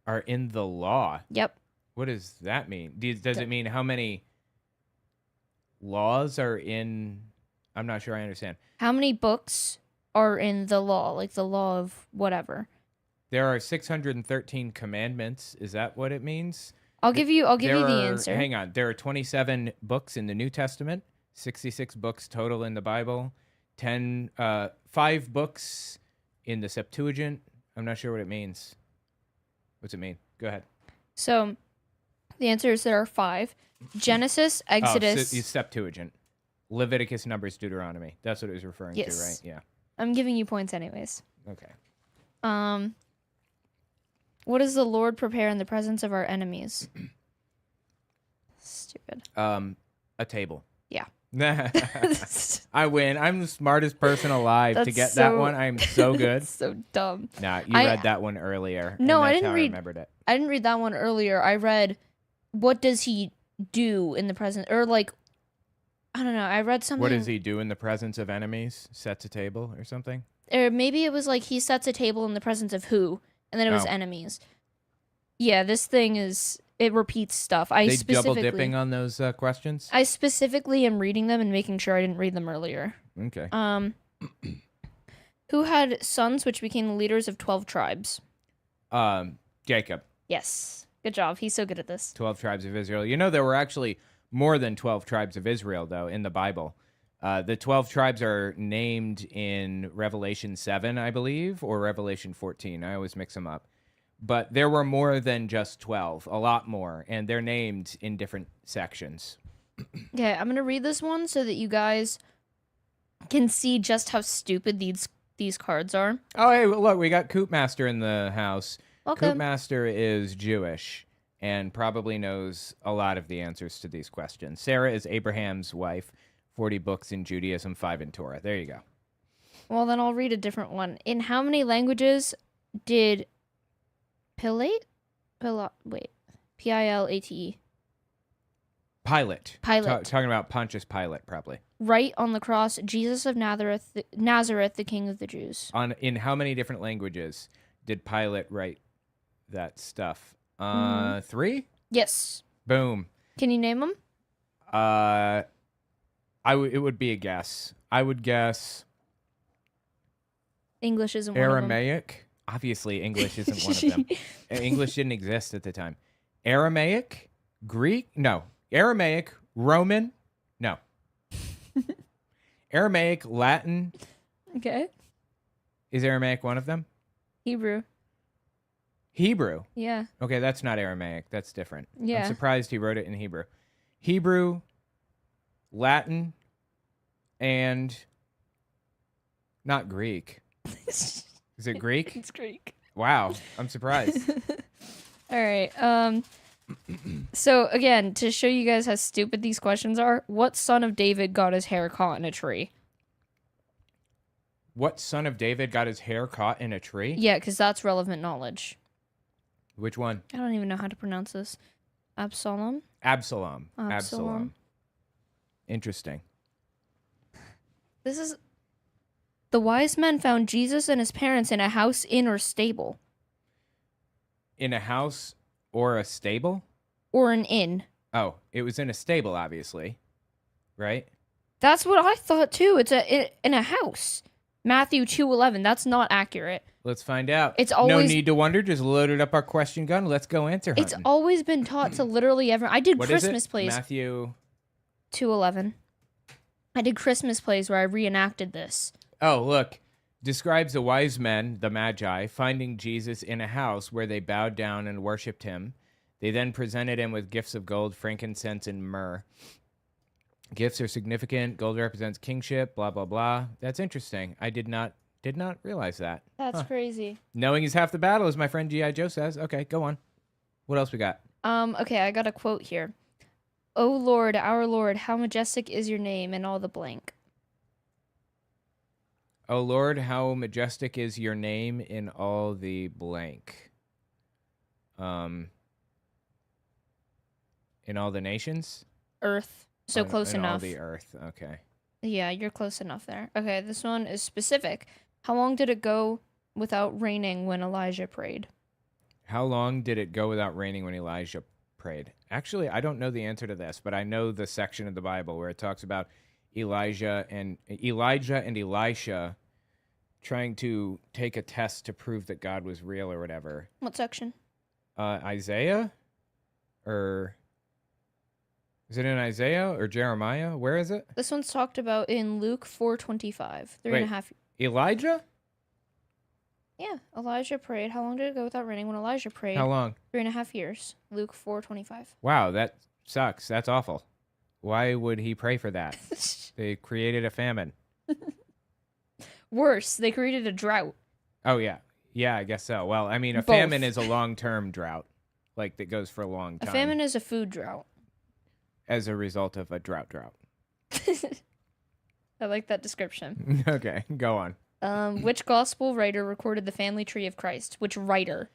Speaker 1: Are in the law?
Speaker 6: Yep.
Speaker 1: What does that mean? Does it mean how many laws are in... I'm not sure I understand.
Speaker 6: How many books are in the law? Like the law of whatever.
Speaker 1: There are 613 commandments. Is that what it means?
Speaker 6: I'll give you the answer.
Speaker 1: Hang on. There are 27 books in the New Testament, 66 books total in the Bible, 5 books in the Septuagint. I'm not sure what it means. What's it mean? Go ahead.
Speaker 6: So the answer is there are 5. Genesis, Exodus.
Speaker 1: Septuagint. Leviticus, Numbers, Deuteronomy. That's what it was referring to, right? Yeah.
Speaker 6: I'm giving you points anyways.
Speaker 1: Okay.
Speaker 6: What does the Lord prepare in the presence of our enemies? Stupid.
Speaker 1: A table.
Speaker 6: Yeah.
Speaker 1: I win. I'm the smartest person alive to get that one. I'm so good.
Speaker 6: So dumb.
Speaker 1: Nah, you read that one earlier.
Speaker 6: No, I
Speaker 1: didn't
Speaker 6: didn't read.
Speaker 1: I remembered it.
Speaker 6: I didn't read that one earlier. I read, what does he do in the presence, or like, I don't know. I read something.
Speaker 1: What does he do in the presence of enemies? Sets a table or something?
Speaker 6: Or maybe it was like he sets a table in the presence of who, and then it was enemies. Yeah, this thing it repeats stuff.
Speaker 1: They double dipping on those questions?
Speaker 6: I specifically am reading them and making sure I didn't read them earlier.
Speaker 1: Okay.
Speaker 6: Who had sons which became the leaders of 12 tribes?
Speaker 1: Jacob.
Speaker 6: Yes. Good job. He's so good at this.
Speaker 1: 12 tribes of Israel. You know, there were actually more than 12 tribes of Israel, though, in the Bible. The 12 tribes are named in Revelation 7, I believe, or Revelation 14. I always mix them up. But there were more than just 12, a lot more, and they're named in different sections.
Speaker 6: Okay, I'm going to read this one so that you guys can see just how stupid these cards are.
Speaker 1: Oh, hey, look, we got Coopmaster in the house.
Speaker 6: Welcome.
Speaker 1: Coopmaster is Jewish and probably knows a lot of the answers to these questions. Sarah is Abraham's wife, 40 books in Judaism, 5 in Torah. There you go.
Speaker 6: Well, then I'll read a different one. In how many languages did Pilate? Pilate.
Speaker 1: Pilate.
Speaker 6: Pilate.
Speaker 1: Talking about Pontius Pilate, probably.
Speaker 6: Write on the cross, Jesus of Nazareth, the King of the Jews.
Speaker 1: In how many different languages did Pilate write that stuff? 3?
Speaker 6: Yes.
Speaker 1: Boom.
Speaker 6: Can you name them?
Speaker 1: It would be a guess. I would guess
Speaker 6: English isn't one of them.
Speaker 1: Aramaic. Obviously, English isn't one of them. English didn't exist at the time. Aramaic, Greek, no. Aramaic, Roman, no. Aramaic, Latin.
Speaker 6: Okay.
Speaker 1: Is Aramaic one of them?
Speaker 6: Hebrew.
Speaker 1: Hebrew?
Speaker 6: Yeah.
Speaker 1: Okay, that's not Aramaic. That's different.
Speaker 6: Yeah.
Speaker 1: I'm surprised he wrote it in Hebrew. Hebrew, Latin, and not Greek. Is it Greek?
Speaker 6: It's Greek.
Speaker 1: Wow, I'm surprised.
Speaker 6: All right. So again, to show you guys how stupid these questions are, what son of David got his hair caught in a tree?
Speaker 1: What son of David got his hair caught in a tree?
Speaker 6: Yeah, because that's relevant knowledge.
Speaker 1: Which one?
Speaker 6: I don't even know how to pronounce this. Absalom?
Speaker 1: Absalom.
Speaker 6: Absalom.
Speaker 1: Interesting.
Speaker 6: This is... The wise men found Jesus and his parents in a house, inn, or stable.
Speaker 1: In a house or a stable?
Speaker 6: Or an inn.
Speaker 1: Oh, it was in a stable, obviously. Right?
Speaker 6: That's what I thought, too. It's in a house. Matthew 2:11. That's not accurate.
Speaker 1: Let's find out.
Speaker 6: It's
Speaker 1: no
Speaker 6: always-
Speaker 1: need to wonder. Just loaded up our question gun. Let's go answer hunting.
Speaker 6: It's always been taught to literally everyone. I did
Speaker 1: What is
Speaker 6: Christmas
Speaker 1: it?
Speaker 6: plays.
Speaker 1: Matthew
Speaker 6: 2:11. I did Christmas plays where I reenacted this.
Speaker 1: Oh, look. Describes the wise men, the Magi, finding Jesus in a house where they bowed down and worshipped him. They then presented him with gifts of gold, frankincense, and myrrh. Gifts are significant. Gold represents kingship, blah, blah, blah. That's interesting. I did not realize that.
Speaker 6: That's crazy.
Speaker 1: Knowing is half the battle, as my friend G.I. Joe says. Okay, go on. What else we got?
Speaker 6: Okay, I got a quote here. O Lord, our Lord, how majestic is your name in all the blank.
Speaker 1: O Lord, how majestic is your name in all the blank. In all the nations?
Speaker 6: Earth. So close
Speaker 1: in
Speaker 6: enough.
Speaker 1: all the earth. Okay.
Speaker 6: Yeah, you're close enough there. Okay, this one is specific. How long did it go without raining when Elijah prayed?
Speaker 1: How long did it go without raining when Elijah prayed? Actually, I don't know the answer to this, but I know the section of the Bible where it talks about Elijah and Elisha trying to take a test to prove that God was real or whatever.
Speaker 6: What section?
Speaker 1: Isaiah? Or is it in Isaiah or Jeremiah? Where is it?
Speaker 6: This one's talked about in Luke 4:25. Three and a half.
Speaker 1: Elijah?
Speaker 6: Yeah, Elijah prayed. How long did it go without raining when Elijah prayed?
Speaker 1: How long?
Speaker 6: 3.5 years. Luke 4:25.
Speaker 1: Wow, that sucks. That's awful. Why would he pray for that? They created a famine.
Speaker 6: Worse, they created a drought.
Speaker 1: Oh, yeah. Yeah, I guess so. Well, I mean, a
Speaker 6: Both.
Speaker 1: famine is a long-term drought, like that goes for a long
Speaker 6: A
Speaker 1: time.
Speaker 6: famine is a food drought.
Speaker 1: As a result of a drought.
Speaker 6: I like that description.
Speaker 1: Okay, go on.
Speaker 6: Which gospel writer recorded the family tree of Christ? Which writer?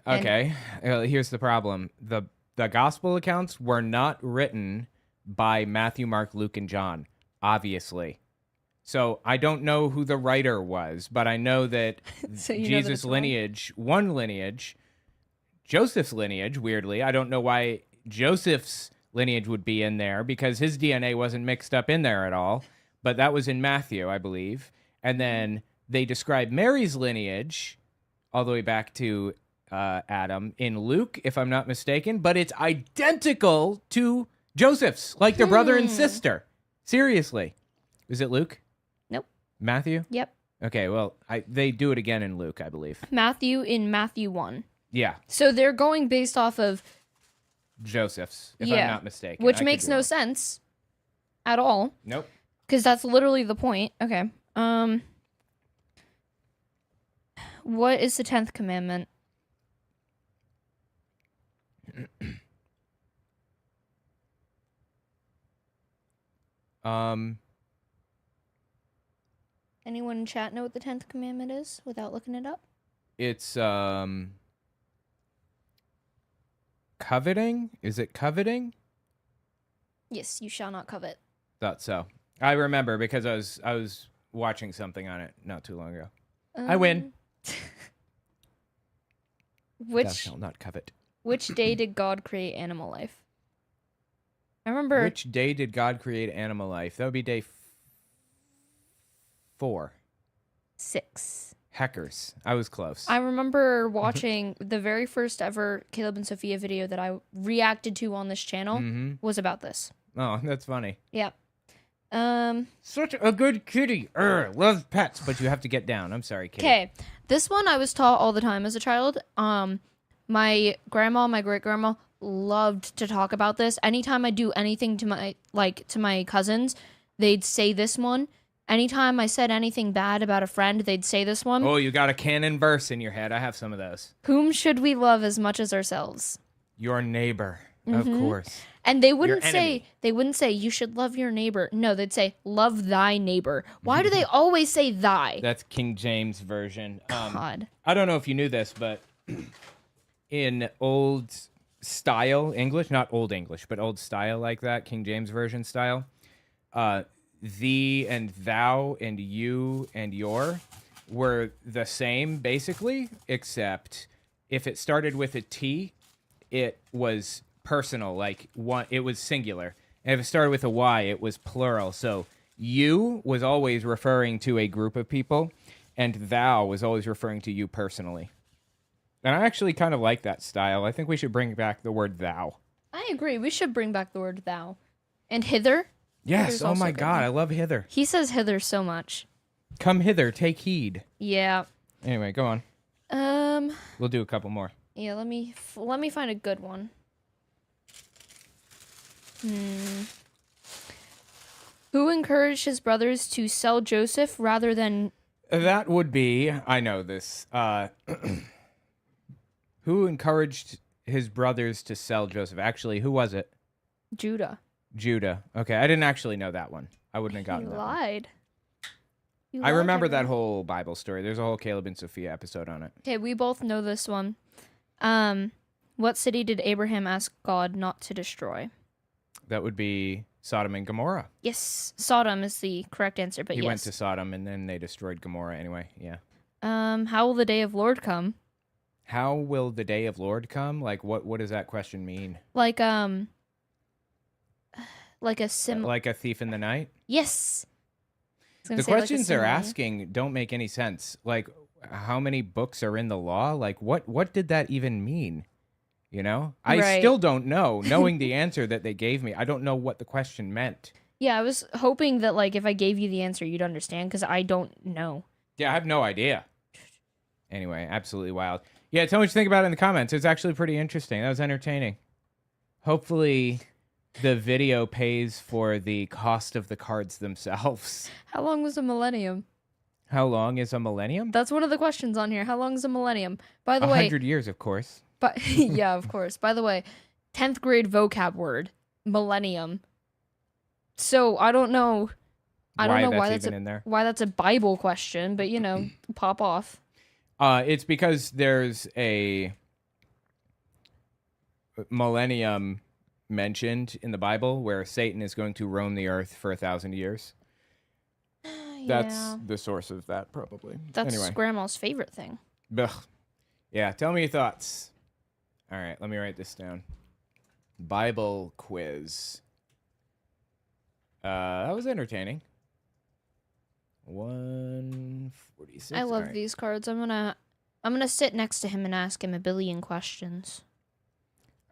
Speaker 1: Okay, here's the problem. The gospel accounts were not written by Matthew, Mark, Luke, and John, obviously. So I don't know who the writer was, but I know that
Speaker 6: So you know that
Speaker 1: Jesus'
Speaker 6: it's wrong?
Speaker 1: lineage, one lineage, Joseph's lineage, weirdly, I don't know why Joseph's lineage would be in there because his DNA wasn't mixed up in there at all, but that was in Matthew, I believe. And then they describe Mary's lineage all the way back to Adam in Luke, if I'm not mistaken, but it's identical to Joseph's, like their brother and sister. Seriously. Is it Luke?
Speaker 6: Nope.
Speaker 1: Matthew?
Speaker 6: Yep.
Speaker 1: Okay, well, they do it again in Luke, I believe.
Speaker 6: Matthew in Matthew 1.
Speaker 1: Yeah,
Speaker 6: So they're going based off of
Speaker 1: Joseph's, if I'm not mistaken.
Speaker 6: which
Speaker 1: I could
Speaker 6: makes
Speaker 1: be
Speaker 6: no
Speaker 1: wrong.
Speaker 6: sense at all.
Speaker 1: Nope.
Speaker 6: Because that's literally the point. Okay. What is the 10th commandment? Anyone in chat know what the 10th commandment is without looking it up?
Speaker 1: It's coveting? Is it coveting?
Speaker 6: Yes, you shall not covet.
Speaker 1: Thought so. I remember because I was watching something on it not too long ago. I win. Thou
Speaker 6: Which
Speaker 1: shalt not covet.
Speaker 6: which day did God create animal life? I remember
Speaker 1: Which day did God create animal life? That would be day 4.
Speaker 6: 6.
Speaker 1: Heckers. I was close.
Speaker 6: I remember watching the very first ever Caleb and Sophia video that I reacted to on this channel was about this.
Speaker 1: Oh, that's funny.
Speaker 6: Yeah.
Speaker 1: Such a good kitty. Love pets, but you have to get down. I'm sorry, kitty.
Speaker 6: Okay. This one I was taught all the time as a child. My grandma, my great grandma loved to talk about this. Anytime I do anything to my cousins, they'd say this one. Anytime I said anything bad about a friend, they'd say this one.
Speaker 1: Oh, you got a canon verse in your head. I have some of those.
Speaker 6: Whom should we love as much as ourselves?
Speaker 1: Your neighbor, of course.
Speaker 6: And they
Speaker 1: Your
Speaker 6: wouldn't
Speaker 1: enemy.
Speaker 6: say you should love your neighbor. No, they'd say love thy neighbor. Why do they always say thy?
Speaker 1: That's King James version.
Speaker 6: God.
Speaker 1: I don't know if you knew this, but in old style English, not old English, but old style like that, King James version style, thee and thou and you and your were the same basically, except if it started with a T, it was personal, like one, it was singular. And if it started with a Y, it was plural. So you was always referring to a group of people, and thou was always referring to you personally. And I actually kind of like that style. I think we should bring back the word thou.
Speaker 6: I agree. We should bring back the word thou. And hither.
Speaker 1: Yes.
Speaker 6: Hither's
Speaker 1: Oh
Speaker 6: also
Speaker 1: my
Speaker 6: a good
Speaker 1: God.
Speaker 6: one.
Speaker 1: I love hither.
Speaker 6: He says hither so much.
Speaker 1: Come hither. Take heed.
Speaker 6: Yeah.
Speaker 1: Anyway, go on. We'll do a couple more.
Speaker 6: Yeah, let me find a good one. Who encouraged his brothers to sell Joseph rather than...
Speaker 1: That would be, I know this, who encouraged his brothers to sell Joseph? Actually, who was it?
Speaker 6: Judah.
Speaker 1: Judah. Okay, I didn't actually know that one. I wouldn't have gotten
Speaker 6: He
Speaker 1: that one.
Speaker 6: lied. You
Speaker 1: I
Speaker 6: lied,
Speaker 1: remember that
Speaker 6: everyone.
Speaker 1: whole Bible story. There's a whole Caleb and Sophia episode on it.
Speaker 6: Okay, we both know this one. What city did Abraham ask God not to destroy?
Speaker 1: That would be Sodom and Gomorrah.
Speaker 6: Yes, Sodom is the correct answer, but
Speaker 1: He
Speaker 6: yes.
Speaker 1: went to Sodom and then they destroyed Gomorrah anyway. Yeah.
Speaker 6: How will the day of Lord come?
Speaker 1: How will the day of Lord come? Like, what does that question mean?
Speaker 6: Like a
Speaker 1: Like a thief in the night?
Speaker 6: Yes.
Speaker 1: The questions they're asking don't make any sense. Like, how many books are in the law? Like, what did that even mean? You know? I
Speaker 6: Right.
Speaker 1: still don't know. Knowing the answer that they gave me, I don't know what the question meant.
Speaker 6: Yeah, I was hoping that like if I gave you the answer, you'd understand because I don't know.
Speaker 1: Yeah, I have no idea. Anyway, absolutely wild. Yeah, tell me what you think about it in the comments. It's actually pretty interesting. That was entertaining. Hopefully, the video pays for the cost of the cards themselves.
Speaker 6: How long was a millennium?
Speaker 1: How long is a millennium?
Speaker 6: That's one of the questions on here. How long is a millennium? By the way,
Speaker 1: 100 years, of course.
Speaker 6: but yeah, of course. By the way, 10th grade vocab word, millennium. So I don't know. I don't know why that's
Speaker 1: even in there.
Speaker 6: why that's a Bible question, but you know, pop off.
Speaker 1: It's because there's a millennium mentioned in the Bible where Satan is going to roam the earth for 1,000 years. That's
Speaker 6: Yeah.
Speaker 1: the source of that, probably.
Speaker 6: That's
Speaker 1: anyway.
Speaker 6: Grandma's favorite thing.
Speaker 1: Ugh. Yeah, tell me your thoughts. All right, let me write this down. Bible quiz. That was entertaining. 146.
Speaker 6: I love
Speaker 1: All right.
Speaker 6: these cards. I'm gonna sit next to him and ask him a billion questions.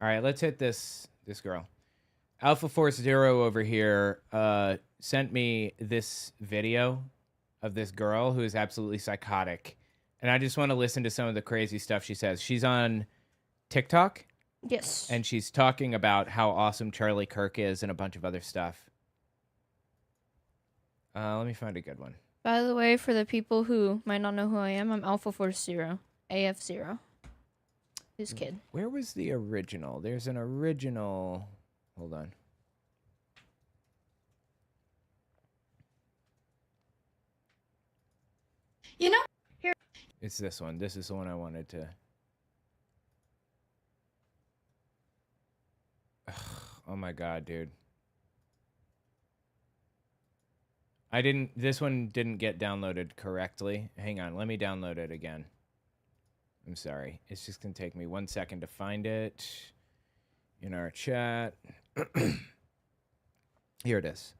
Speaker 1: All right, let's hit this girl. Alpha Force Zero over here sent me this video of this girl who is absolutely psychotic. And I just want to listen to some of the crazy stuff she says. She's on TikTok.
Speaker 6: Yes.
Speaker 1: And she's talking about how awesome Charlie Kirk is and a bunch of other stuff. Let me find a good one.
Speaker 6: By the way, for the people who might not know who I am, I'm Alpha Force Zero, AF0. This kid.
Speaker 1: Where was the original? There's an original. Hold on.
Speaker 14: You know, here.
Speaker 1: It's this one. This is the one I wanted to. Ugh, oh my God, dude. This one didn't get downloaded correctly. Hang on, let me download it again. I'm sorry. It's just going to take me 1 second to find it in our chat. Here it is.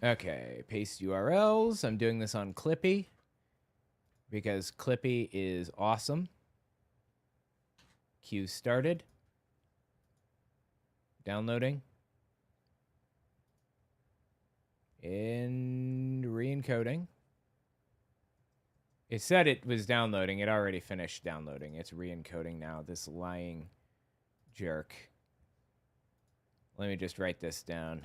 Speaker 1: Okay, paste URLs. I'm doing this on Clippy because Clippy is awesome. Queue started. Downloading. And re-encoding. It said it was downloading. It already finished downloading. It's re-encoding now. This lying jerk. Let me just write this down.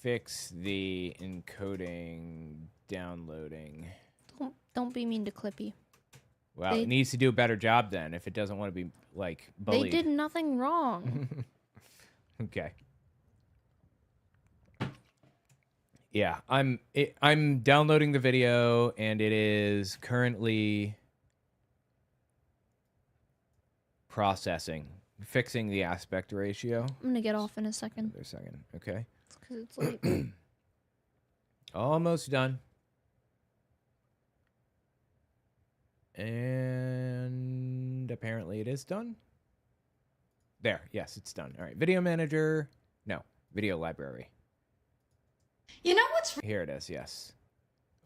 Speaker 1: Fix the encoding downloading.
Speaker 6: Don't be mean to Clippy.
Speaker 1: Well, it needs to do a better job then if it doesn't want to be, like, bullied.
Speaker 6: They did nothing wrong.
Speaker 1: Okay. Yeah, I'm downloading the video, and it is currently processing, fixing the aspect ratio.
Speaker 6: I'm gonna get off in a second.
Speaker 1: Another second, okay.
Speaker 6: Because it's late.
Speaker 1: Almost done. And apparently it is done. There, yes, it's done. All right, video manager. No, Video library.
Speaker 19: You know what's...
Speaker 1: Here it is, yes.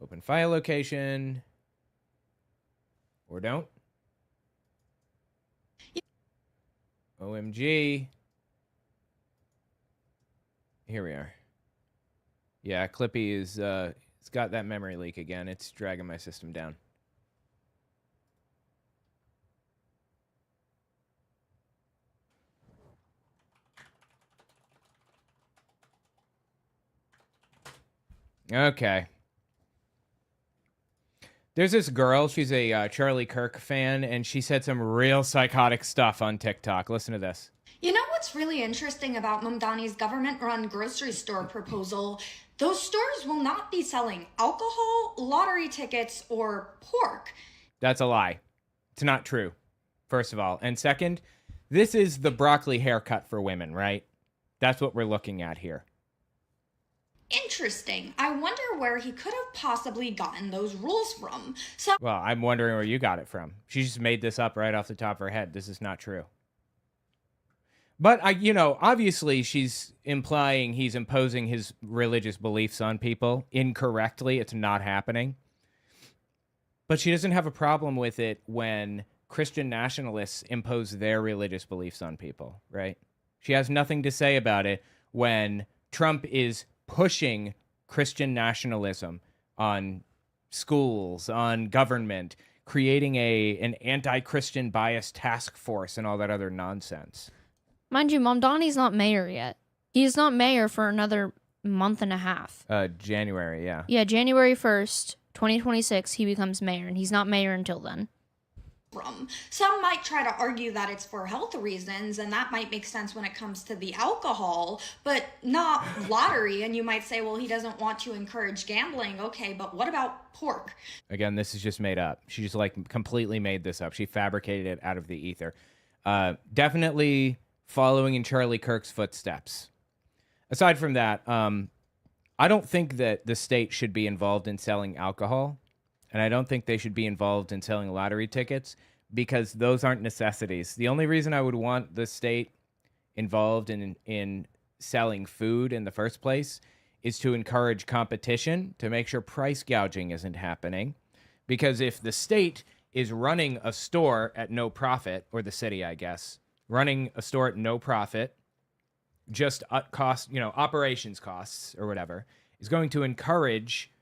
Speaker 1: Open file location. Or don't. OMG. Here we are. Yeah, Clippy is, it's got that memory leak again. It's dragging my system down. Okay. There's this girl, she's a Charlie Kirk fan, and she said some real psychotic stuff on TikTok. Listen to this.
Speaker 19: You know what's really interesting about Mamdani's government-run grocery store proposal? Those stores will not be selling alcohol, lottery tickets, or pork.
Speaker 1: That's a lie. It's not true, first of all. And second, this is the broccoli haircut for women, right? That's what we're looking at here.
Speaker 19: Interesting. I wonder where he could have possibly gotten those rules from. So,
Speaker 1: Well, I'm wondering where you got it from. She just made this up right off the top of her head. This is not true. But, obviously she's implying he's imposing his religious beliefs on people incorrectly. It's not happening. But she doesn't have a problem with it when Christian nationalists impose their religious beliefs on people, right? She has nothing to say about it when Trump is pushing Christian nationalism on schools, on government, creating an anti-Christian bias task force and all that other nonsense.
Speaker 6: Mind you, Mamdani's not mayor yet. He's not mayor for another month and a half.
Speaker 1: January, yeah.
Speaker 6: Yeah, January 1st, 2026, he becomes mayor, and he's not mayor until then.
Speaker 19: Some might try to argue that it's for health reasons, and that might make sense when it comes to the alcohol, but not lottery. And you might say, well, he doesn't want to encourage gambling. Okay, but what about pork?
Speaker 1: Again, this is just made up. She just completely made this up. She fabricated it out of the ether. Definitely following in Charlie Kirk's footsteps. Aside from that, I don't think that the state should be involved in selling alcohol. And I don't think they should be involved in selling lottery tickets because those aren't necessities. The only reason I would want the state involved in selling food in the first place is to encourage competition, to make sure price gouging isn't happening. Because if the state is running a store at no profit, or the city, I guess, running a store at no profit, just operations costs or whatever, is going to encourage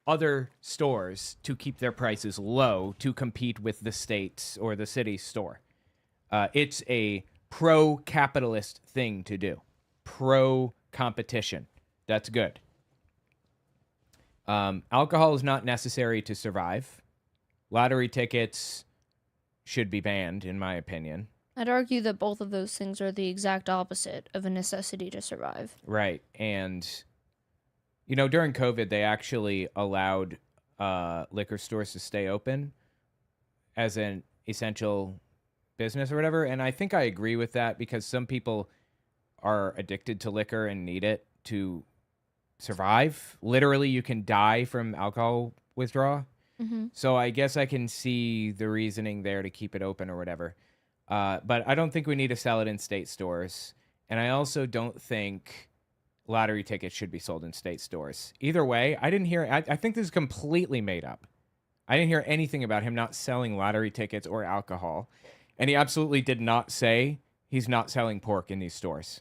Speaker 1: other stores to keep their prices low to compete with the state's or the city's store. It's a pro-capitalist thing to do. Pro-competition. That's good. Alcohol is not necessary to survive. Lottery tickets should be banned, in my opinion.
Speaker 6: I'd argue that both of those things are the exact opposite of a necessity to survive.
Speaker 1: Right, and during COVID, they actually allowed liquor stores to stay open as an essential business or whatever. And I think I agree with that because some people are addicted to liquor and need it to survive. Literally, you can die from alcohol withdrawal.
Speaker 6: Mm-hmm.
Speaker 1: So I guess I can see the reasoning there to keep it open or whatever. But I don't think we need to sell it in state stores. And I also don't think lottery tickets should be sold in state stores. Either way, I didn't hear... I think this is completely made up. I didn't hear anything about him not selling lottery tickets or alcohol. And he absolutely did not say he's not selling pork in these stores.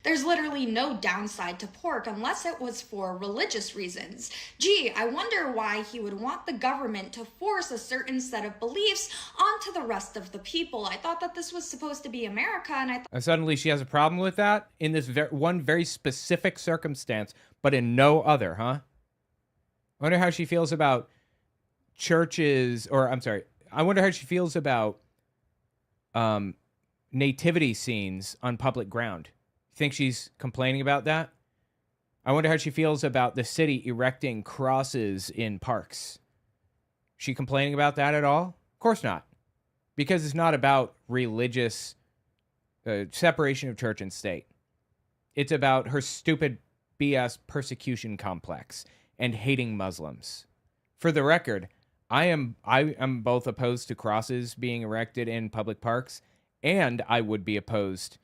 Speaker 19: There's literally no downside to pork unless it was for religious reasons. Gee, I wonder why he would want the government to force a certain set of beliefs onto the rest of the people. I thought that this was supposed to be America, and
Speaker 1: And suddenly she has a problem with that in this one very specific circumstance, but in no other, huh? I wonder how she feels about churches, I wonder how she feels about nativity scenes on public ground. Think she's complaining about that? I wonder how she feels about the city erecting crosses in parks. She complaining about that at all? Of course not. Because it's not about religious separation of church and state. It's about her stupid BS persecution complex and hating Muslims. For the record, I am both opposed to crosses being erected in public parks, and I would be opposed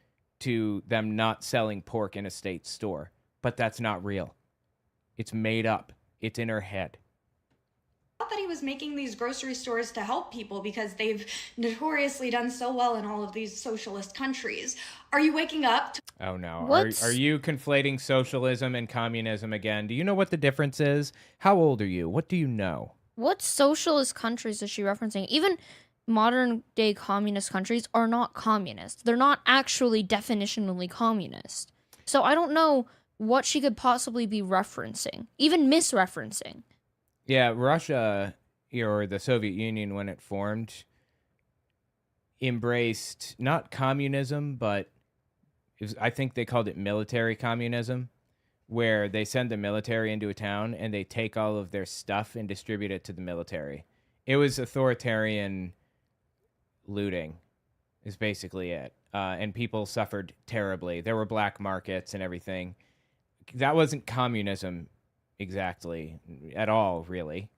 Speaker 1: to them not selling pork in a state store. But that's not real. It's made up. It's in her head.
Speaker 19: I thought that he was making these grocery stores to help people because they've notoriously done so well in all of these socialist countries. Are you waking up to—
Speaker 1: Oh no.
Speaker 6: What's-
Speaker 1: Are you conflating socialism and communism again? Do you know what the difference is? How old are you? What do you know?
Speaker 6: What socialist countries is she referencing? Even modern day communist countries are not communist. They're not actually definitionally communist. So I don't know what she could possibly be referencing, even misreferencing.
Speaker 1: Yeah, Russia, or the Soviet Union when it formed, embraced not communism, but I think they called it military communism, where they send the military into a town and they take all of their stuff and distribute it to the military. It was authoritarian looting is basically it. And people suffered terribly. There were black markets and everything. That wasn't communism exactly at all, really.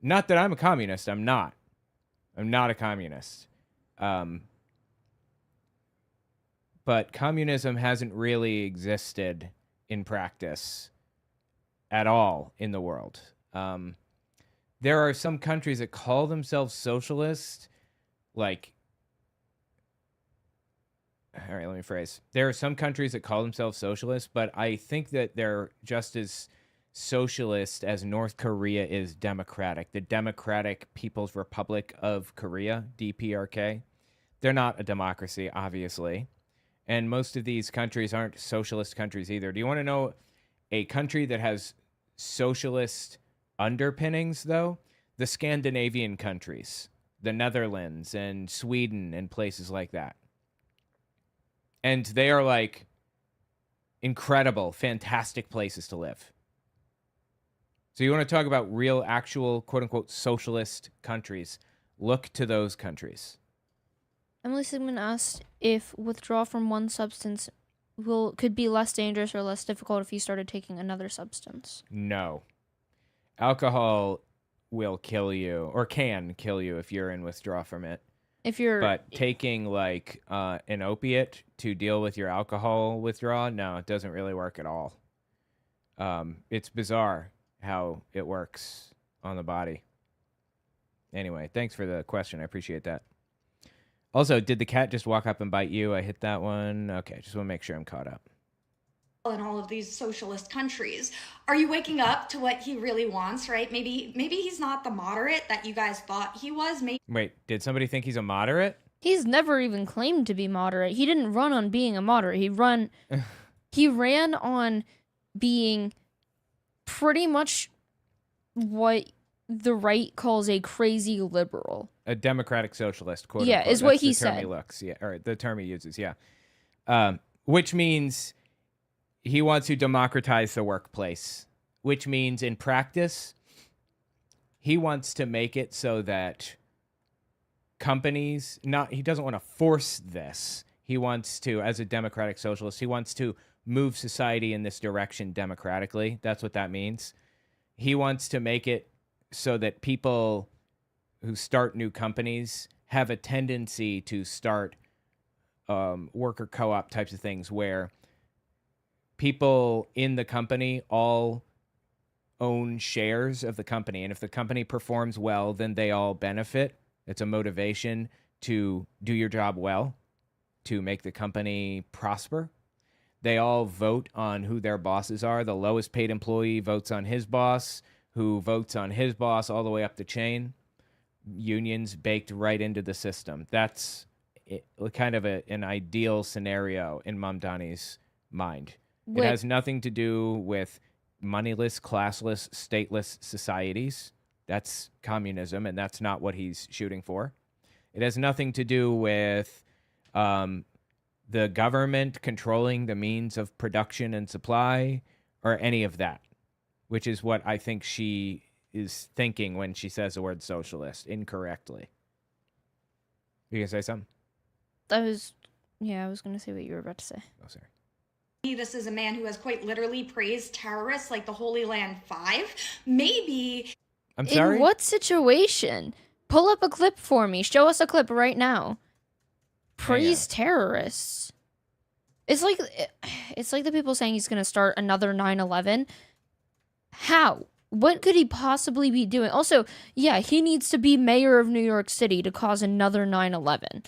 Speaker 1: Not that I'm a communist. I'm not a communist. But communism hasn't really existed in practice at all in the world. There are some countries that call themselves socialist, like, all right, let me phrase. There are some countries that call themselves socialist, but I think that they're just as socialist as North Korea is democratic. The Democratic People's Republic of Korea, DPRK, they're not a democracy, obviously. And most of these countries aren't socialist countries either. Do you want to know a country that has socialist underpinnings, though? The Scandinavian countries, the Netherlands and Sweden and places like that. And they are like incredible, fantastic places to live. So you want to talk about real, actual, quote unquote, socialist countries? Look to those countries.
Speaker 6: Emily Sigmund asked if withdrawal from one substance could be less dangerous or less difficult if you started taking another substance.
Speaker 1: No. Alcohol will kill you, or can kill you if you're in withdrawal from it. But taking like an opiate to deal with your alcohol withdrawal, no, it doesn't really work at all. It's bizarre how it works on the body. Anyway, thanks for the question. I appreciate that. Also, did the cat just walk up and bite you? I hit that one. Okay, just want to make sure I'm caught up.
Speaker 19: in all of these socialist countries? Are you waking up to what he really wants, right? Maybe he's not the moderate that you guys thought he was.
Speaker 1: Wait, did somebody think he's a moderate?
Speaker 6: He's never even claimed to be moderate. He didn't run on being a moderate. He ran on being pretty much what the right calls a crazy liberal.
Speaker 1: A democratic socialist, quote
Speaker 6: yeah,
Speaker 1: unquote.
Speaker 6: Is what
Speaker 1: That's
Speaker 6: he
Speaker 1: the term
Speaker 6: said.
Speaker 1: He looks, yeah, or the term he uses, yeah. Which means he wants to democratize the workplace, which means in practice, he wants to make it so that companies, he doesn't want to force this. He wants to, as a democratic socialist, he wants to move society in this direction democratically. That's what that means. He wants to make it so that people who start new companies have a tendency to start worker co-op types of things where people in the company all own shares of the company. And if the company performs well, then they all benefit. It's a motivation to do your job well, to make the company prosper. They all vote on who their bosses are. The lowest paid employee votes on his boss, who votes on his boss all the way up the chain. Unions baked right into the system. That's kind of an ideal scenario in Mamdani's mind. It has nothing to do with moneyless, classless, stateless societies. That's communism, and that's not what he's shooting for. It has nothing to do with the government controlling the means of production and supply or any of that, which is what I think she is thinking when she says the word socialist incorrectly. You gonna say something?
Speaker 6: I was going to say what you were about to say.
Speaker 1: Oh, sorry.
Speaker 19: This is a man who has quite literally praised terrorists like the Holy Land Five. Maybe.
Speaker 1: I'm sorry?
Speaker 6: In what situation? Pull up a clip for me. Show us a clip right now. Praise terrorists. It's like the people saying he's going to start another 9/11. How? What could he possibly be doing? Also, yeah, he needs to be mayor of New York City to cause another 9/11.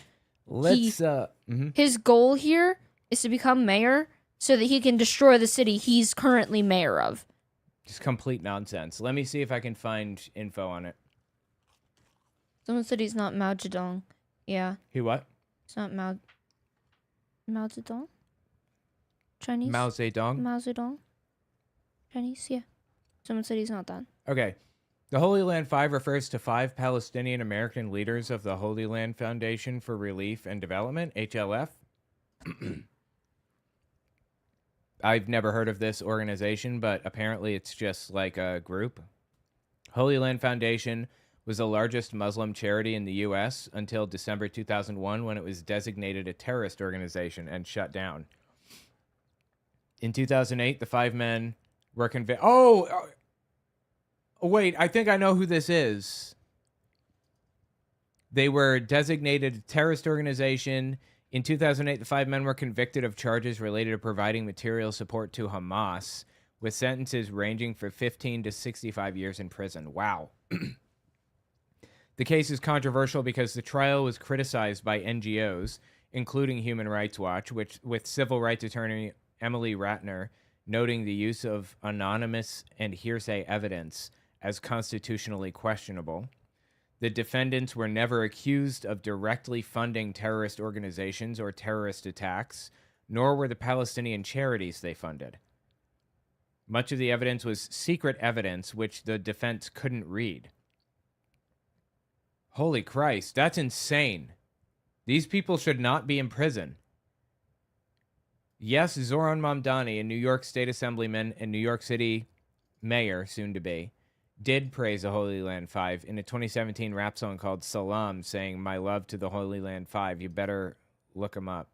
Speaker 6: His goal here is to become mayor so that he can destroy the city he's currently mayor of.
Speaker 1: Just complete nonsense. Let me see if I can find info on it.
Speaker 6: Someone said he's not Mao Zedong. Yeah.
Speaker 1: He what?
Speaker 6: It's not Mao Zedong? Chinese?
Speaker 1: Mao Zedong?
Speaker 6: Mao Zedong? Chinese, yeah. Someone said he's not that.
Speaker 1: Okay. The Holy Land 5 refers to 5 Palestinian American leaders of the Holy Land Foundation for Relief and Development, HLF. I've never heard of this organization, but apparently it's just like a group. Holy Land Foundation was the largest Muslim charity in the U.S. until December 2001, when it was designated a terrorist organization and shut down. In 2008, the 5 men were convicted. Oh, wait, I think I know who this is. They were designated a terrorist organization. In 2008, the 5 men were convicted of charges related to providing material support to Hamas, with sentences ranging from 15 to 65 years in prison. Wow. The case is controversial because the trial was criticized by NGOs, including Human Rights Watch, with civil rights attorney Emily Ratner noting the use of anonymous and hearsay evidence as constitutionally questionable. The defendants were never accused of directly funding terrorist organizations or terrorist attacks, nor were the Palestinian charities they funded. Much of the evidence was secret evidence which the defense couldn't read. Holy Christ, that's insane. These people should not be in prison. Yes, Zoran Mamdani, a New York State Assemblyman and New York City mayor, soon to be, did praise the Holy Land 5 in a 2017 rap song called Salam, saying, "My love to the Holy Land 5. You better look them up."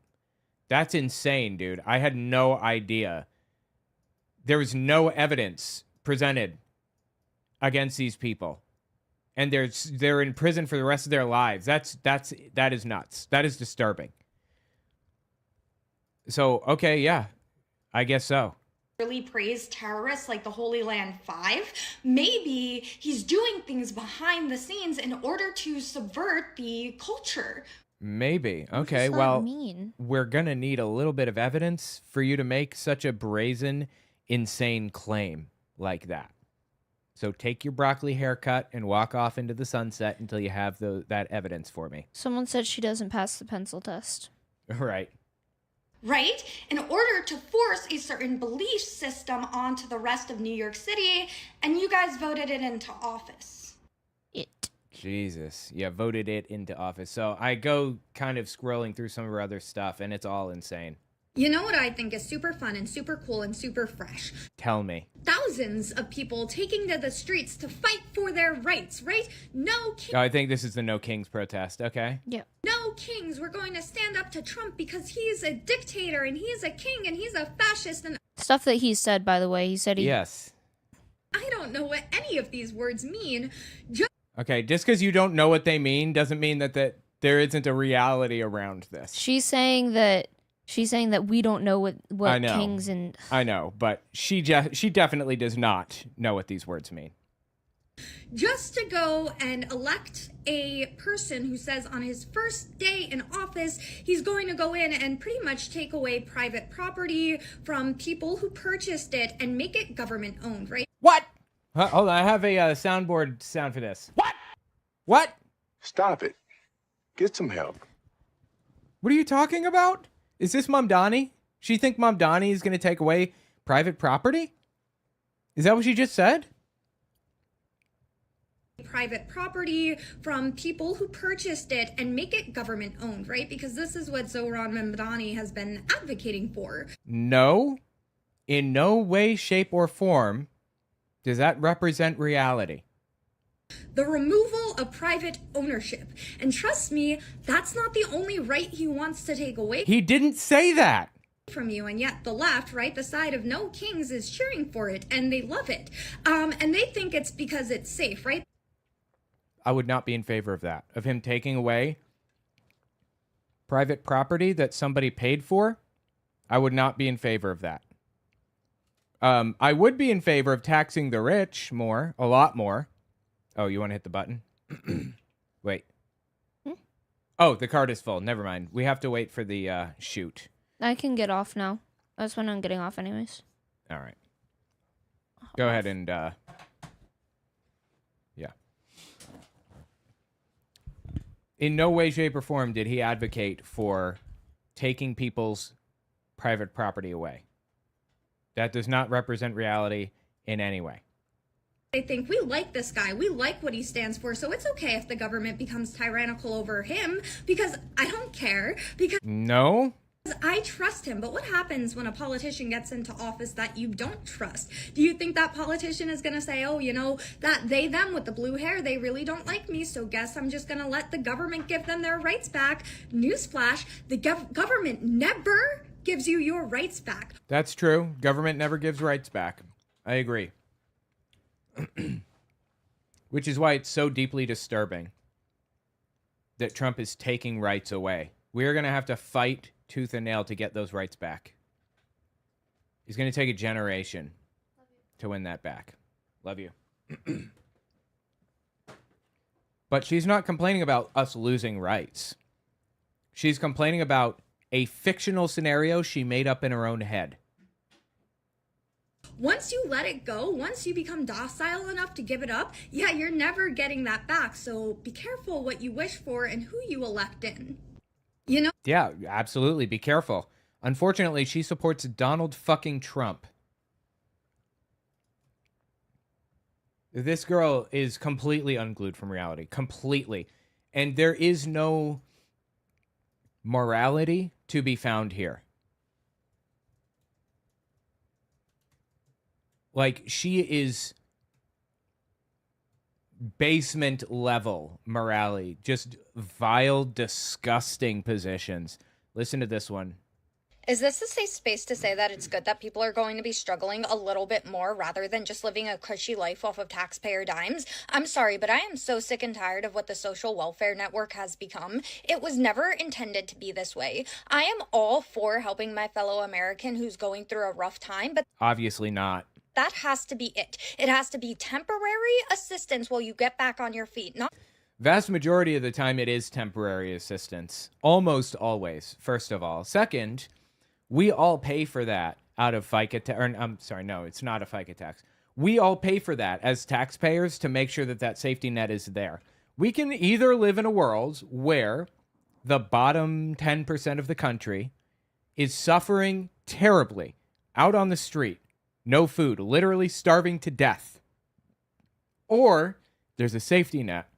Speaker 1: That's insane, dude. I had no idea. There was no evidence presented against these people. And they're in prison for the rest of their lives. That is nuts. That is disturbing. So, okay, yeah. I guess so.
Speaker 19: Really praise terrorists like the Holy Land 5. Maybe he's doing things behind the scenes in order to subvert the culture.
Speaker 1: Maybe. Okay, well, we're going to need a little bit of evidence for you to make such a brazen, insane claim like that. So take your broccoli haircut and walk off into the sunset until you have that evidence for me.
Speaker 6: Someone said she doesn't pass the pencil test.
Speaker 1: Right.
Speaker 19: Right? In order to force a certain belief system onto the rest of New York City, and you guys voted it into office.
Speaker 1: Jesus. Yeah, voted it into office. So I go kind of scrolling through some of her other stuff, and it's all insane.
Speaker 19: You know what I think is super fun and super cool and super fresh?
Speaker 1: Tell me.
Speaker 19: Thousands of people taking to the streets to fight for their rights, right? No kings.
Speaker 1: Oh, I think this is the No Kings protest. Okay.
Speaker 6: Yeah.
Speaker 19: No kings. We're going to stand up to Trump because he's a dictator and he's a king and he's a fascist and
Speaker 6: stuff that he said, by the way. He said he...
Speaker 1: Yes.
Speaker 19: I don't know what any of these words mean.
Speaker 1: Okay, just because you don't know what they mean doesn't mean that there isn't a reality around this.
Speaker 6: She's saying that we don't know what
Speaker 1: I know.
Speaker 6: Kings and...
Speaker 1: I know, but she definitely does not know what these words mean.
Speaker 19: Just to go and elect a person who says on his first day in office, he's going to go in and pretty much take away private property from people who purchased it and make it government owned, right?
Speaker 1: What? Hold on, I have a soundboard sound for this. What? What?
Speaker 18: Stop it. Get some help.
Speaker 1: What are you talking about? Is this Mamdani? She think Mamdani is going to take away private property? Is that what she just said?
Speaker 19: Private property from people who purchased it and make it government owned, right? Because this is what Zoran Mamdani has been advocating for.
Speaker 1: No. In no way, shape, or form does that represent reality.
Speaker 19: The removal of private ownership. And trust me, that's not the only right he wants to take away.
Speaker 1: He didn't say that.
Speaker 19: From you, and yet the left, right, the side of no kings is cheering for it, and they love it. And they think it's because it's safe, right?
Speaker 1: I would not be in favor of that, of him taking away private property that somebody paid for. I would not be in favor of that. I would be in favor of taxing the rich more, a lot more. Oh, you want to hit the button? Wait. Oh, the card is full. Never mind. We have to wait for the shoot.
Speaker 6: I can get off now. That's when I'm getting off anyways.
Speaker 1: All right. Go ahead and, yeah. In no way, shape, or form did he advocate for taking people's private property away. That does not represent reality in any way.
Speaker 19: They think we like this guy, we like what he stands for, so it's okay if the government becomes tyrannical over him because I don't care, because
Speaker 1: No.
Speaker 19: I trust him. But what happens when a politician gets into office that you don't trust? Do you think that politician is going to say, oh, you know, that they, them with the blue hair, they really don't like me, so guess I'm just going to let the government give them their rights back? Newsflash, the government never gives you your rights back.
Speaker 1: That's true. Government never gives rights back. I agree. Which is why it's so deeply disturbing that Trump is taking rights away. We're going to have to fight tooth and nail to get those rights back. It's going to take a generation to win that back. Love you. But she's not complaining about us losing rights. She's complaining about a fictional scenario she made up in her own head.
Speaker 19: Once you let it go, once you become docile enough to give it up, yeah, you're never getting that back. So be careful what you wish for and who you elect in. You know?
Speaker 1: Yeah, absolutely. Be careful. Unfortunately, she supports Donald fucking Trump. This girl is completely unglued from reality. Completely. And there is no morality to be found here. Like, she is basement level morality. Just vile, disgusting positions. Listen to this one.
Speaker 20: Is this a safe space to say that it's good that people are going to be struggling a little bit more rather than just living a cushy life off of taxpayer dimes? I'm sorry, but I am so sick and tired of what the social welfare network has become. It was never intended to be this way. I am all for helping my fellow American who's going through a rough time, but
Speaker 1: Obviously not.
Speaker 20: that has to be it. It has to be temporary assistance while you get back on your feet. Not
Speaker 1: Vast majority of the time, it is temporary assistance. Almost always, first of all. Second, we all pay for that out of FICA tax. I'm sorry, no, it's not a FICA tax. We all pay for that as taxpayers to make sure that that safety net is there. We can either live in a world where the bottom 10% of the country is suffering terribly out on the street, no food, literally starving to death. Or there's a safety net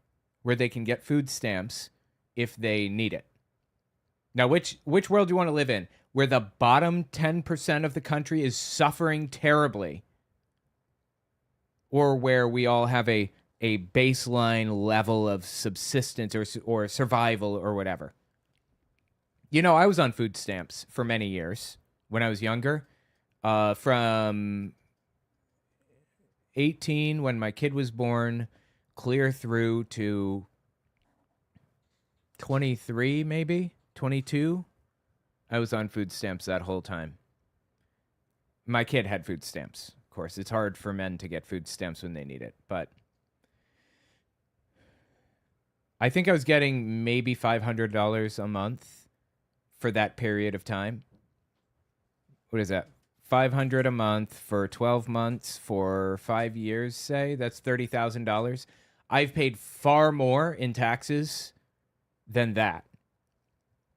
Speaker 1: where they can get food stamps if they need it. Now, which world do you want to live in? Where the bottom 10% of the country is suffering terribly? Or where we all have a baseline level of subsistence or survival or whatever? You know, I was on food stamps for many years when I was younger. From 18, when my kid was born, clear through to 23, maybe 22. I was on food stamps that whole time. My kid had food stamps, of course. It's hard for men to get food stamps when they need it, but I think I was getting maybe $500 a month for that period of time. What is that? $500 a month for 12 months for 5 years, say. That's $30,000. I've paid far more in taxes than that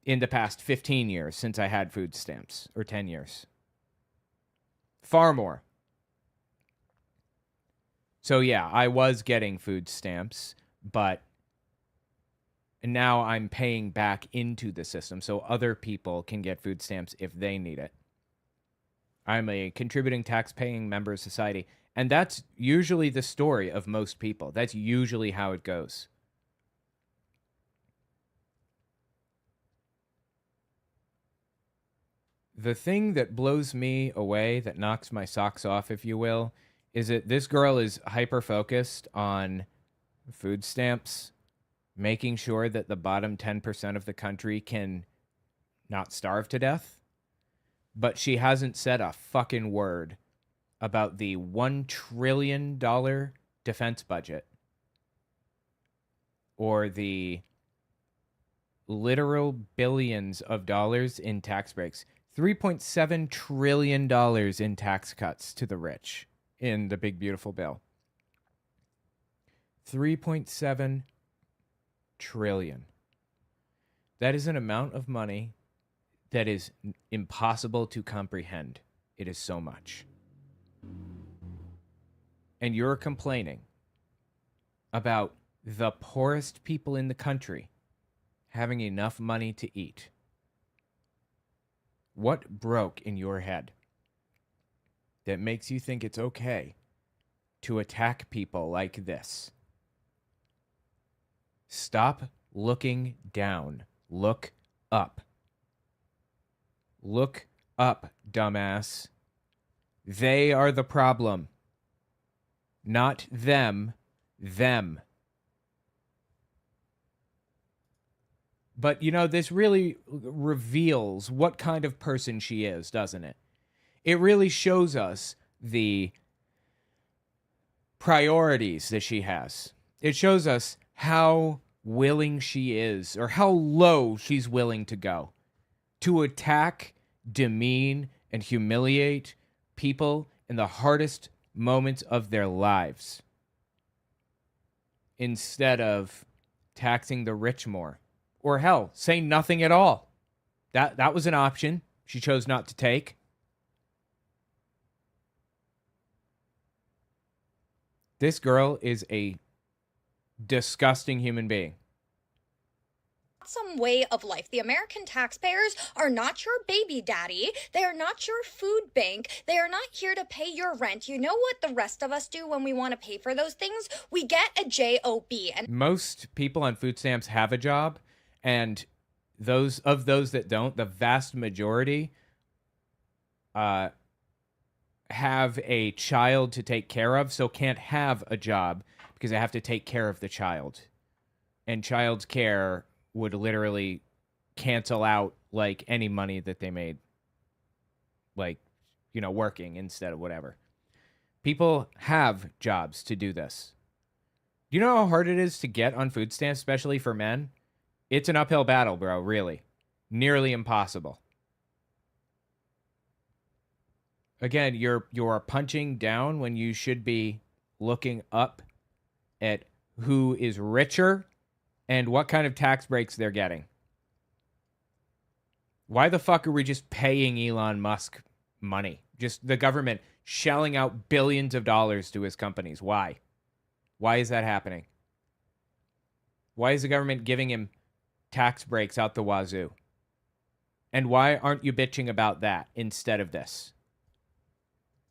Speaker 1: in the past 15 years since I had food stamps, or 10 years. Far more. So yeah, I was getting food stamps, but now I'm paying back into the system so other people can get food stamps if they need it. I'm a contributing tax-paying member of society, and that's usually the story of most people. That's usually how it goes. The thing that blows me away, that knocks my socks off, if you will, is that this girl is hyper-focused on food stamps, making sure that the bottom 10% of the country can not starve to death. but she hasn't said a fucking word about the $1 trillion defense budget or the literal billions of dollars in tax breaks. $3.7 trillion in tax cuts to the rich in the big, beautiful bill. 3.7 trillion. That is an amount of money that is impossible to comprehend. It is so much. And you're complaining about the poorest people in the country having enough money to eat. What broke in your head that makes you think it's okay to attack people like this? Stop looking down. Look up. Look up, dumbass. They are the problem. Not them. Them. But, you know, this really reveals what kind of person she is, doesn't it? It really shows us the priorities that she has. It shows us how willing she is, or how low she's willing to go to attack, demean, and humiliate people in the hardest moments of their lives, instead of taxing the rich more. Or hell, say nothing at all. That was an option she chose not to take. This girl is a disgusting human being.
Speaker 20: Some way of life. The American taxpayers are not your baby daddy. They are not your food bank. They are not here to pay your rent. You know what the rest of us do when we want to pay for those things? We get a job. And
Speaker 1: most people on food stamps have a job, and those that don't, the vast majority have a child to take care of, so can't have a job because they have to take care of the child. And child care would literally cancel out like any money that they made, like, you know, working instead of whatever. People have jobs to do this. Do you know how hard it is to get on food stamps, especially for men? It's an uphill battle, bro, really. Nearly impossible. Again, you're punching down when you should be looking up at who is richer and what kind of tax breaks they're getting. Why the fuck are we just paying Elon Musk money? Just the government shelling out billions of dollars to his companies. Why? Why is that happening? Why is the government giving him tax breaks out the wazoo? And why aren't you bitching about that instead of this?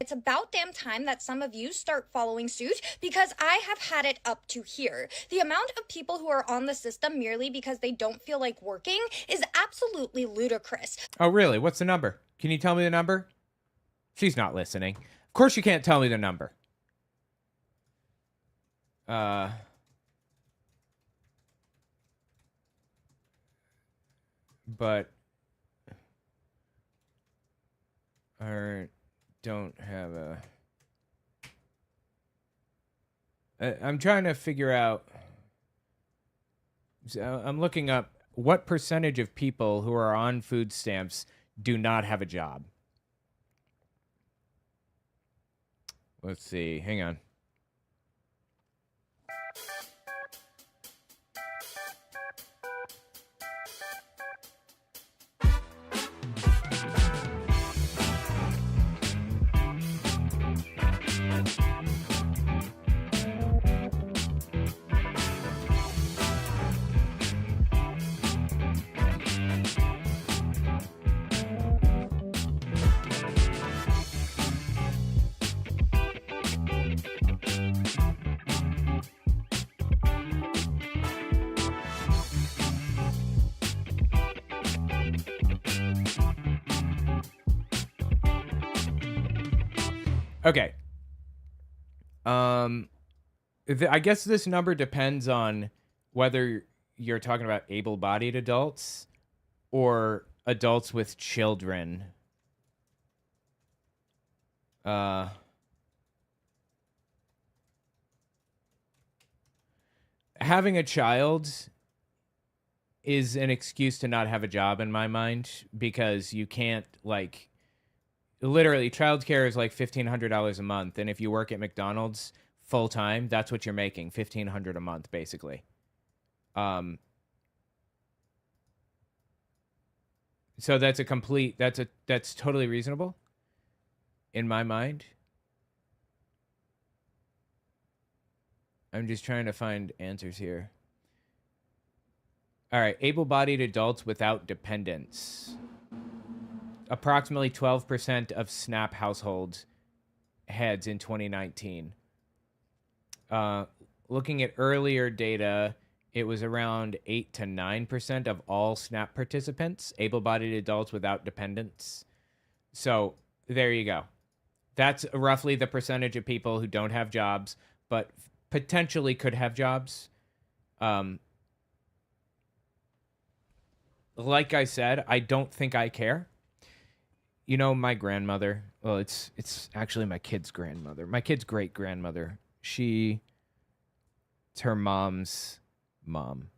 Speaker 20: it's about damn time that some of you start following suit, because I have had it up to here. The amount of people who are on the system merely because they don't feel like working is absolutely ludicrous.
Speaker 1: Oh, really? What's the number? Can you tell me the number? She's not listening. Of course you can't tell me the number. But I don't have a... I'm trying to figure out... I'm looking up what percentage of people who are on food stamps do not have a job. Let's see. Hang on. Okay. I guess this number depends on whether you're talking about able-bodied adults or adults with children Having a child is an excuse to not have a job in my mind, because you can't, like, literally childcare is like $1,500 a month, and if you work at McDonald's full time, that's what you're making, $1,500 a month basically. So that's totally reasonable in my mind. I'm just trying to find answers here. All right, able-bodied adults without dependents. Approximately 12% of SNAP households heads in 2019. Looking at earlier data, it was around 8 to 9% of all SNAP participants, able-bodied adults without dependents. So there you go. That's roughly the percentage of people who don't have jobs, but potentially could have jobs. Like I said, I don't think I care. You know, my grandmother, well, it's actually my kid's grandmother, my kid's great-grandmother. It's her mom's mom,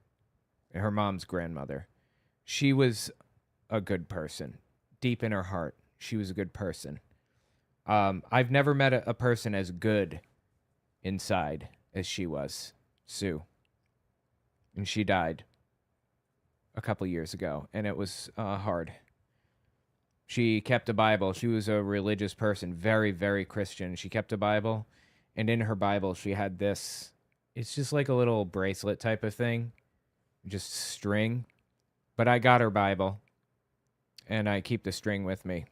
Speaker 1: her mom's grandmother. She was a good person. Deep in her heart, she was a good person. I've never met a person as good inside as she was, Sue. And she died a couple years ago, and it was hard. She kept a Bible. She was a religious person, very, very Christian. She kept a Bible, and in her Bible, she had this. It's just like a little bracelet type of thing, just string. But I got her Bible, and I keep the string with me.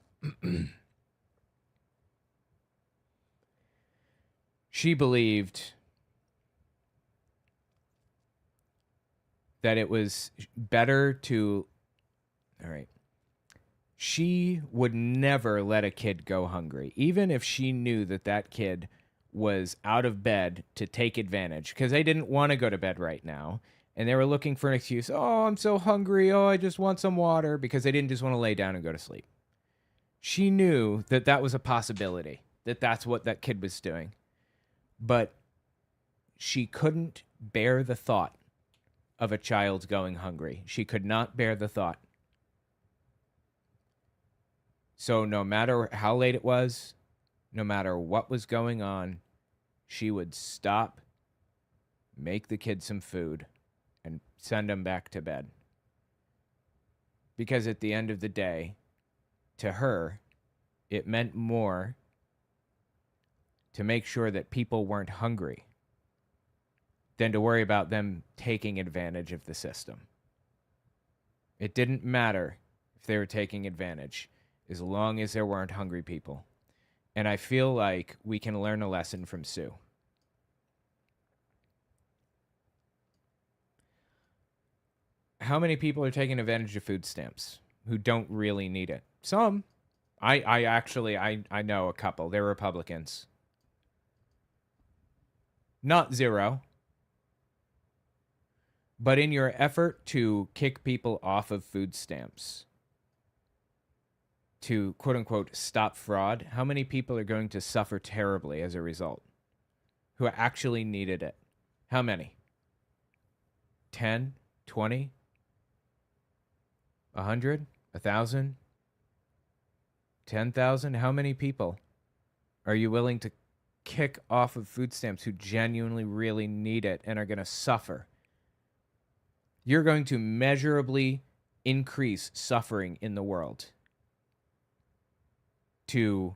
Speaker 1: She believed that it was better to... All right. She would never let a kid go hungry, even if she knew that that kid was out of bed to take advantage, because they didn't want to go to bed right now, and they were looking for an excuse. Oh, I'm so hungry. Oh, I just want some water, because they didn't just want to lay down and go to sleep. She knew that that was a possibility, that that's what that kid was doing. But she couldn't bear the thought of a child going hungry. She could not bear the thought. So no matter how late it was, no matter what was going on, she would stop, make the kid some food, and send him back to bed. Because at the end of the day, to her, it meant more to make sure that people weren't hungry than to worry about them taking advantage of the system. It didn't matter if they were taking advantage, as long as there weren't hungry people. And I feel like we can learn a lesson from Sue. How many people are taking advantage of food stamps who don't really need it? Some. I know a couple. They're Republicans. Not zero. But in your effort to kick people off of food stamps, to quote-unquote stop fraud, how many people are going to suffer terribly as a result who actually needed it? How many? 10? 20? 100? 1,000? 10,000? How many people are you willing to kick off of food stamps who genuinely really need it and are going to suffer? You're going to measurably increase suffering in the world to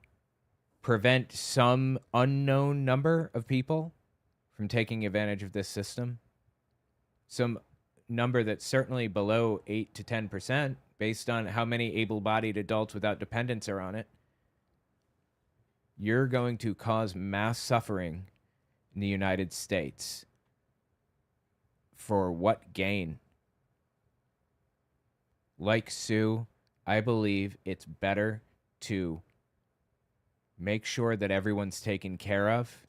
Speaker 1: prevent some unknown number of people from taking advantage of this system. Some number that's certainly below 8 to 10% based on how many able-bodied adults without dependents are on it. You're going to cause mass suffering in the United States. For what gain? Like Sue, I believe it's better to make sure that everyone's taken care of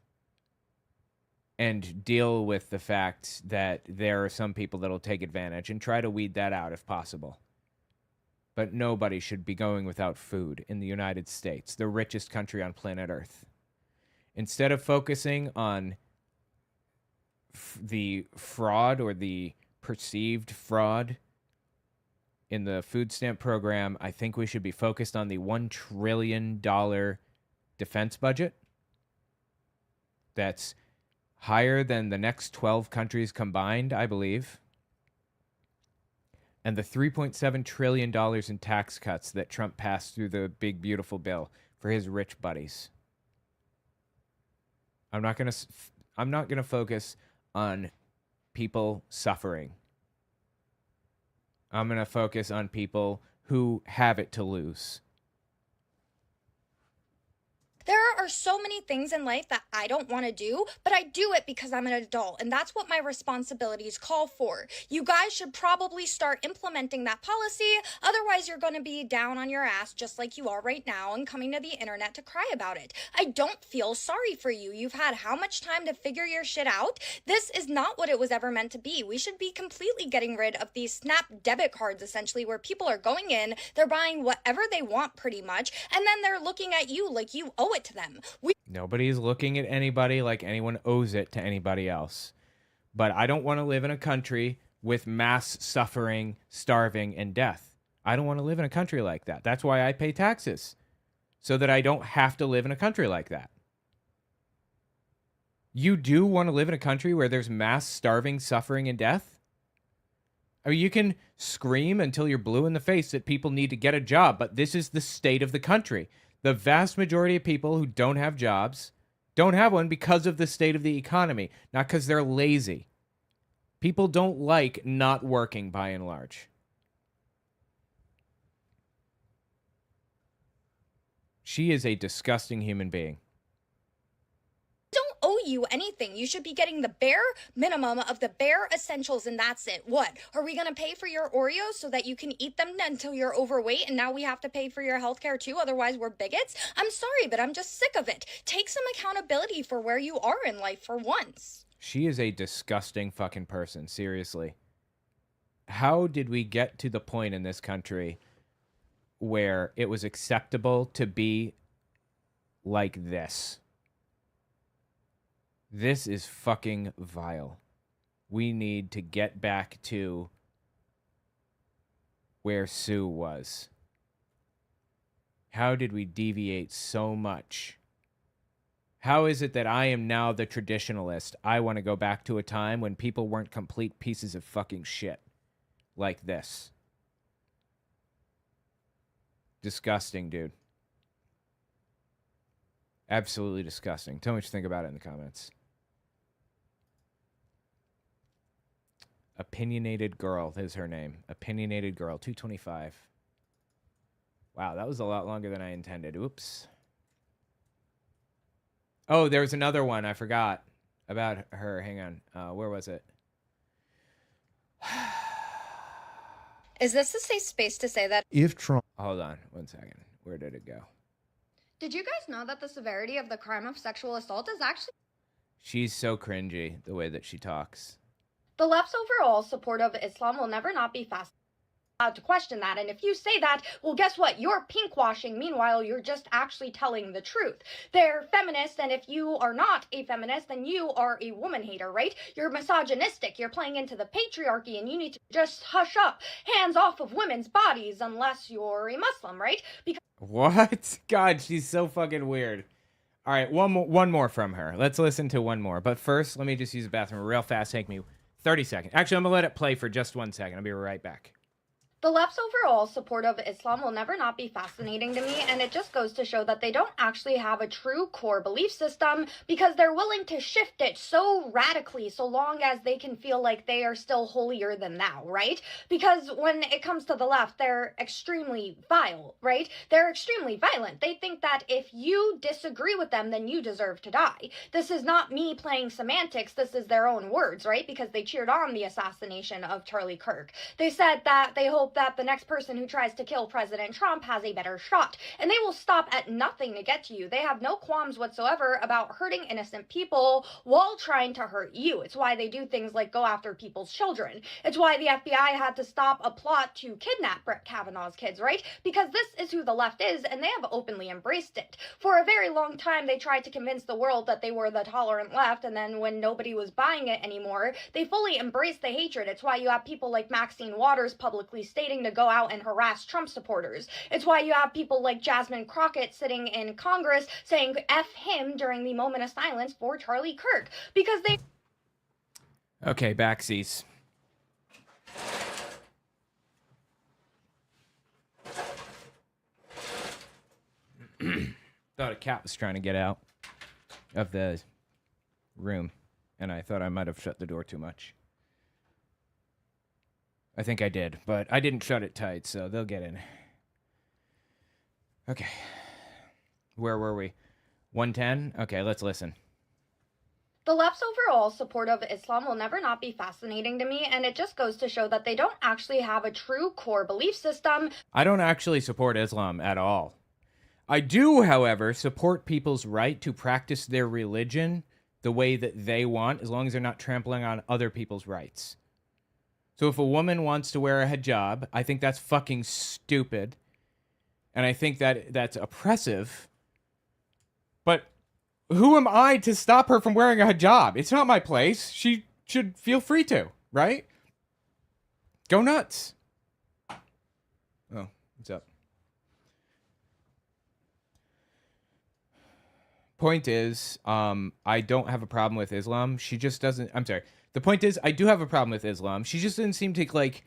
Speaker 1: and deal with the fact that there are some people that'll take advantage and try to weed that out if possible. but nobody should be going without food in the United States, the richest country on planet Earth. Instead of focusing on the fraud or the perceived fraud in the food stamp program, I think we should be focused on the $1 trillion defense budget. That's higher than the next 12 countries combined, I believe. And the $3.7 trillion in tax cuts that Trump passed through the big, beautiful bill for his rich buddies. I'm not going to focus on people suffering. I'm going to focus on people who have it to lose.
Speaker 20: There are so many things in life that I don't want to do, but I do it because I'm an adult, and that's what my responsibilities call for. You guys should probably start implementing that policy, otherwise you're going to be down on your ass just like you are right now and coming to the internet to cry about it. I don't feel sorry for you. You've had how much time to figure your shit out? This is not what it was ever meant to be. We should be completely getting rid of these Snap debit cards, essentially, where people are going in, they're buying whatever they want pretty much, and then they're looking at you like you owe it to them.
Speaker 1: Nobody's looking at anybody like anyone owes it to anybody else. But I don't want to live in a country with mass suffering, starving, and death. I don't want to live in a country like that. That's why I pay taxes, so that I don't have to live in a country like that. You do want to live in a country where there's mass starving, suffering, and death? I mean, you can scream until you're blue in the face that people need to get a job, but this is the state of the country. The vast majority of people who don't have jobs don't have one because of the state of the economy, not because they're lazy. People don't like not working by and large. She is a disgusting human being.
Speaker 20: Don't owe you anything. You should be getting the bare minimum of the bare essentials, and that's it. What? Are we going to pay for your Oreos so that you can eat them until you're overweight, and now we have to pay for your healthcare too, otherwise we're bigots? I'm sorry, but I'm just sick of it. Take some accountability for where you are in life for once.
Speaker 1: She is a disgusting fucking person, seriously. How did we get to the point in this country where it was acceptable to be like this? This is fucking vile. We need to get back to where Sue was. How did we deviate so much? How is it that I am now the traditionalist? I want to go back to a time when people weren't complete pieces of fucking shit like this. Disgusting, dude. Absolutely disgusting. Tell me what you think about it in the comments. Opinionated Girl is her name. Opinionated Girl, 225. Wow, that was a lot longer than I intended. Oops. Oh, there was another one I forgot about her. Hang on. Where was it?
Speaker 20: Is this a safe space to say that?
Speaker 1: If Trump... Hold on 1 second. Where did it go?
Speaker 20: Did you guys know that the severity of the crime of sexual assault is actually...
Speaker 1: She's so cringy, the way that she talks.
Speaker 20: The left's overall support of Islam will never not be allowed to question that, and if you say that, well, guess what? You're pinkwashing. Meanwhile, you're just actually telling the truth. They're feminist, and if you are not a feminist, then you are a woman hater, right? You're misogynistic. You're playing into the patriarchy, and you need to just hush up. Hands off of women's bodies, unless you're a Muslim, right? Because
Speaker 1: What? God, she's so fucking weird. All right, one more from her. Let's listen to one more. But first, let me just use the bathroom real fast. Take me 30 seconds. Actually, I'm going to let it play for just 1 second. I'll be right back.
Speaker 20: the left's overall support of Islam will never not be fascinating to me, and it just goes to show that they don't actually have a true core belief system because they're willing to shift it so radically so long as they can feel like they are still holier than thou, right? Because when it comes to the left, they're extremely vile, right? They're extremely violent. They think that if you disagree with them, then you deserve to die. This is not me playing semantics. This is their own words, right? Because they cheered on the assassination of Charlie Kirk. They said that they hold hope that the next person who tries to kill President Trump has a better shot. And they will stop at nothing to get to you. They have no qualms whatsoever about hurting innocent people while trying to hurt you. It's why they do things like go after people's children. It's why the FBI had to stop a plot to kidnap Brett Kavanaugh's kids, right? Because this is who the left is, and they have openly embraced it. For a very long time, they tried to convince the world that they were the tolerant left, and then when nobody was buying it anymore, they fully embraced the hatred. It's why you have people like Maxine Waters publicly stating to go out and harass Trump supporters. It's why you have people like Jasmine Crockett sitting in Congress saying F him during the moment of silence for Charlie Kirk, because they...
Speaker 1: Okay, backsies. Thought a cat was trying to get out of the room, and I thought I might have shut the door too much. I think I did, but I didn't shut it tight, so they'll get in. Okay. Where were we? 110? Okay, let's listen.
Speaker 20: The left's overall support of Islam will never not be fascinating to me, and it just goes to show that they don't actually have a true core belief system.
Speaker 1: I don't actually support Islam at all. I do, however, support people's right to practice their religion the way that they want, as long as they're not trampling on other people's rights. So if a woman wants to wear a hijab, I think that's fucking stupid. And I think that that's oppressive. But who am I to stop her from wearing a hijab? It's not my place. She should feel free to, right? Go nuts. Oh, what's up? Point is, I don't have a problem with Islam. She just doesn't... I'm sorry. The point is, I do have a problem with Islam. She just doesn't seem to, like,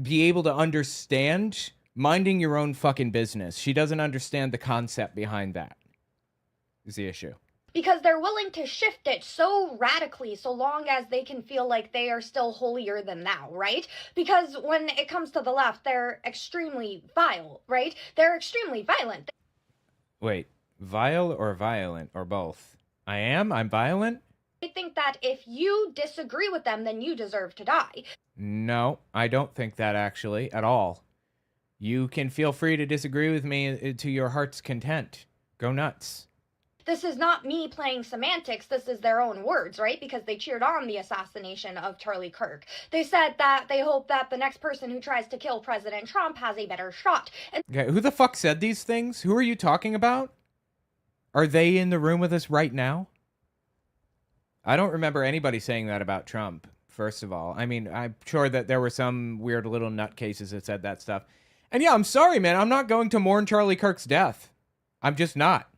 Speaker 1: be able to understand minding your own fucking business. She doesn't understand the concept behind that, is the issue.
Speaker 20: Because they're willing to shift it so radically so long as they can feel like they are still holier than thou, right? Because when it comes to the left, they're extremely vile, right? They're extremely violent.
Speaker 1: Wait, vile or violent or both? I'm violent?
Speaker 20: They think that if you disagree with them, then you deserve to die.
Speaker 1: No, I don't think that actually at all. You can feel free to disagree with me to your heart's content. Go nuts.
Speaker 20: This is not me playing semantics. This is their own words, right? Because they cheered on the assassination of Charlie Kirk. They said that they hope that the next person who tries to kill President Trump has a better shot. And
Speaker 1: okay, who the fuck said these things? Who are you talking about? Are they in the room with us right now? I don't remember anybody saying that about Trump, first of all. I mean, I'm sure that there were some weird little nutcases that said that stuff. And yeah, I'm sorry, man. I'm not going to mourn Charlie Kirk's death. I'm just not.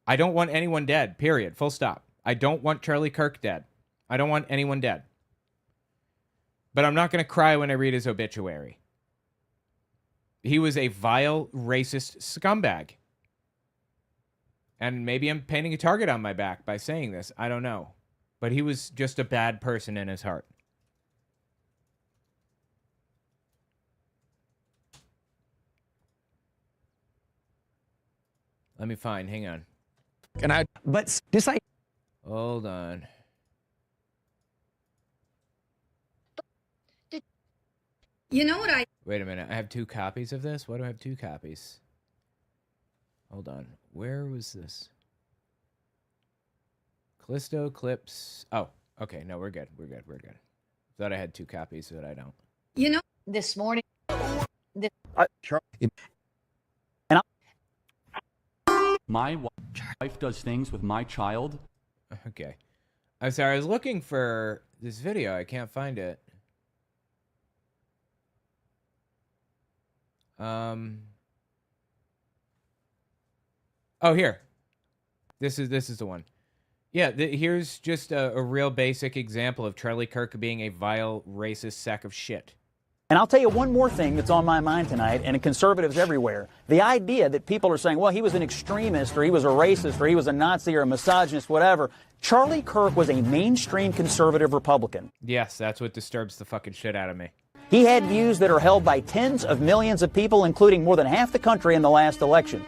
Speaker 1: I don't want anyone dead, period. Full stop. I don't want Charlie Kirk dead. I don't want anyone dead. But I'm not going to cry when I read his obituary. He was a vile, racist scumbag. And maybe I'm painting a target on my back by saying this. I don't know. But he was just a bad person in his heart. Let me find. Hang on.
Speaker 12: But this I
Speaker 1: Hold on.
Speaker 20: you know what I...
Speaker 1: Wait a minute. I have 2 copies of this? Why do I have 2 copies? Hold on. Where was this? Callisto clips. Oh, okay. No, we're good. We're good. We're good. Thought I had 2 copies, but I don't.
Speaker 20: You know...
Speaker 21: This morning...
Speaker 22: My wife does things with my child.
Speaker 1: Okay. I'm sorry. I was looking for this video. I can't find it. Oh, here. This is the one. Yeah, here's just a real basic example of Charlie Kirk being a vile, racist sack of shit.
Speaker 23: And I'll tell you one more thing that's on my mind tonight, and conservatives everywhere. The idea that people are saying, well, he was an extremist, or he was a racist, or he was a Nazi, or a misogynist, whatever. Charlie Kirk was a mainstream conservative Republican.
Speaker 1: Yes, that's what disturbs the fucking shit out of me.
Speaker 23: He had views that are held by tens of millions of people, including more than half the country in the last election.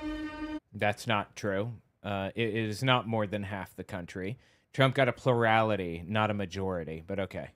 Speaker 1: That's not true. It is not more than half the country. Trump got a plurality, not a majority, but okay.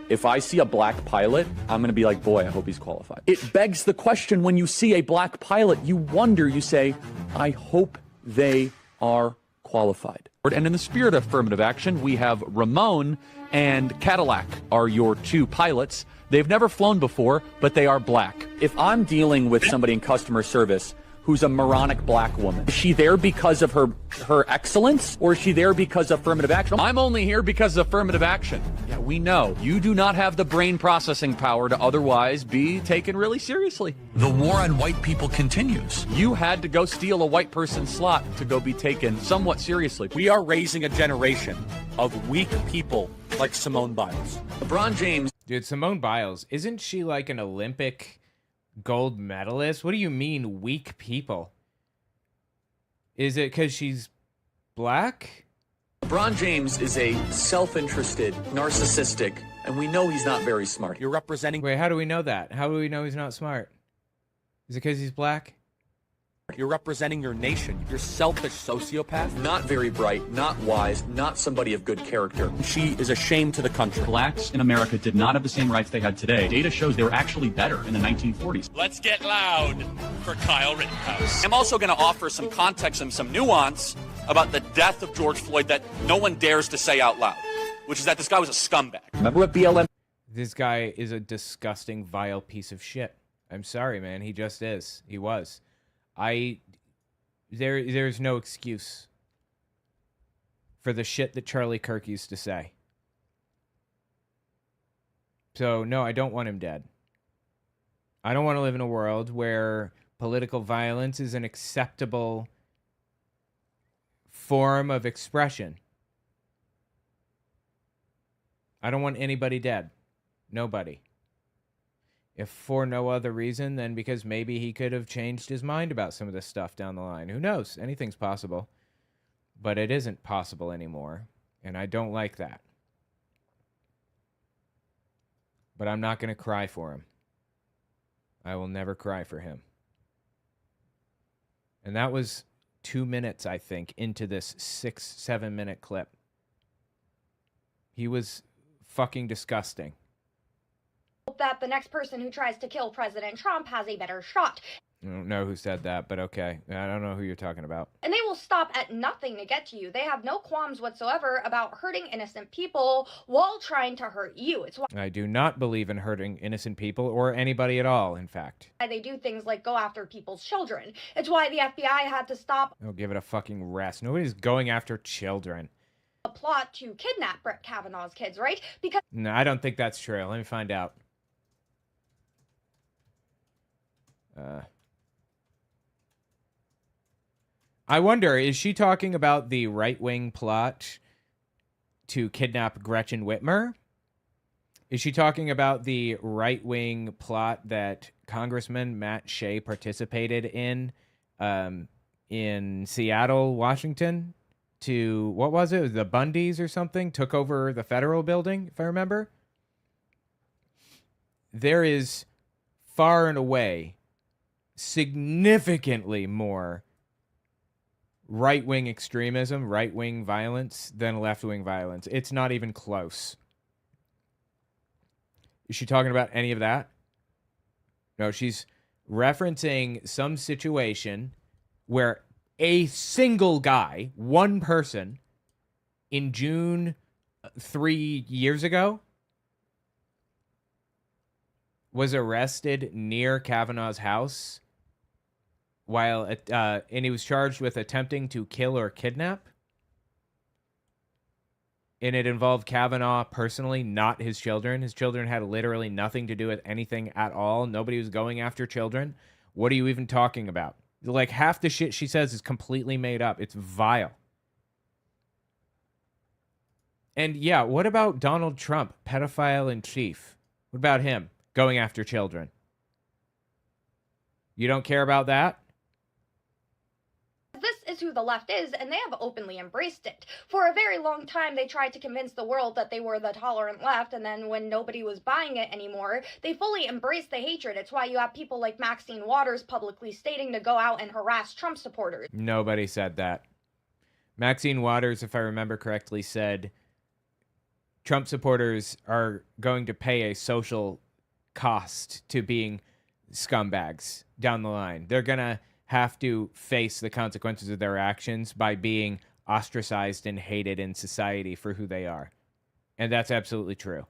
Speaker 4: If I see a black pilot, I'm going to be like, boy, I hope he's qualified. It begs the question, when you see a black pilot, you wonder, you say, I hope they are qualified. And in the spirit of affirmative action, we have Ramon and Cadillac are your two pilots. They've never flown before, but they are black. If I'm dealing with somebody in customer service who's a moronic black woman, is she there because of her excellence, or is she there because of affirmative action? I'm only here because of affirmative action. Yeah, we know. You do not have the brain processing power to otherwise be taken really seriously. The war on white people continues. You had to go steal a white person's slot to go be taken somewhat seriously. We are raising a generation of weak people like Simone Biles. LeBron James.
Speaker 1: Dude, Simone Biles, isn't she like an Olympic gold medalist? What do you mean weak people? Is it because she's black?
Speaker 4: LeBron James is a self-interested, narcissistic, and we know he's not very smart. You're representing...
Speaker 1: Wait, how do we know that? How do we know he's not smart? Is it because he's black?
Speaker 4: You're representing your nation. You're selfish sociopath. Not very bright, not wise, not somebody of good character. She is a shame to the country.
Speaker 22: Blacks in America did not have the same rights they had today. Data shows they were actually better in the 1940s.
Speaker 4: Let's get loud for Kyle Rittenhouse. I'm also going to offer some context and some nuance about the death of George Floyd that no one dares to say out loud, which is that this guy was a scumbag. Remember what BLM...
Speaker 1: This guy is a disgusting, vile piece of shit. I'm sorry, man. He just is. He was. There's no excuse for the shit that Charlie Kirk used to say. So, no, I don't want him dead. I don't want to live in a world where political violence is an acceptable form of expression. I don't want anybody dead. Nobody. If for no other reason than because maybe he could have changed his mind about some of this stuff down the line. Who knows? Anything's possible. But it isn't possible anymore. And I don't like that. But I'm not going to cry for him. I will never cry for him. And that was 2 minutes, I think, into this 6-7 minute clip. He was fucking disgusting.
Speaker 19: That the next person who tries to kill President Trump has a better shot.
Speaker 1: I don't know who said that, but okay. I don't know who you're talking about.
Speaker 19: And they will stop at nothing to get to you. They have no qualms whatsoever about hurting innocent people while trying to hurt you. It's why
Speaker 1: I do not believe in hurting innocent people or anybody at all, in fact.
Speaker 19: they do things like go after people's children. It's why the FBI had to stop
Speaker 1: Oh, give it a fucking rest. Nobody's going after children.
Speaker 19: a plot to kidnap Brett Kavanaugh's kids, right? Because
Speaker 1: No, I don't think that's true. Let me find out. I wonder, is she talking about the right-wing plot to kidnap Gretchen Whitmer? Is she talking about the right-wing plot that Congressman Matt Shea participated in Seattle, Washington? To, what was it? The Bundys or something? Took over the federal building, if I remember? There is far and away significantly more right-wing extremism, right-wing violence than left-wing violence. It's not even close. Is she talking about any of that? No, she's referencing some situation where a single guy, one person, in June 3 years ago, was arrested near Kavanaugh's house while and he was charged with attempting to kill or kidnap. And it involved Kavanaugh personally, not his children. His children had literally nothing to do with anything at all. Nobody was going after children. What are you even talking about? Like, half the shit she says is completely made up. It's vile. And yeah, what about Donald Trump, pedophile in chief? What about him going after children? You don't care about that?
Speaker 19: this is who the left is, and they have openly embraced it. For a very long time, they tried to convince the world that they were the tolerant left, and then when nobody was buying it anymore, they fully embraced the hatred. It's why you have people like Maxine Waters publicly stating to go out and harass Trump supporters.
Speaker 1: Nobody said that. Maxine Waters, if I remember correctly, said Trump supporters are going to pay a social cost to being scumbags down the line. They're going to have to face the consequences of their actions by being ostracized and hated in society for who they are. And that's absolutely true.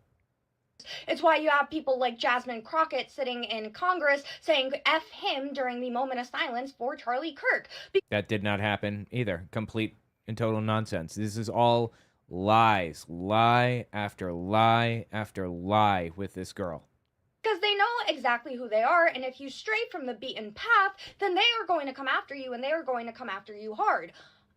Speaker 5: It's why you have people like Jasmine Crockett sitting in Congress saying F him during the moment of silence for Charlie Kirk.
Speaker 1: That did not happen either. Complete and total nonsense. This is all lies. Lie after lie after lie with this girl.
Speaker 5: Because they know exactly who they are, and if you stray from the beaten path, then they are going to come after you, and they are going to come after you hard.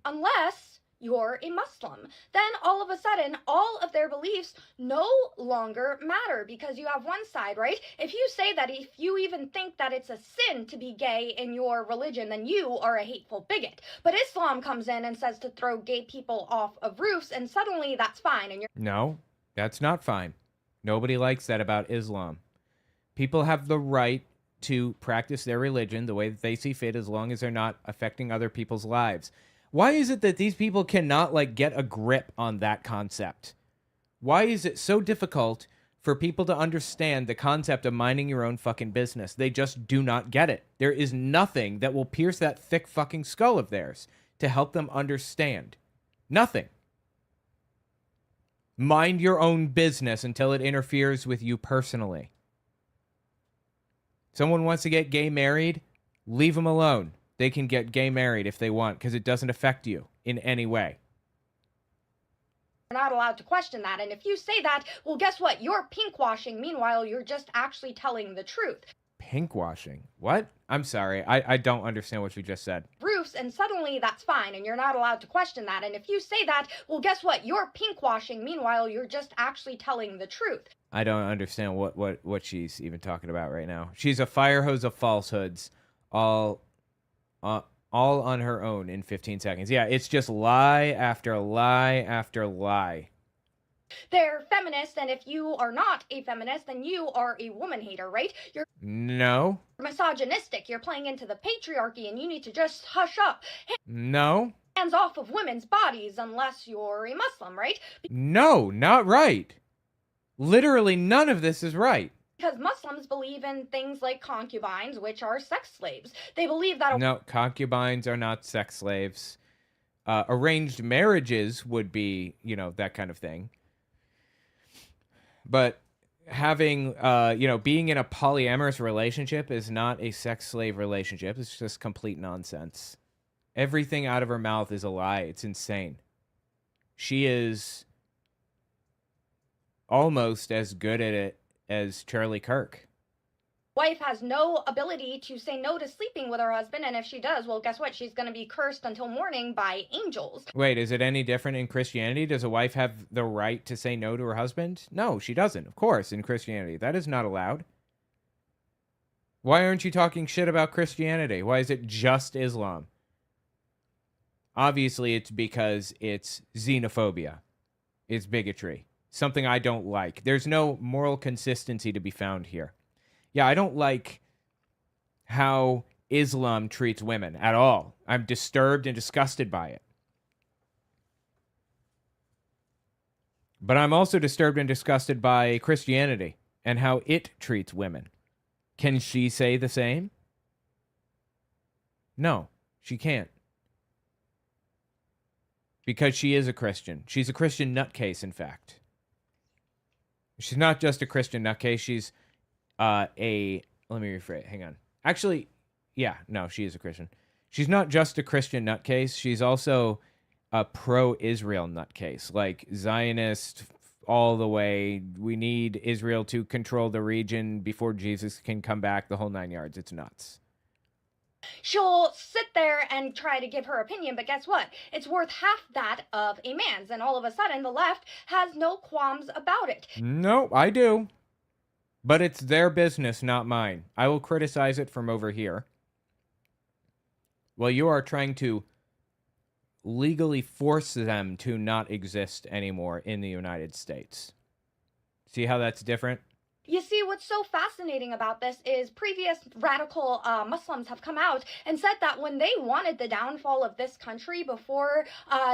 Speaker 5: Unless you're a Muslim. Then all of a sudden, all of their beliefs no longer matter because you have one side, right? If you say that, if you even think that it's a sin to be gay in your religion, then you are a hateful bigot. But Islam comes in and says to throw gay people off of roofs, and suddenly that's fine. And you're
Speaker 1: No, that's not fine. Nobody likes that about Islam. People have the right to practice their religion the way that they see fit as long as they're not affecting other people's lives. Why is it that these people cannot, like, get a grip on that concept? Why is it so difficult for people to understand the concept of minding your own fucking business? They just do not get it. There is nothing that will pierce that thick fucking skull of theirs to help them understand. Nothing. Mind your own business until it interferes with you personally. Someone wants to get gay married, leave them alone. They can get gay married if they want because it doesn't affect you in any way.
Speaker 5: not allowed to question that. And if you say that, well, guess what? You're pinkwashing. Meanwhile, you're just actually telling the truth.
Speaker 1: Pinkwashing? What? I'm sorry. I don't understand what you just said.
Speaker 5: Roofs, and suddenly that's fine, and you're not allowed to question that. And if you say that, well, guess what? You're pinkwashing. Meanwhile, you're just actually telling the truth.
Speaker 1: I don't understand what she's even talking about right now. She's a fire hose of falsehoods, all on her own in 15 seconds. Yeah, it's just lie after lie after lie.
Speaker 5: They're feminist, and if you are not a feminist, then you are a woman hater, right? You're
Speaker 1: No.
Speaker 5: misogynistic. You're playing into the patriarchy, and you need to just hush up.
Speaker 1: No.
Speaker 5: Hands off of women's bodies unless you're a Muslim, right?
Speaker 1: No, not right. Literally none of this is right.
Speaker 5: Because Muslims believe in things like concubines, which are sex slaves. They believe that...
Speaker 1: No, concubines are not sex slaves. Arranged marriages would be, that kind of thing. But having, being in a polyamorous relationship is not a sex slave relationship. It's just complete nonsense. Everything out of her mouth is a lie. It's insane. She is almost as good at it as Charlie Kirk.
Speaker 5: Wife has no ability to say no to sleeping with her husband, and if she does, well, guess what? She's going to be cursed until morning by angels.
Speaker 1: Wait, is it any different in Christianity? Does a wife have the right to say no to her husband? No, she doesn't, of course, in Christianity. That is not allowed. Why aren't you talking shit about Christianity? Why is it just Islam? Obviously, it's because it's xenophobia. It's bigotry. Something I don't like. There's no moral consistency to be found here. Yeah, I don't like how Islam treats women at all. I'm disturbed and disgusted by it. But I'm also disturbed and disgusted by Christianity and how it treats women. Can she say the same? No, she can't. Because she is a Christian. She's a Christian nutcase, in fact. She's not just a Christian nutcase, she's let me rephrase. Hang on. Actually, yeah, no, she is a Christian. She's not just a Christian nutcase. She's also a pro-Israel nutcase, like Zionist all the way. We need Israel to control the region before Jesus can come back. The whole 9 yards. It's nuts.
Speaker 5: She'll sit there and try to give her opinion, but guess what? It's worth half that of a man's, and all of a sudden the left has no qualms about it.
Speaker 1: No, I do. But it's their business, not mine. I will criticize it from over here. Well, you are trying to legally force them to not exist anymore in the United States. See how that's different?
Speaker 5: You see, what's so fascinating about this is previous radical Muslims have come out and said that when they wanted the downfall of this country before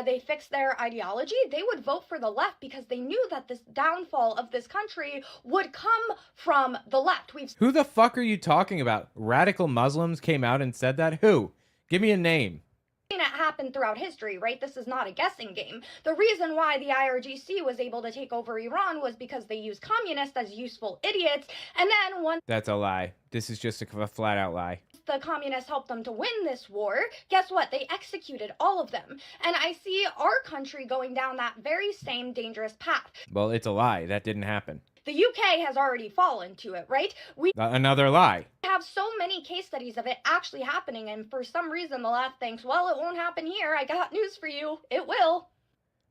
Speaker 5: they fixed their ideology, they would vote for the left because they knew that this downfall of this country would come from the left.
Speaker 1: Who the fuck are you talking about? Radical Muslims came out and said that? Who? Give me a name.
Speaker 5: It happened throughout history, right? This is not a guessing game. The reason why the IRGC was able to take over Iran was because they used communists as useful idiots, and then once
Speaker 1: That's a lie. This is just a flat out lie.
Speaker 5: the communists helped them to win this war, guess what? They executed all of them. And I see our country going down that very same dangerous path.
Speaker 1: Well, it's a lie. That didn't happen.
Speaker 5: The UK has already fallen to it, right? We
Speaker 1: Another lie.
Speaker 5: have so many case studies of it actually happening, and for some reason the left thinks, well, it won't happen here. I got news for you. It will.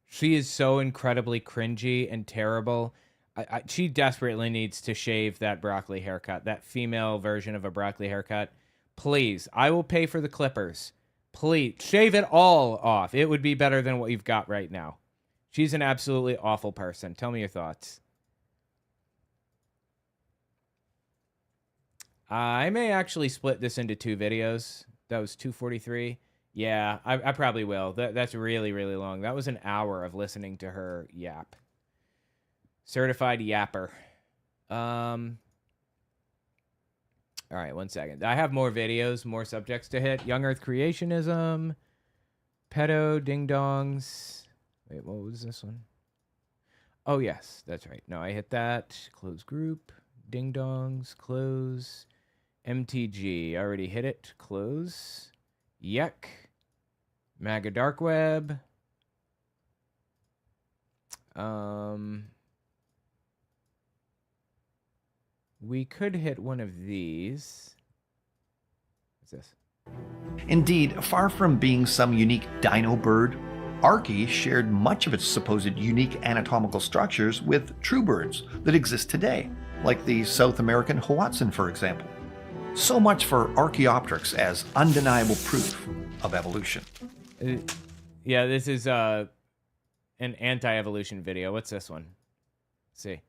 Speaker 1: She is so incredibly cringy and terrible. She desperately needs to shave that broccoli haircut, that female version of a broccoli haircut. Please, I will pay for the clippers. Please, shave it all off. It would be better than what you've got right now. She's an absolutely awful person. Tell me your thoughts. I may actually split this into 2 videos. That was 2:43. Yeah, I probably will. That's really, really long. That was an hour of listening to her yap. Certified yapper. All right, 1 second. I have more videos, more subjects to hit. Young Earth creationism. Pedo, dingdongs. Wait, what was this one? Oh, yes, that's right. No, I hit that. Close group. Dingdongs, close. MTG, I already hit it. Close. Yuck. MAGA Dark Web. We could hit one of these. What's this?
Speaker 3: Indeed, far from being some unique dino bird, Archaea shared much of its supposed unique anatomical structures with true birds that exist today, like the South American Hoatzin, for example. So much for Archaeopteryx as undeniable proof of evolution.
Speaker 1: Yeah, this is an anti-evolution video. What's this one? Let's see.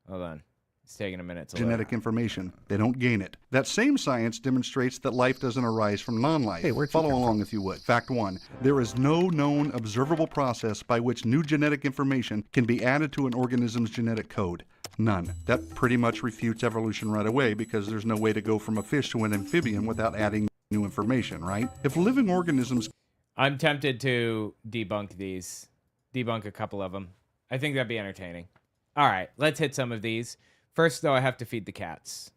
Speaker 1: Hold on. It's taking a minute to
Speaker 7: genetic information. They don't gain it. That same science demonstrates that life doesn't arise from non-life.
Speaker 3: Hey, where'd you
Speaker 7: Follow
Speaker 3: come
Speaker 7: along
Speaker 3: from?
Speaker 7: if you would. Fact 1. There is no known observable process by which new genetic information can be added to an organism's genetic code. None. That pretty much refutes evolution right away because there's no way to go from a fish to an amphibian without adding new information, right? If living organisms...
Speaker 1: I'm tempted to debunk these. Debunk a couple of them. I think that'd be entertaining. All right, let's hit some of these. First, though, I have to feed the cats.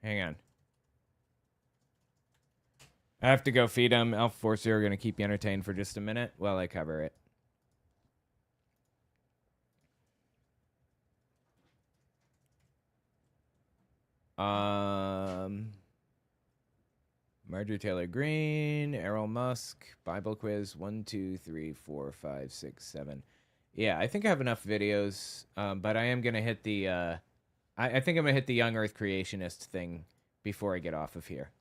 Speaker 1: Hang on. I have to go feed them. Alpha Force Zero going to keep you entertained for just a minute while I cover it. Marjorie Taylor Greene, Errol Musk, Bible quiz, 1, 2, 3, 4, 5, 6, 7. Yeah, I think I have enough videos, but I am going to hit the, I think I'm going to hit the Young Earth creationist thing before I get off of here.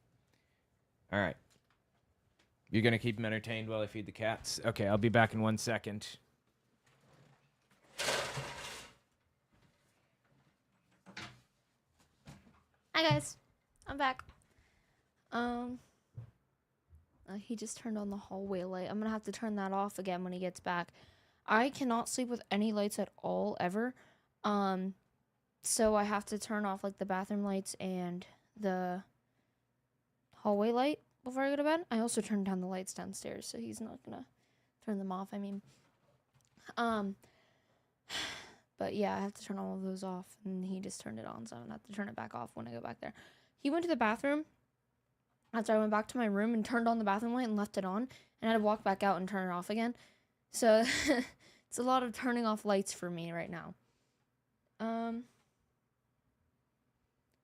Speaker 1: All right. You're going to keep them entertained while I feed the cats? Okay, I'll be back in 1 second.
Speaker 6: Hi guys, I'm back. He just turned on the hallway light. I'm gonna have to turn that off again when he gets back. I cannot sleep with any lights at all ever. So I have to turn off like the bathroom lights and the hallway light before I go to bed. I also turned down the lights downstairs, so he's not gonna turn them off. I mean, but yeah, I have to turn all of those off, and he just turned it on, so I'm gonna have to turn it back off when I go back there. He went to the bathroom after I went back to my room and turned on the bathroom light and left it on, and I had to walk back out and turn it off again. So it's a lot of turning off lights for me right now.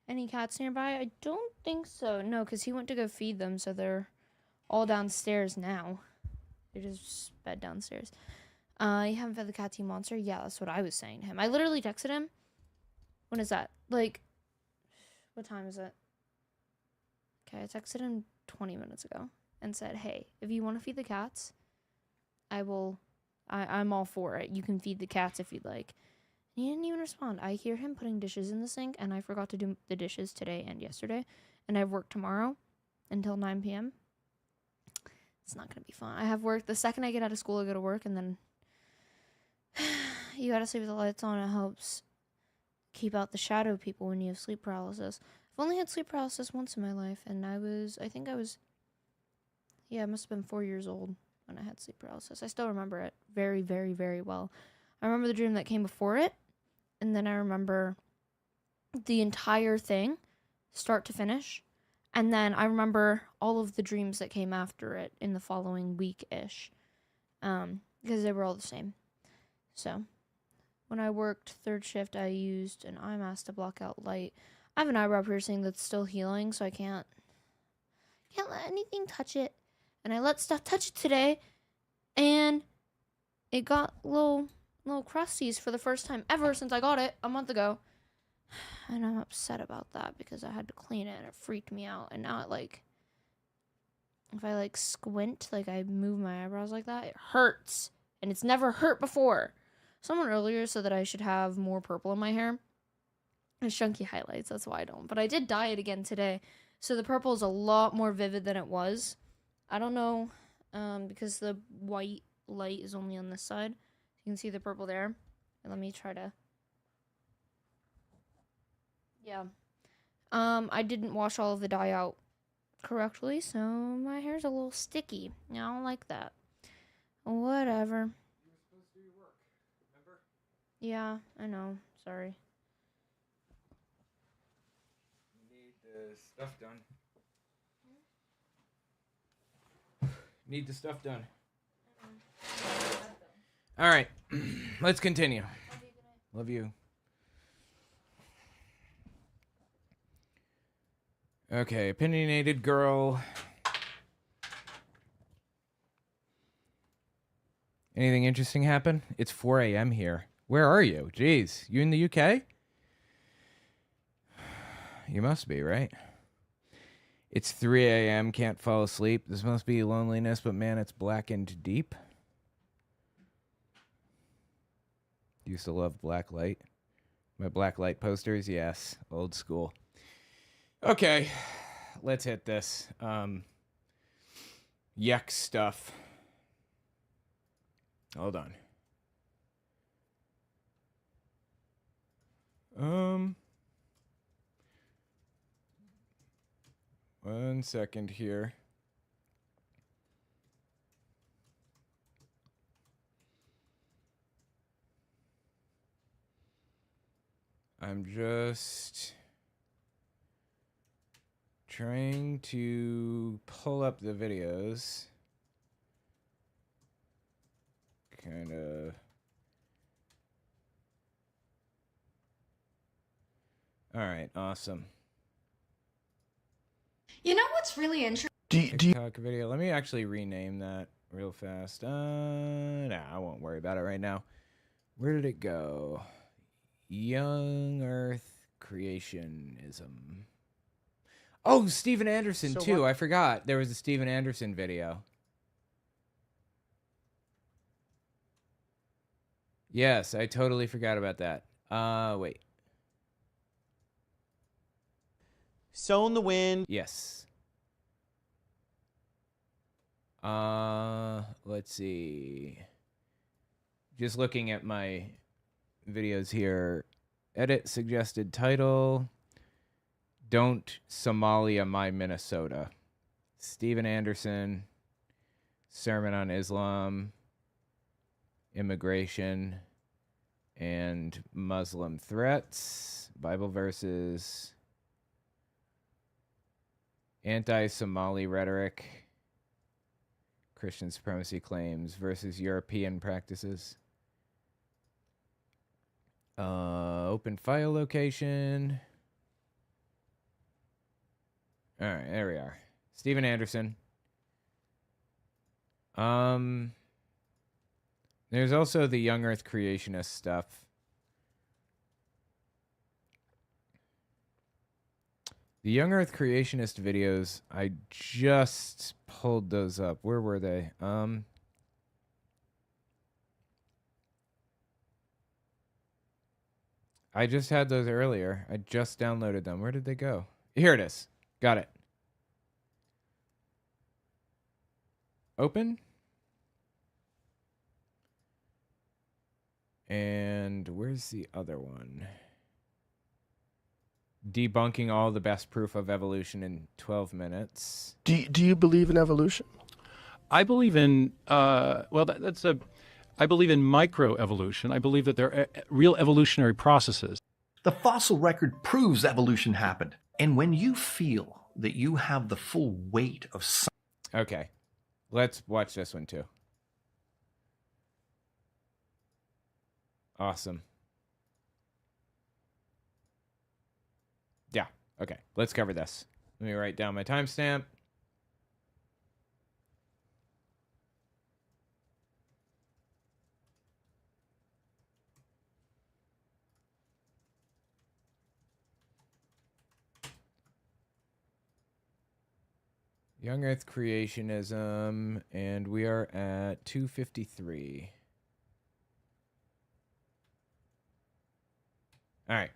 Speaker 6: Any cats nearby? I don't think so. No, because he went to go feed them, so they're all downstairs now. They just bed downstairs. You haven't fed the cat team monster? Yeah, that's what I was saying to him. I literally texted him. When is that? Like, what time is it? Okay, I texted him 20 minutes ago and said, hey, if you want to feed the cats, I will I'm all for it. You can feed the cats if you'd like. He didn't even respond. I hear him putting dishes in the sink, and I forgot to do the dishes today and yesterday, and I have work tomorrow until 9 p.m. It's not going to be fun. I have work. The second I get out of school, I go to work, and then you got to sleep with the lights on. It helps keep out the shadow people when you have sleep paralysis. I've only had sleep paralysis once in my life, and I must have been 4 years old when I had sleep paralysis. I still remember it very, very, very well. I remember the dream that came before it, and then I remember the entire thing, start to finish, and then I remember all of the dreams that came after it in the following week-ish, because they were all the same. So, when I worked third shift, I used an eye mask to block out light. I have an eyebrow piercing that's still healing, so I can't let anything touch it. And I let stuff touch it today, and it got little crusties for the first time ever since I got it a month ago. And I'm upset about that because I had to clean it and it freaked me out. And now it if I squint, I move my eyebrows like that, it hurts. And it's never hurt before. Someone earlier said that I should have more purple in my hair. And chunky highlights, that's why I don't. But I did dye it again today. So the purple is a lot more vivid than it was. I don't know, because the white light is only on this side. You can see the purple there. And let me try to... Yeah. I didn't wash all of the dye out correctly, so my hair's a little sticky. I don't like that. Whatever.
Speaker 1: You were supposed to do your work, remember?
Speaker 6: Yeah, I know. Sorry.
Speaker 1: You need the stuff done. Need the stuff done. All right, let's continue. Love you. Okay, opinionated girl. Anything interesting happen? It's 4 a.m. here. Where are you? Jeez, you in the UK? You must be, right? It's 3 a.m., can't fall asleep. This must be loneliness, but man, it's black and deep. Used to love black light. My black light posters, yes, old school. Okay, let's hit this. Yuck stuff. Hold on. One second here. I'm just trying to pull up the videos. Kind of. All right, awesome.
Speaker 19: You know what's really interesting?
Speaker 1: TikTok video. Let me actually rename that real fast. Nah, I won't worry about it right now. Where did it go? Young Earth Creationism. Oh, Steven Anderson
Speaker 15: So
Speaker 1: too.
Speaker 15: what-
Speaker 1: I forgot there was a Steven Anderson video. Yes, I totally forgot about that. Wait.
Speaker 2: Sow in the Wind.
Speaker 1: Yes. Let's see. Just looking at my videos here. Edit suggested title. Don't Somalia My Minnesota. Steven Anderson. Sermon on Islam. Immigration. And Muslim threats. Bible verses. Anti-Somali rhetoric. Christian supremacy claims versus European practices. Open file location. All right, there we are. Steven Anderson. There's also the Young Earth Creationist stuff. The Young Earth Creationist videos, I just pulled those up. Where were they? I just had those earlier. I just downloaded them. Where did they go? Here it is. Got it. Open. And where's the other one? Debunking all the best proof of evolution in 12 minutes.
Speaker 8: Do you believe in evolution?
Speaker 10: I believe in, I believe in microevolution. I believe that there are real evolutionary processes.
Speaker 3: The fossil record proves evolution happened. And when you feel that you have the full weight of science.
Speaker 1: Okay. Let's watch this one too. Awesome. Yeah. Okay. Let's cover this. Let me write down my timestamp. Young Earth creationism, and we are at 253. All right.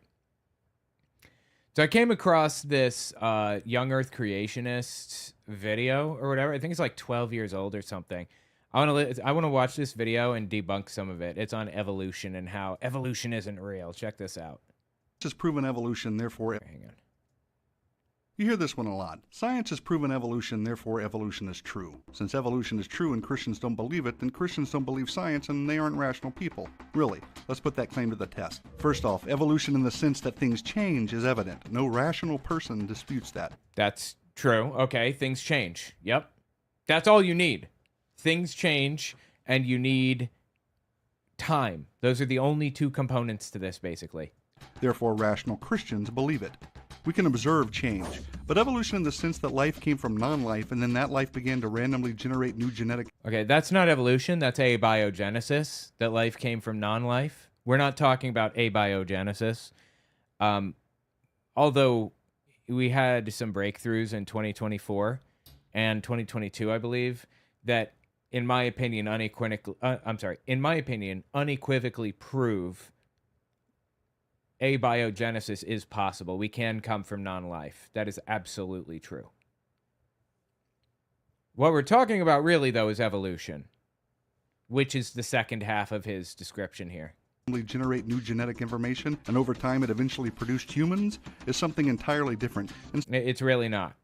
Speaker 1: So I came across this Young Earth creationist video or whatever. I think it's like 12 years old or something. I want to watch this video and debunk some of it. It's on evolution and how evolution isn't real. Check this out.
Speaker 7: Has proven evolution, therefore.
Speaker 1: Hang on.
Speaker 7: You hear this one a lot. Science has proven evolution, therefore evolution is true. Since evolution is true and Christians don't believe it, then Christians don't believe science and they aren't rational people. Really, let's put that claim to the test. First off, evolution in the sense that things change is evident. No rational person disputes that.
Speaker 1: That's true. Okay, things change. Yep. That's all you need. Things change and you need time. Those are the only two components to this, basically.
Speaker 7: Therefore, rational Christians believe it. We can observe change, but evolution in the sense that life came from non-life and then that life began to randomly generate new genetic...
Speaker 1: Okay, that's not evolution, that's abiogenesis, that life came from non-life. We're not talking about abiogenesis. Although we had some breakthroughs in 2024 and 2022, I believe, that in my opinion unequivocally prove abiogenesis is possible. We can come from non-life. That is absolutely true. What we're talking about really, though, is evolution, which is the second half of his description here.
Speaker 7: Generate new genetic information, and over time it eventually produced humans, is something entirely different.
Speaker 1: It's really not.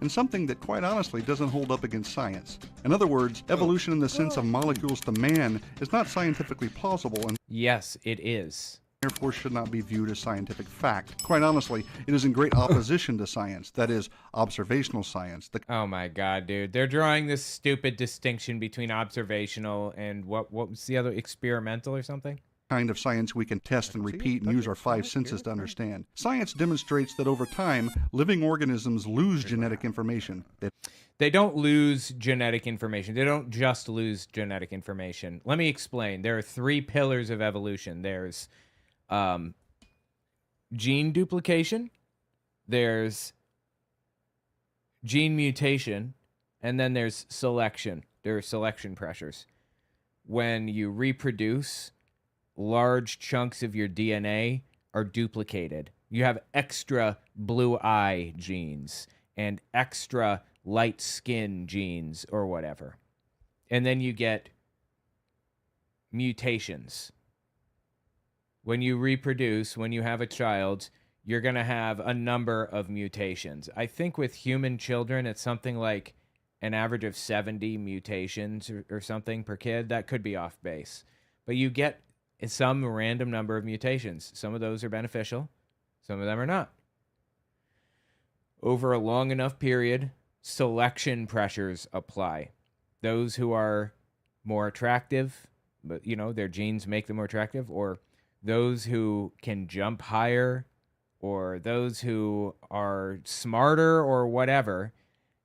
Speaker 7: And something that quite honestly doesn't hold up against science. In other words, evolution in the sense of molecules to man is not scientifically plausible and
Speaker 1: yes, it is.
Speaker 7: Therefore should not be viewed as scientific fact. Quite honestly, it is in great opposition to science, that is, observational science.
Speaker 1: Oh my god, dude. They're drawing this stupid distinction between observational and what was the other, experimental or something?
Speaker 7: Kind of science we can test and repeat and use our five senses to understand. Science demonstrates that over time, living organisms lose genetic information.
Speaker 1: They don't lose genetic information. They don't just lose genetic information. Let me explain. There are three pillars of evolution. There's gene duplication, there's gene mutation, and then there's selection. There are selection pressures. When you reproduce, large chunks of your DNA are duplicated. You have extra blue eye genes and extra light skin genes or whatever. And then you get mutations. When you reproduce, when you have a child, you're going to have a number of mutations. I think with human children, it's something like an average of 70 mutations or something per kid. That could be off base. But you get some random number of mutations. Some of those are beneficial. Some of them are not. Over a long enough period, selection pressures apply. Those who are more attractive, but you know, their genes make them more attractive, or those who can jump higher, or those wose are smarter or whatever,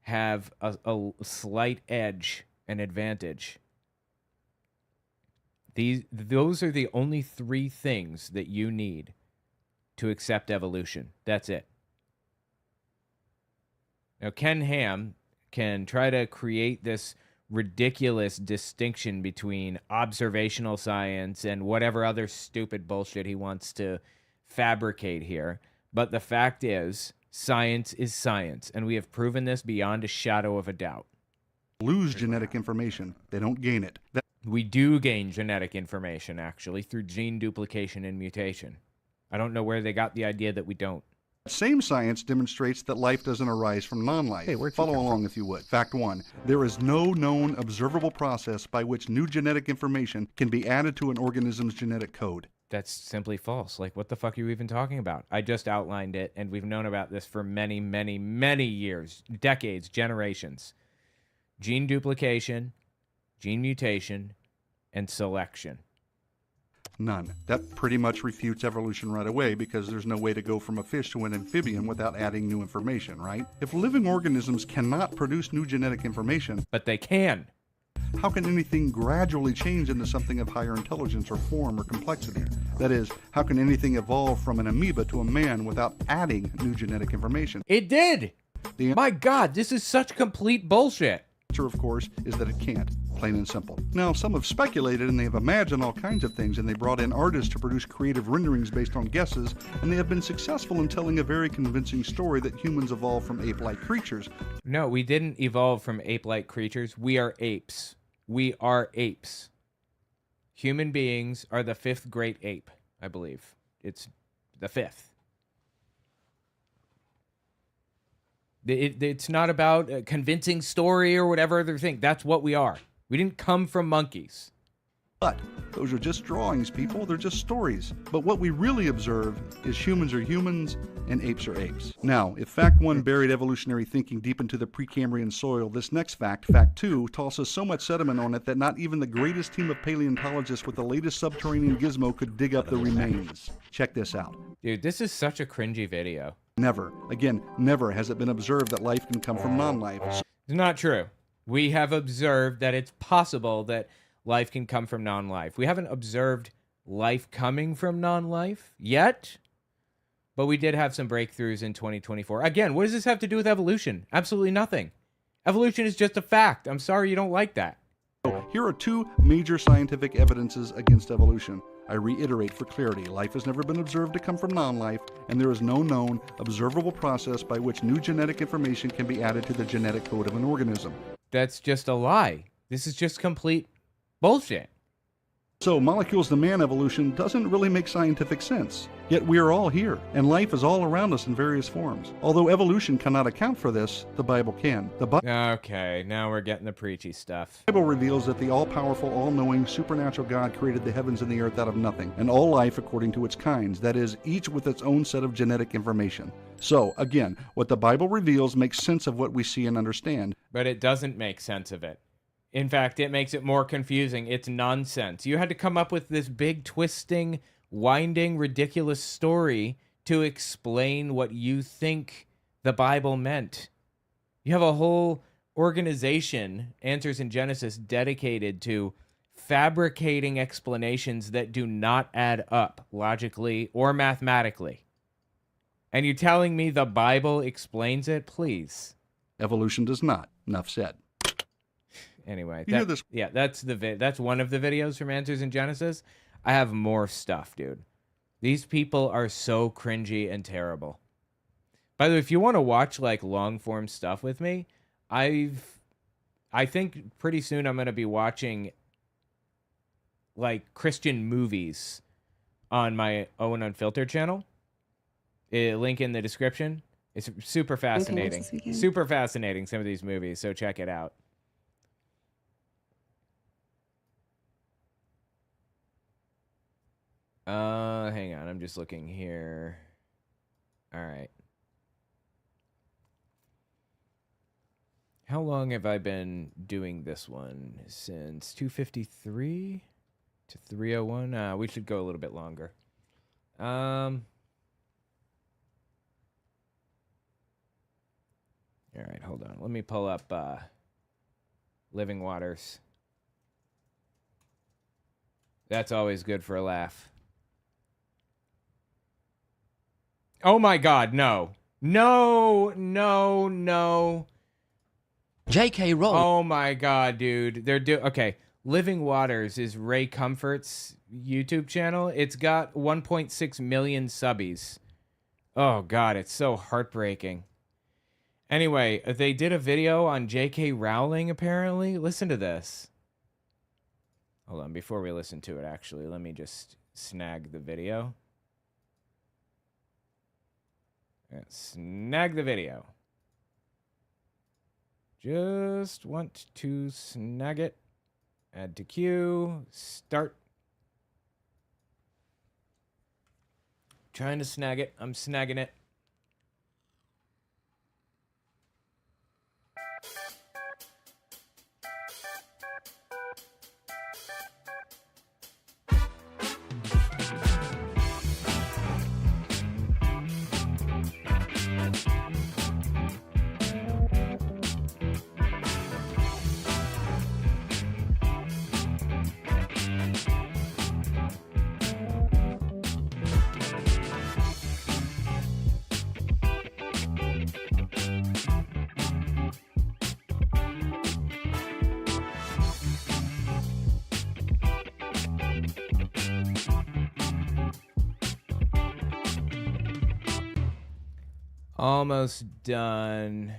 Speaker 1: have a slight edge, an advantage. Those are the only three things that you need to accept evolution. That's it. Now, Ken Ham can try to create this ridiculous distinction between observational science and whatever other stupid bullshit he wants to fabricate here. But the fact is, science is science, and we have proven this beyond a shadow of a doubt.
Speaker 7: Lose genetic information. They don't gain it.
Speaker 1: We do gain genetic information, actually, through gene duplication and mutation. I don't know where they got the idea that we don't.
Speaker 7: Same science demonstrates that life doesn't arise from non-life. Follow along if you would. Fact 1. There is no known observable process by which new genetic information can be added to an organism's genetic code.
Speaker 1: That's simply false. Like, what the fuck are you even talking about? I just outlined it, and we've known about this for many, many, many years, decades, generations. Gene duplication, gene mutation, and selection.
Speaker 7: None. That pretty much refutes evolution right away because there's no way to go from a fish to an amphibian without adding new information, right? If living organisms cannot produce new genetic information,
Speaker 1: but they can,
Speaker 7: how can anything gradually change into something of higher intelligence or form or complexity? That is, how can anything evolve from an amoeba to a man without adding new genetic information?
Speaker 1: It did! My God, this is such complete bullshit.
Speaker 7: The answer, of course, is that it can't. Plain and simple. Now, some have speculated and they have imagined all kinds of things, and they brought in artists to produce creative renderings based on guesses, and they have been successful in telling a very convincing story that humans evolved from ape-like creatures.
Speaker 1: No, we didn't evolve from ape-like creatures. We are apes. We are apes. Human beings are the fifth great ape, I believe. It's the fifth. It's not about a convincing story or whatever other thing. That's what we are. We didn't come from monkeys.
Speaker 7: But those are just drawings, people. They're just stories. But what we really observe is humans are humans and apes are apes. Now, if fact 1 buried evolutionary thinking deep into the Precambrian soil, this next fact, fact 2, tosses so much sediment on it that not even the greatest team of paleontologists with the latest subterranean gizmo could dig up the remains. Check this out.
Speaker 1: Dude, this is such a cringy video.
Speaker 7: Never, again, never has it been observed that life can come from non-life.
Speaker 1: It's not true. We have observed that it's possible that life can come from non-life. We haven't observed life coming from non-life yet, but we did have some breakthroughs in 2024. Again, what does this have to do with evolution? Absolutely nothing. Evolution is just a fact. I'm sorry you don't like that.
Speaker 7: Here are 2 major scientific evidences against evolution. I reiterate for clarity, life has never been observed to come from non-life, and there is no known, observable process by which new genetic information can be added to the genetic code of an organism.
Speaker 1: That's just a lie. This is just complete bullshit.
Speaker 7: So, molecules to man evolution doesn't really make scientific sense. Yet we are all here, and life is all around us in various forms. Although evolution cannot account for this, the Bible can.
Speaker 1: Okay, now we're getting the preachy stuff.
Speaker 7: The Bible reveals that the all-powerful, all-knowing, supernatural God created the heavens and the earth out of nothing, and all life according to its kinds, that is, each with its own set of genetic information. So, again, what the Bible reveals makes sense of what we see and understand.
Speaker 1: But it doesn't make sense of it. In fact, it makes it more confusing. It's nonsense. You had to come up with this big, twisting, winding, ridiculous story to explain what you think the Bible meant. You have a whole organization, Answers in Genesis, dedicated to fabricating explanations that do not add up logically or mathematically. And you're telling me the Bible explains it? Please.
Speaker 7: Evolution does not. Enough said.
Speaker 1: Anyway,
Speaker 7: You hear this?
Speaker 1: Yeah, that's one of the videos from Answers in Genesis. I have more stuff, dude. These people are so cringy and terrible. By the way, if you want to watch like long form stuff with me, I think pretty soon I'm going to be watching like Christian movies on my Owen Unfiltered channel. Link in the description. It's super fascinating. Super fascinating, some of these movies, so check it out. Hang on, I'm just looking here. All right. How long have I been doing this one? Since 253 to 301? We should go a little bit longer. All right, hold on. Let me pull up Living Waters. That's always good for a laugh. Oh my God, no. No, no, no.
Speaker 9: J.K. Rowling.
Speaker 1: Oh my god, dude. Okay. Living Waters is Ray Comfort's YouTube channel. It's got 1.6 million subbies. Oh god, it's so heartbreaking. Anyway, they did a video on J.K. Rowling, apparently. Listen to this. Hold on, before we listen to it, actually, let me just snag the video. Yeah, snag the video. Just want to snag it. Add to queue. Start. Trying to snag it. I'm snagging it. Almost done.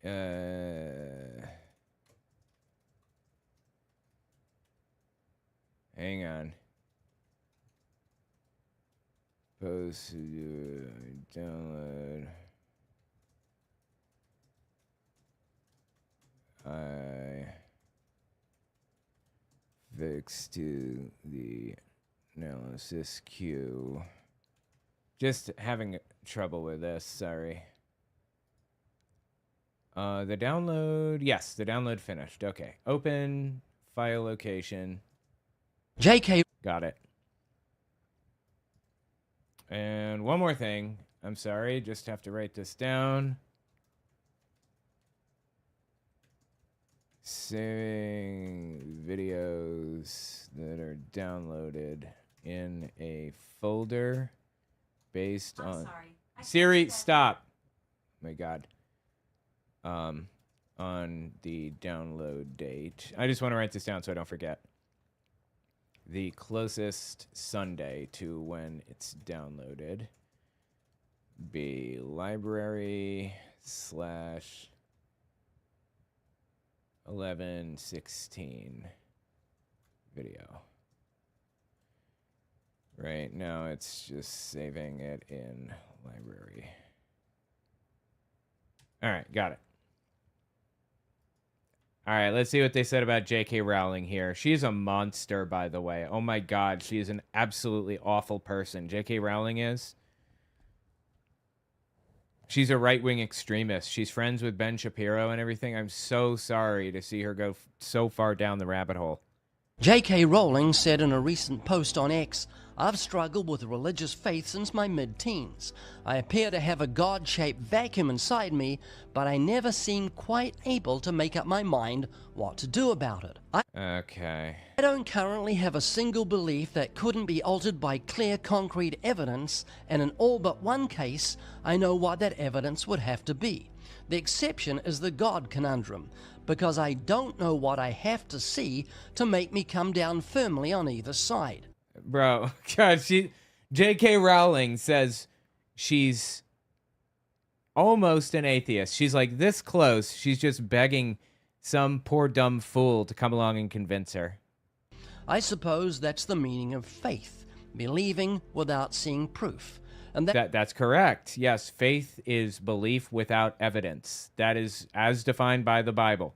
Speaker 1: Hang on. Post download. I fixed to the analysis queue. Just having trouble with this, sorry. The download, yes, the download finished. Okay, open file location.
Speaker 9: JK.
Speaker 1: Got it. And one more thing. I'm sorry, just have to write this down. Saving videos that are downloaded in a folder based on...
Speaker 19: Sorry.
Speaker 1: Siri, stop. Oh my God. On the download date. I just want to write this down so I don't forget. The closest Sunday to when it's downloaded be library / 11/16 video. Right now it's just saving it in library. All right, got it. All right, let's see what they said about J.K. Rowling here. She's a monster, by the way. Oh my God, she is an absolutely awful person. J.K. Rowling is. She's a right-wing extremist. She's friends with Ben Shapiro and everything. I'm so sorry to see her go so far down the rabbit hole.
Speaker 9: J.K. Rowling said in a recent post on X, "I've struggled with religious faith since my mid-teens. I appear to have a God-shaped vacuum inside me, but I never seem quite able to make up my mind what to do about it.
Speaker 1: Okay.
Speaker 9: I don't currently have a single belief that couldn't be altered by clear concrete evidence, and in all but one case, I know what that evidence would have to be. The exception is the God conundrum, because I don't know what I have to see to make me come down firmly on either side."
Speaker 1: Bro, God, J.K. Rowling says she's almost an atheist. She's like this close. She's just begging some poor dumb fool to come along and convince her.
Speaker 9: I suppose that's the meaning of faith, believing without seeing proof. And
Speaker 1: That's correct. Yes, faith is belief without evidence. That is as defined by the Bible.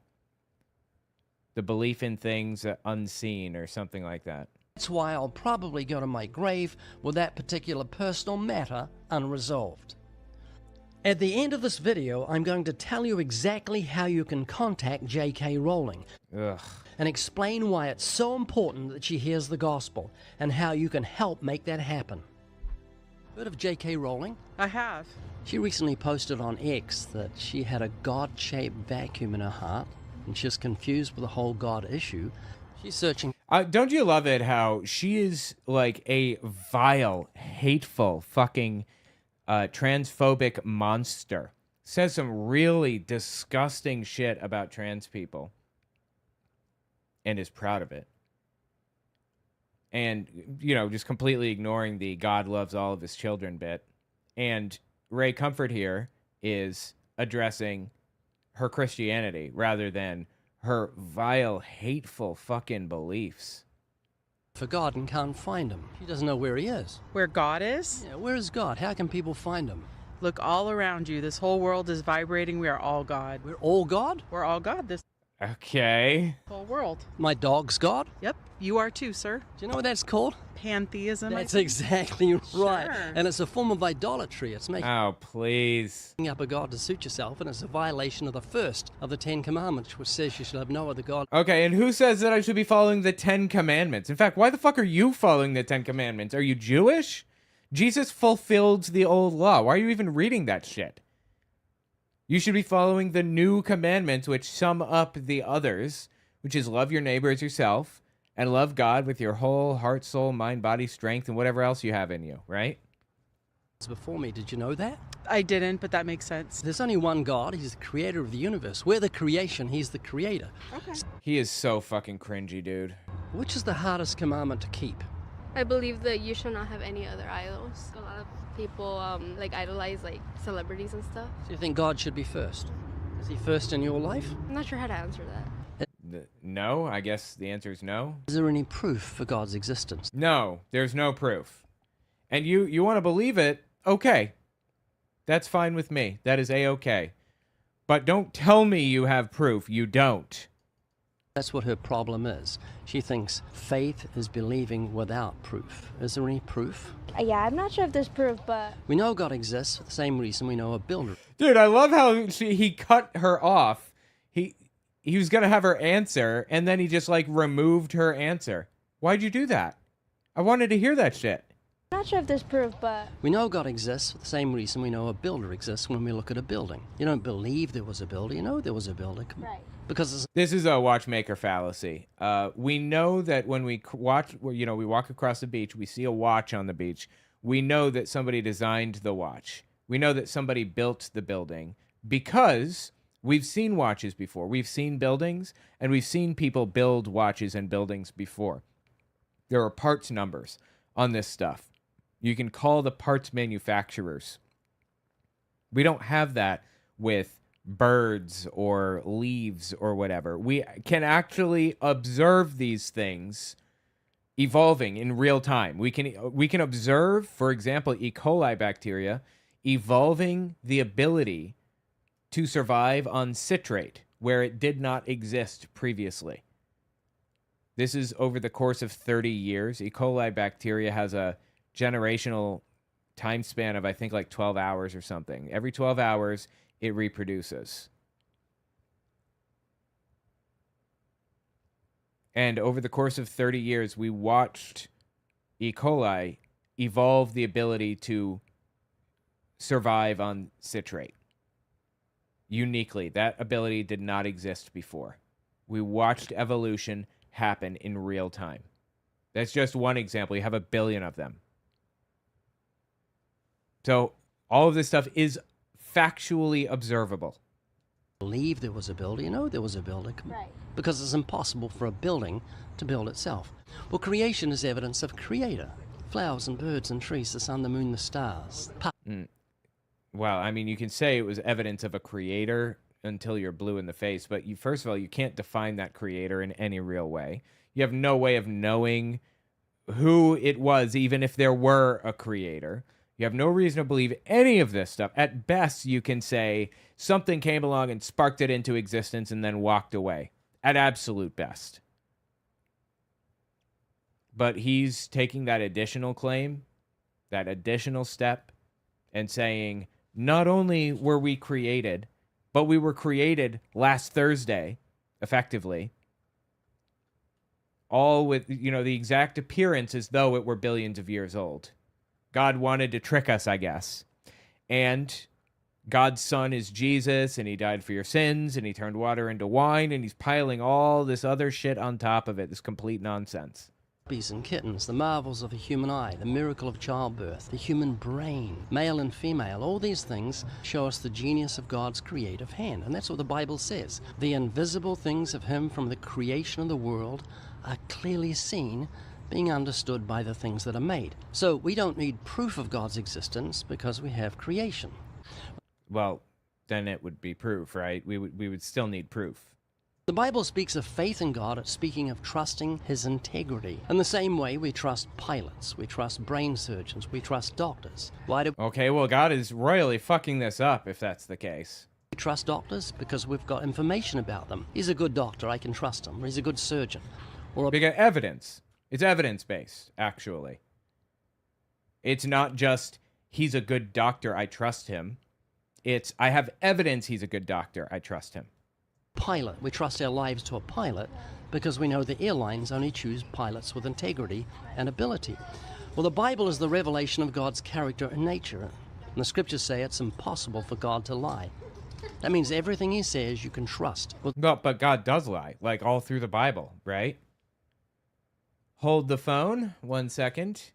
Speaker 1: The belief in things unseen or something like that.
Speaker 9: That's why I'll probably go to my grave with that particular personal matter unresolved. At the end of this video, I'm going to tell you exactly how you can contact J.K. Rowling.
Speaker 1: Ugh.
Speaker 9: And explain why it's so important that she hears the gospel and how you can help make that happen. Heard of J.K. Rowling?
Speaker 13: I have.
Speaker 9: She recently posted on X that she had a God-shaped vacuum in her heart, and she's confused with the whole God issue. She's searching.
Speaker 1: Don't you love it how she is like a vile, hateful, fucking transphobic monster. says some really disgusting shit about trans people and is proud of it. And, just completely ignoring the God loves all of his children bit. And Ray Comfort here is addressing her Christianity rather than her vile, hateful fucking beliefs.
Speaker 9: For God and can't find him. She doesn't know where he is.
Speaker 13: Where God is?
Speaker 9: Yeah, where is God? How can people find him?
Speaker 13: Look all around you. This whole world is vibrating. We are all God.
Speaker 9: We're all God?
Speaker 13: We're all God. This
Speaker 1: Okay.
Speaker 13: whole world.
Speaker 9: My dog's God?
Speaker 13: Yep, you are too, sir.
Speaker 9: Do you know what that's called?
Speaker 13: Pantheism.
Speaker 9: That's exactly right.
Speaker 13: Sure.
Speaker 9: And it's a form of idolatry. It's making
Speaker 1: Oh, please.
Speaker 9: up a God to suit yourself, and it's a violation of the first of the 10 Commandments, which says you shall have no other God.
Speaker 1: Okay, and who says that I should be following the 10 Commandments? In fact, why the fuck are you following the 10 Commandments? Are you Jewish? Jesus fulfilled the old law. Why are you even reading that shit? You should be following the new commandments, which sum up the others, which is love your neighbor as yourself and love God with your whole heart, soul, mind, body, strength, and whatever else you have in you, right?
Speaker 9: Before me, did you know that?
Speaker 13: I didn't, but that makes sense.
Speaker 9: There's only one God. He's the creator of the universe. We're the creation. He's the creator.
Speaker 13: Okay.
Speaker 1: He is so fucking cringy, dude.
Speaker 9: Which is the hardest commandment to keep?
Speaker 16: I believe that you should not have any other idols. A lot of people idolize celebrities and stuff.
Speaker 9: Do you think God should be first? Is he first in your life?
Speaker 16: I'm not sure how to answer that.
Speaker 1: No, I guess the answer is no.
Speaker 9: Is there any proof for God's existence?
Speaker 1: No, there's no proof. And you want to believe it, okay. That's fine with me. That is A-okay. But don't tell me you have proof. You don't.
Speaker 9: That's what her problem is. She thinks faith is believing without proof. Is there any proof?
Speaker 16: Yeah, I'm not sure if there's proof, but...
Speaker 9: We know God exists for the same reason we know a builder.
Speaker 1: Dude, I love how he cut her off. He was going to have her answer, and then he just, removed her answer. Why'd you do that? I wanted to hear that shit.
Speaker 16: I'm not sure if there's proof, but...
Speaker 9: We know God exists for the same reason we know a builder exists when we look at a building. You don't believe there was a builder. You know there was a builder.
Speaker 16: Right.
Speaker 9: Because
Speaker 1: this is a watchmaker fallacy. We know that when we we walk across the beach, we see a watch on the beach. We know that somebody designed the watch. We know that somebody built the building because we've seen watches before. We've seen buildings, and we've seen people build watches and buildings before. There are parts numbers on this stuff. You can call the parts manufacturers. We don't have that with birds or leaves or whatever. We can actually observe these things evolving in real time. We can observe, for example, E. coli bacteria evolving the ability to survive on citrate where it did not exist previously. This is over the course of 30 years. E. coli bacteria has a generational time span of, I think, 12 hours or something. Every 12 hours, it reproduces. And over the course of 30 years, we watched E. coli evolve the ability to survive on citrate. Uniquely, that ability did not exist before. We watched evolution happen in real time. That's just one example. You have a billion of them. So all of this stuff is factually observable.
Speaker 9: Believe there was a builder. You know there was a builder.
Speaker 16: Right.
Speaker 9: Because it's impossible for a building to build itself. Well, creation is evidence of creator. Flowers and birds and trees, the sun, the moon, the stars.
Speaker 1: Well, I mean, you can say it was evidence of a creator until you're blue in the face, but first of all, you can't define that creator in any real way. You have no way of knowing who it was, even if there were a creator. You have no reason to believe any of this stuff. At best, you can say something came along and sparked it into existence and then walked away. At absolute best. But he's taking that additional claim, that additional step, and saying, not only were we created, but we were created last Thursday, effectively. All with, the exact appearance as though it were billions of years old. God wanted to trick us, I guess. And God's son is Jesus, and he died for your sins, and he turned water into wine, and he's piling all this other shit on top of it, this complete nonsense.
Speaker 9: Puppies and kittens, the marvels of the human eye, the miracle of childbirth, the human brain, male and female, all these things show us the genius of God's creative hand. And that's what the Bible says. The invisible things of Him from the creation of the world are clearly seen, being understood by the things that are made. So we don't need proof of God's existence because we have creation.
Speaker 1: Well, then it would be proof, right? We would still need proof.
Speaker 9: The Bible speaks of faith in God, speaking of trusting His integrity. In the same way, we trust pilots, we trust brain surgeons, we trust doctors. Why do
Speaker 1: Okay, well, God is royally fucking this up if that's the case.
Speaker 9: we trust doctors? Because we've got information about them. He's a good doctor, I can trust him. Or he's a good surgeon. Or
Speaker 1: Because evidence. It's evidence-based, actually. It's not just, he's a good doctor, I trust him. It's, I have evidence he's a good doctor, I trust him.
Speaker 9: pilot. We trust our lives to a pilot because we know the airlines only choose pilots with integrity and ability. Well, the Bible is the revelation of God's character and nature. And the scriptures say it's impossible for God to lie. That means everything He says you can trust.
Speaker 1: No, but God does lie, like all through the Bible, right? Hold the phone 1 second.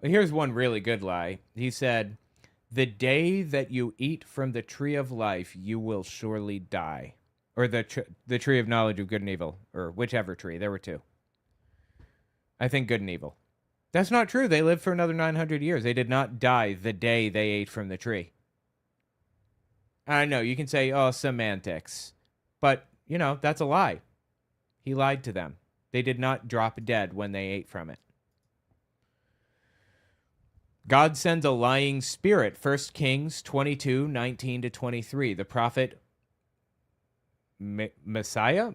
Speaker 1: Here's one really good lie. He said, "The day that you eat from the tree of life, you will surely die." Or the tree of knowledge of good and evil, or whichever tree. There were two. I think good and evil. That's not true. They lived for another 900 years. They did not die the day they ate from the tree. I know, you can say, oh, semantics. But, you know, that's a lie. He lied to them. They did not drop dead when they ate from it. God sends a lying spirit. 1 Kings 22:19-23. The prophet Messiah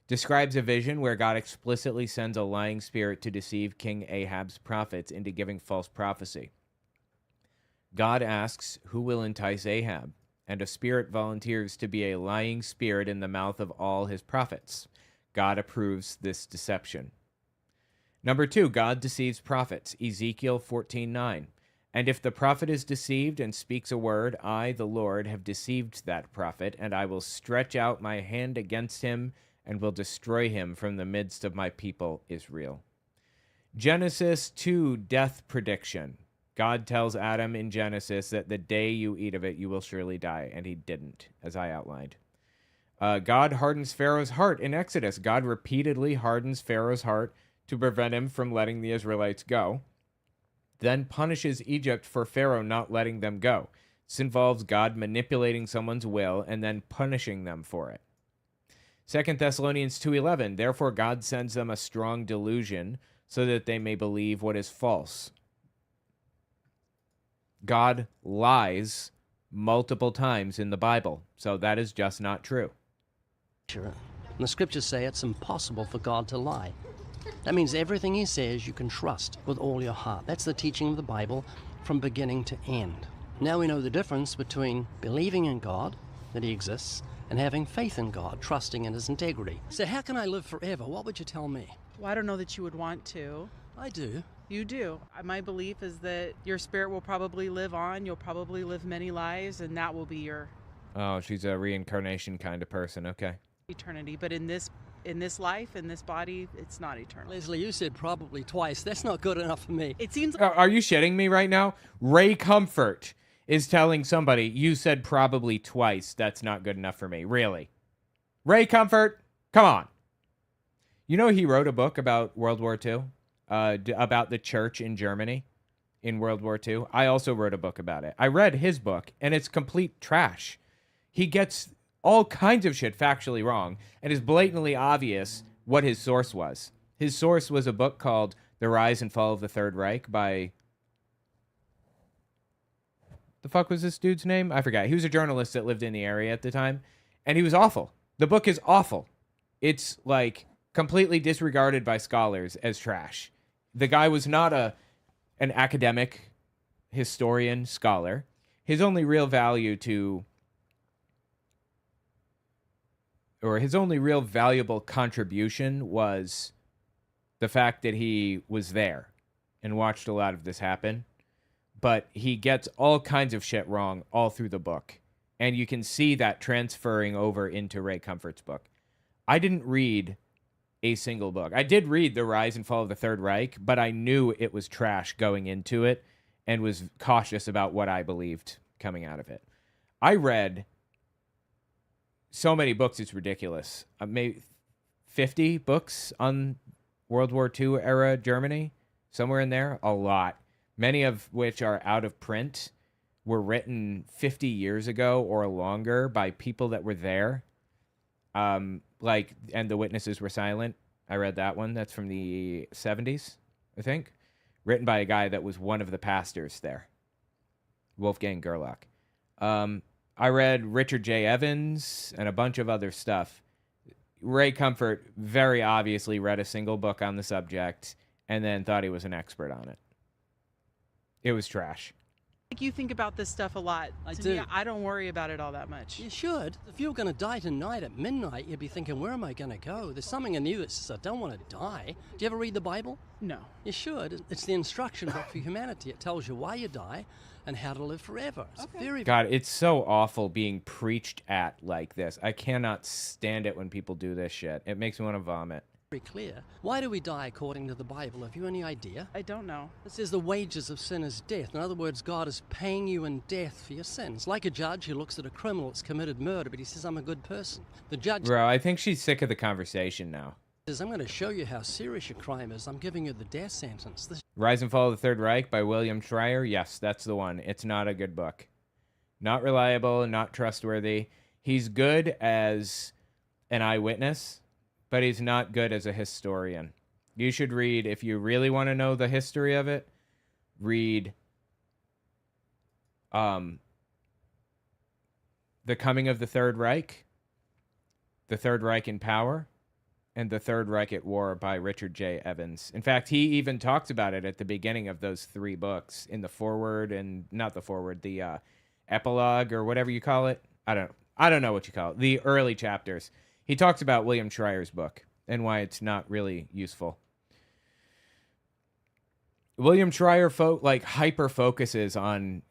Speaker 1: describes a vision where God explicitly sends a lying spirit to deceive King Ahab's prophets into giving false prophecy. God asks, who will entice Ahab? And a spirit volunteers to be a lying spirit in the mouth of all his prophets. God approves this deception. Number 2, God deceives prophets. Ezekiel 14:9. And if the prophet is deceived and speaks a word, I, the Lord, have deceived that prophet, and I will stretch out my hand against him and will destroy him from the midst of my people, Israel. Genesis 2, death prediction. God tells Adam in Genesis that the day you eat of it, you will surely die, and he didn't, as I outlined. God hardens Pharaoh's heart in Exodus. God repeatedly hardens Pharaoh's heart to prevent him from letting the Israelites go, then punishes Egypt for Pharaoh not letting them go. This involves God manipulating someone's will and then punishing them for it. 2 Thessalonians 2:11, therefore God sends them a strong delusion so that they may believe what is false. God lies multiple times in the Bible, so that is just not true.
Speaker 9: Sure. And the scriptures say it's impossible for God to lie. That means everything he says you can trust with all your heart. That's the teaching of the Bible from beginning to end. Now we know the difference between believing in God, that he exists, and having faith in God, trusting in his integrity. So how can I live forever? What would you tell me?
Speaker 13: Well, I don't know that you would want to.
Speaker 9: I do.
Speaker 13: You do. My belief is that your spirit will probably live on. You'll probably live many lives, and that will be your
Speaker 1: Oh, she's a reincarnation kind of person. Okay.
Speaker 13: eternity. But in this life, in this body, it's not eternal.
Speaker 9: Leslie, you said probably twice. That's not good enough for me.
Speaker 13: It seems.
Speaker 1: Are you shitting me right now? Ray Comfort is telling somebody, you said probably twice. That's not good enough for me. Really? Ray Comfort? Come on. You know he wrote a book about World War II? About the church in Germany in World War II. I also wrote a book about it. I read his book, and it's complete trash. He gets all kinds of shit factually wrong, and it's blatantly obvious what his source was. His source was a book called The Rise and Fall of the Third Reich by... The fuck was this dude's name? I forgot. He was a journalist that lived in the area at the time, and he was awful. The book is awful. It's, like, completely disregarded by scholars as trash. The guy was not an academic historian scholar. His only real value to... or his only real valuable contribution was the fact that he was there and watched a lot of this happen. But he gets all kinds of shit wrong all through the book. And you can see that transferring over into Ray Comfort's book. I didn't read a single book. I did read The Rise and Fall of the Third Reich, but I knew it was trash going into it and was cautious about what I believed coming out of it. I read so many books, it's ridiculous. Maybe 50 books on World War II era Germany, somewhere in there, a lot. Many of which are out of print, were written 50 years ago or longer by people that were there. And the witnesses were silent. I read that one. That's from the 70s, I think. Written by a guy that was one of the pastors there. Wolfgang Gerlach. I read Richard J. Evans and a bunch of other stuff. Ray Comfort very obviously read a single book on the subject and then thought he was an expert on it. It was trash.
Speaker 13: Like, you think about this stuff a lot.
Speaker 9: I
Speaker 13: To
Speaker 9: do.
Speaker 13: me, I don't worry about it all that much.
Speaker 9: You should. If you were going to die tonight at midnight, you'd be thinking, where am I going to go? There's something in you that says, I don't want to die. Do you ever read the Bible?
Speaker 13: No.
Speaker 9: You should. It's the instruction book for humanity. It tells you why you die and how to live forever. It's very
Speaker 1: God, it's so awful being preached at like this. I cannot stand it when people do this shit. It makes me want to vomit.
Speaker 9: very clear. Why do we die according to the Bible? Have you any idea?
Speaker 13: I don't know.
Speaker 9: It says the wages of sin is death. In other words, God is paying you in death for your sins. Like a judge who looks at a criminal that's committed murder, but he says, I'm a good person. The judge
Speaker 1: Bro, I think she's sick of the conversation now.
Speaker 9: says, I'm going to show you how serious your crime is. I'm giving you the death sentence. This
Speaker 1: Rise and Fall of the Third Reich by William Schreier. Yes, that's the one. It's not a good book. Not reliable, not trustworthy. He's good as an eyewitness, but he's not good as a historian. You should read, if you really want to know the history of it, read The Coming of the Third Reich, The Third Reich in Power, and The Third Reich at War by Richard J. Evans. In fact, he even talks about it at the beginning of those three books in the foreword, and not the foreword, the epilogue or whatever you call it. I don't know what you call it. The early chapters. He talks about William Schreier's book and why it's not really useful. William Schreier hyper focuses on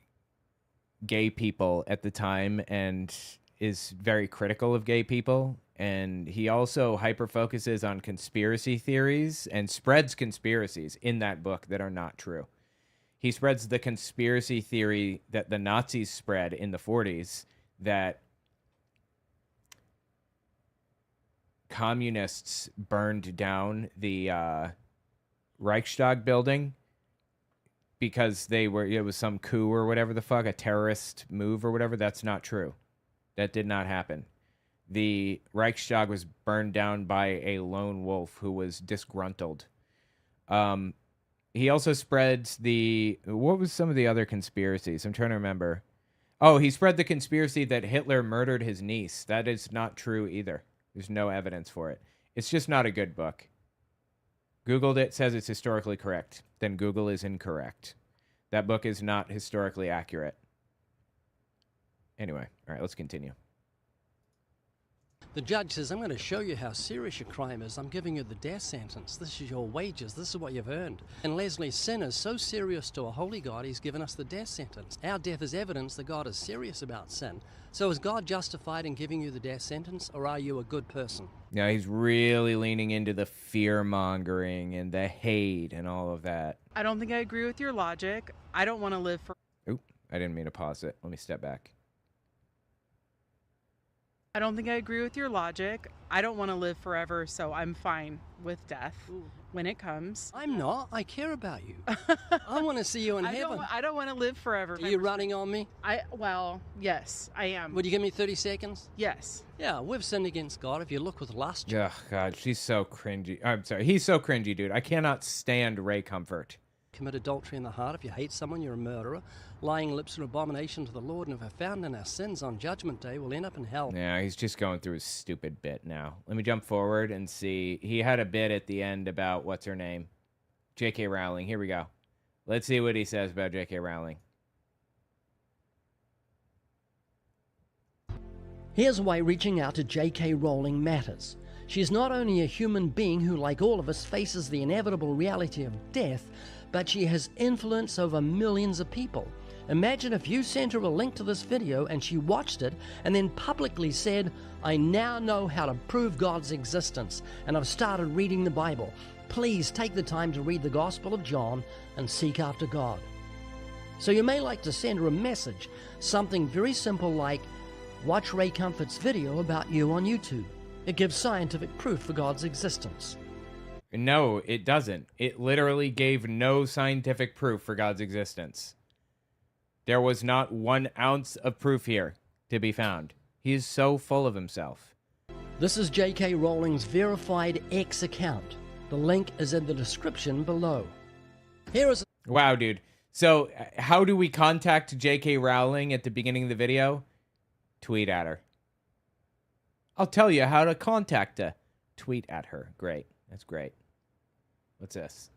Speaker 1: gay people at the time and is very critical of gay people. And he also hyper focuses on conspiracy theories and spreads conspiracies in that book that are not true. He spreads the conspiracy theory that the Nazis spread in the 40s, that communists burned down the Reichstag building because it was some coup or whatever the fuck, a terrorist move or whatever. That's not true. That did not happen. The Reichstag was burned down by a lone wolf who was disgruntled. He also spreads what was some of the other conspiracies? I'm trying to remember. Oh, he spread the conspiracy that Hitler murdered his niece. That is not true either. There's no evidence for it. It's just not a good book. Googled it, says it's historically correct. Then Google is incorrect. That book is not historically accurate. Anyway, all right, let's continue.
Speaker 9: The judge says, I'm going to show you how serious your crime is. I'm giving you the death sentence. This is your wages. This is what you've earned. And Leslie, sin is so serious to a holy God, he's given us the death sentence. Our death is evidence that God is serious about sin. So is God justified in giving you the death sentence, or are you a good person?
Speaker 1: Yeah, he's really leaning into the fear-mongering and the hate and all of that.
Speaker 13: I don't think I agree with your logic. I don't want to live for.
Speaker 1: Oop, I didn't mean to pause it. Let me step back.
Speaker 13: I don't think I agree with your logic. I don't want to live forever, so I'm fine with death when it comes.
Speaker 9: I'm not. I care about you. I want to see you in heaven.
Speaker 13: I don't want to live forever.
Speaker 9: Are you running on me?
Speaker 13: Well, yes, I am.
Speaker 9: Would you give me 30 seconds?
Speaker 13: Yes.
Speaker 9: Yeah, we've sinned against God. If you look with lust.
Speaker 1: Oh, God, she's so cringy. I'm sorry. He's so cringy, dude. I cannot stand Ray Comfort.
Speaker 9: Commit adultery in the heart. If you hate someone, you're a murderer. Lying lips are abomination to the Lord, and if we're found in our sins on Judgment Day, we'll end up in hell.
Speaker 1: Yeah, he's just going through his stupid bit now. Let me jump forward and see. He had a bit at the end about, what's her name? J.K. Rowling. Here we go. Let's see what he says about J.K. Rowling.
Speaker 9: Here's why reaching out to J.K. Rowling matters. She's not only a human being who, like all of us, faces the inevitable reality of death, but she has influence over millions of people. Imagine if you sent her a link to this video and she watched it and then publicly said, I now know how to prove God's existence and I've started reading the Bible. Please take the time to read the Gospel of John and seek after God. So you may like to send her a message, something very simple like, watch Ray Comfort's video about you on YouTube. It gives scientific proof for God's existence.
Speaker 1: No, it doesn't. It literally gave no scientific proof for God's existence. There was not 1 ounce of proof here to be found. He is so full of himself.
Speaker 9: This is J.K. Rowling's verified X account. The link is in the description below. Here is...
Speaker 1: Wow, dude. So, how do we contact J.K. Rowling at the beginning of the video? Tweet at her. I'll tell you how to contact her. Tweet at her. Great. That's great. What's this?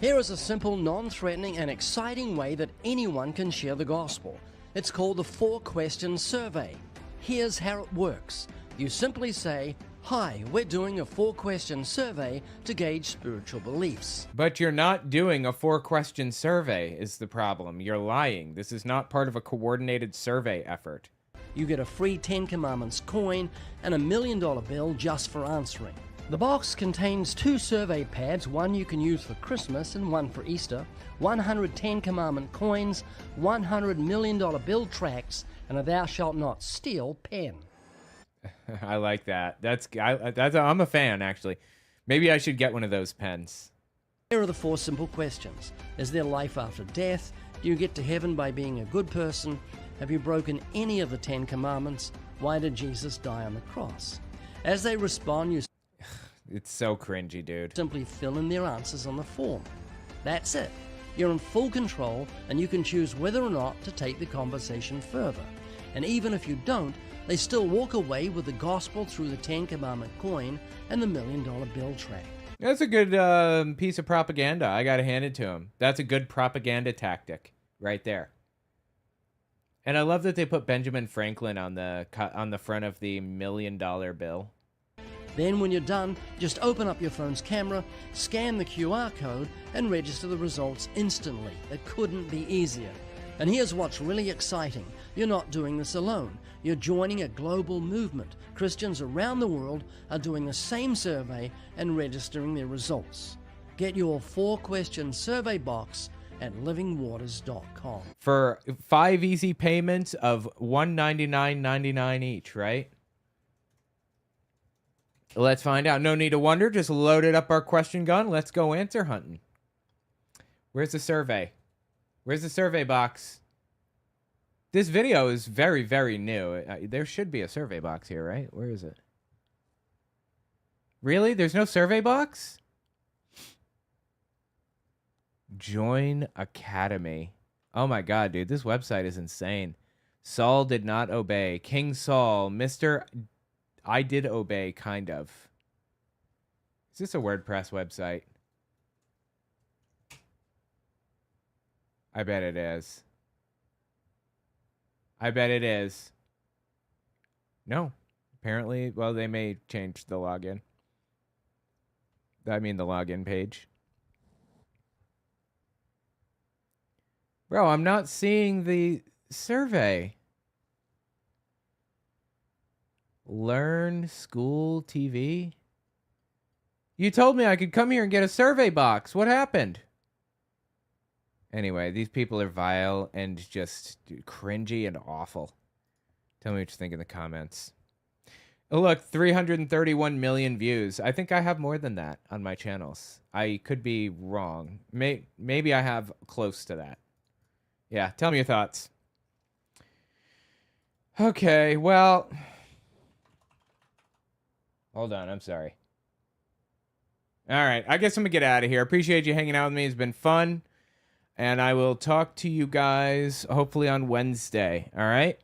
Speaker 9: Here is a simple, non-threatening and exciting way that anyone can share the gospel. It's called the 4-question survey. Here's how it works. You simply say, hi, we're doing a 4-question survey to gauge spiritual beliefs.
Speaker 1: But you're not doing a 4-question survey is the problem. You're lying. This is not part of a coordinated survey effort.
Speaker 9: You get a free 10 Commandments coin and a $1 million bill just for answering. The box contains 2 survey pads, one you can use for Christmas and one for Easter, 100 10 Commandment coins, 100 $1 million bill tracts, and a thou shalt not steal pen.
Speaker 1: I like that. I'm a fan, actually. Maybe I should get one of those pens.
Speaker 9: Here are the 4 simple questions. Is there life after death? Do you get to heaven by being a good person? Have you broken any of the 10 Commandments? Why did Jesus die on the cross? As they respond, you
Speaker 1: It's so cringy, dude.
Speaker 9: simply fill in their answers on the form. That's it. You're in full control, and you can choose whether or not to take the conversation further. And even if you don't, they still walk away with the gospel through the 10 Commandment coin and the $1 million bill tract.
Speaker 1: That's a good piece of propaganda. I gotta hand it to him. That's a good propaganda tactic right there. And I love that they put Benjamin Franklin on the front of the $1 million bill.
Speaker 9: Then when you're done, just open up your phone's camera, scan the QR code, and register the results instantly. It couldn't be easier. And here's what's really exciting. You're not doing this alone. You're joining a global movement. Christians around the world are doing the same survey and registering their results. Get your 4-question survey box at livingwaters.com.
Speaker 1: For 5 easy payments of $199.99 each, right? Let's find out. No need to wonder. Just loaded up our question gun. Let's go answer hunting. Where's the survey? Where's the survey box? This video is very, very new. There should be a survey box here, right? Where is it? Really? There's no survey box? Join Academy. Oh my god, dude. This website is insane. Saul did not obey. King Saul. Mr. I did obey, kind of. Is this a WordPress website? I bet it is. I bet it is. No. Apparently, well, they may change the login. I mean, the login page. Bro, I'm not seeing the survey. Learn School TV? You told me I could come here and get a survey box. What happened? Anyway, these people are vile and just cringy and awful. Tell me what you think in the comments. Oh, look, 331 million views. I think I have more than that on my channels. I could be wrong. Maybe I have close to that. Yeah, tell me your thoughts. Okay, well... Hold on, I'm sorry. All right, I guess I'm going to get out of here. Appreciate you hanging out with me. It's been fun. And I will talk to you guys hopefully on Wednesday. All right?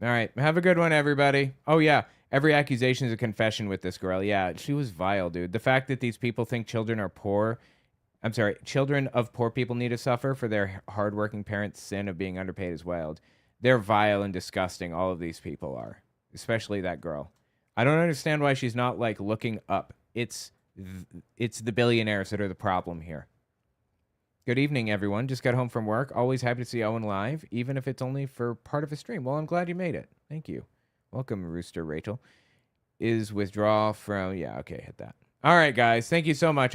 Speaker 1: All right. Have a good one, everybody. Oh, yeah. Every accusation is a confession with this girl. Yeah, she was vile, dude. The fact that these people think children are poor. I'm sorry. Children of poor people need to suffer for their hardworking parents' sin of being underpaid is wild. They're vile and disgusting. All of these people are. Especially that girl. I don't understand why she's not, like, looking up. It's the billionaires that are the problem here. Good evening, everyone. Just got home from work. Always happy to see Owen live, even if it's only for part of a stream. Well, I'm glad you made it. Thank you. Welcome, Rooster Rachel. Is withdrawal from... Yeah, okay, hit that. All right, guys. Thank you so much.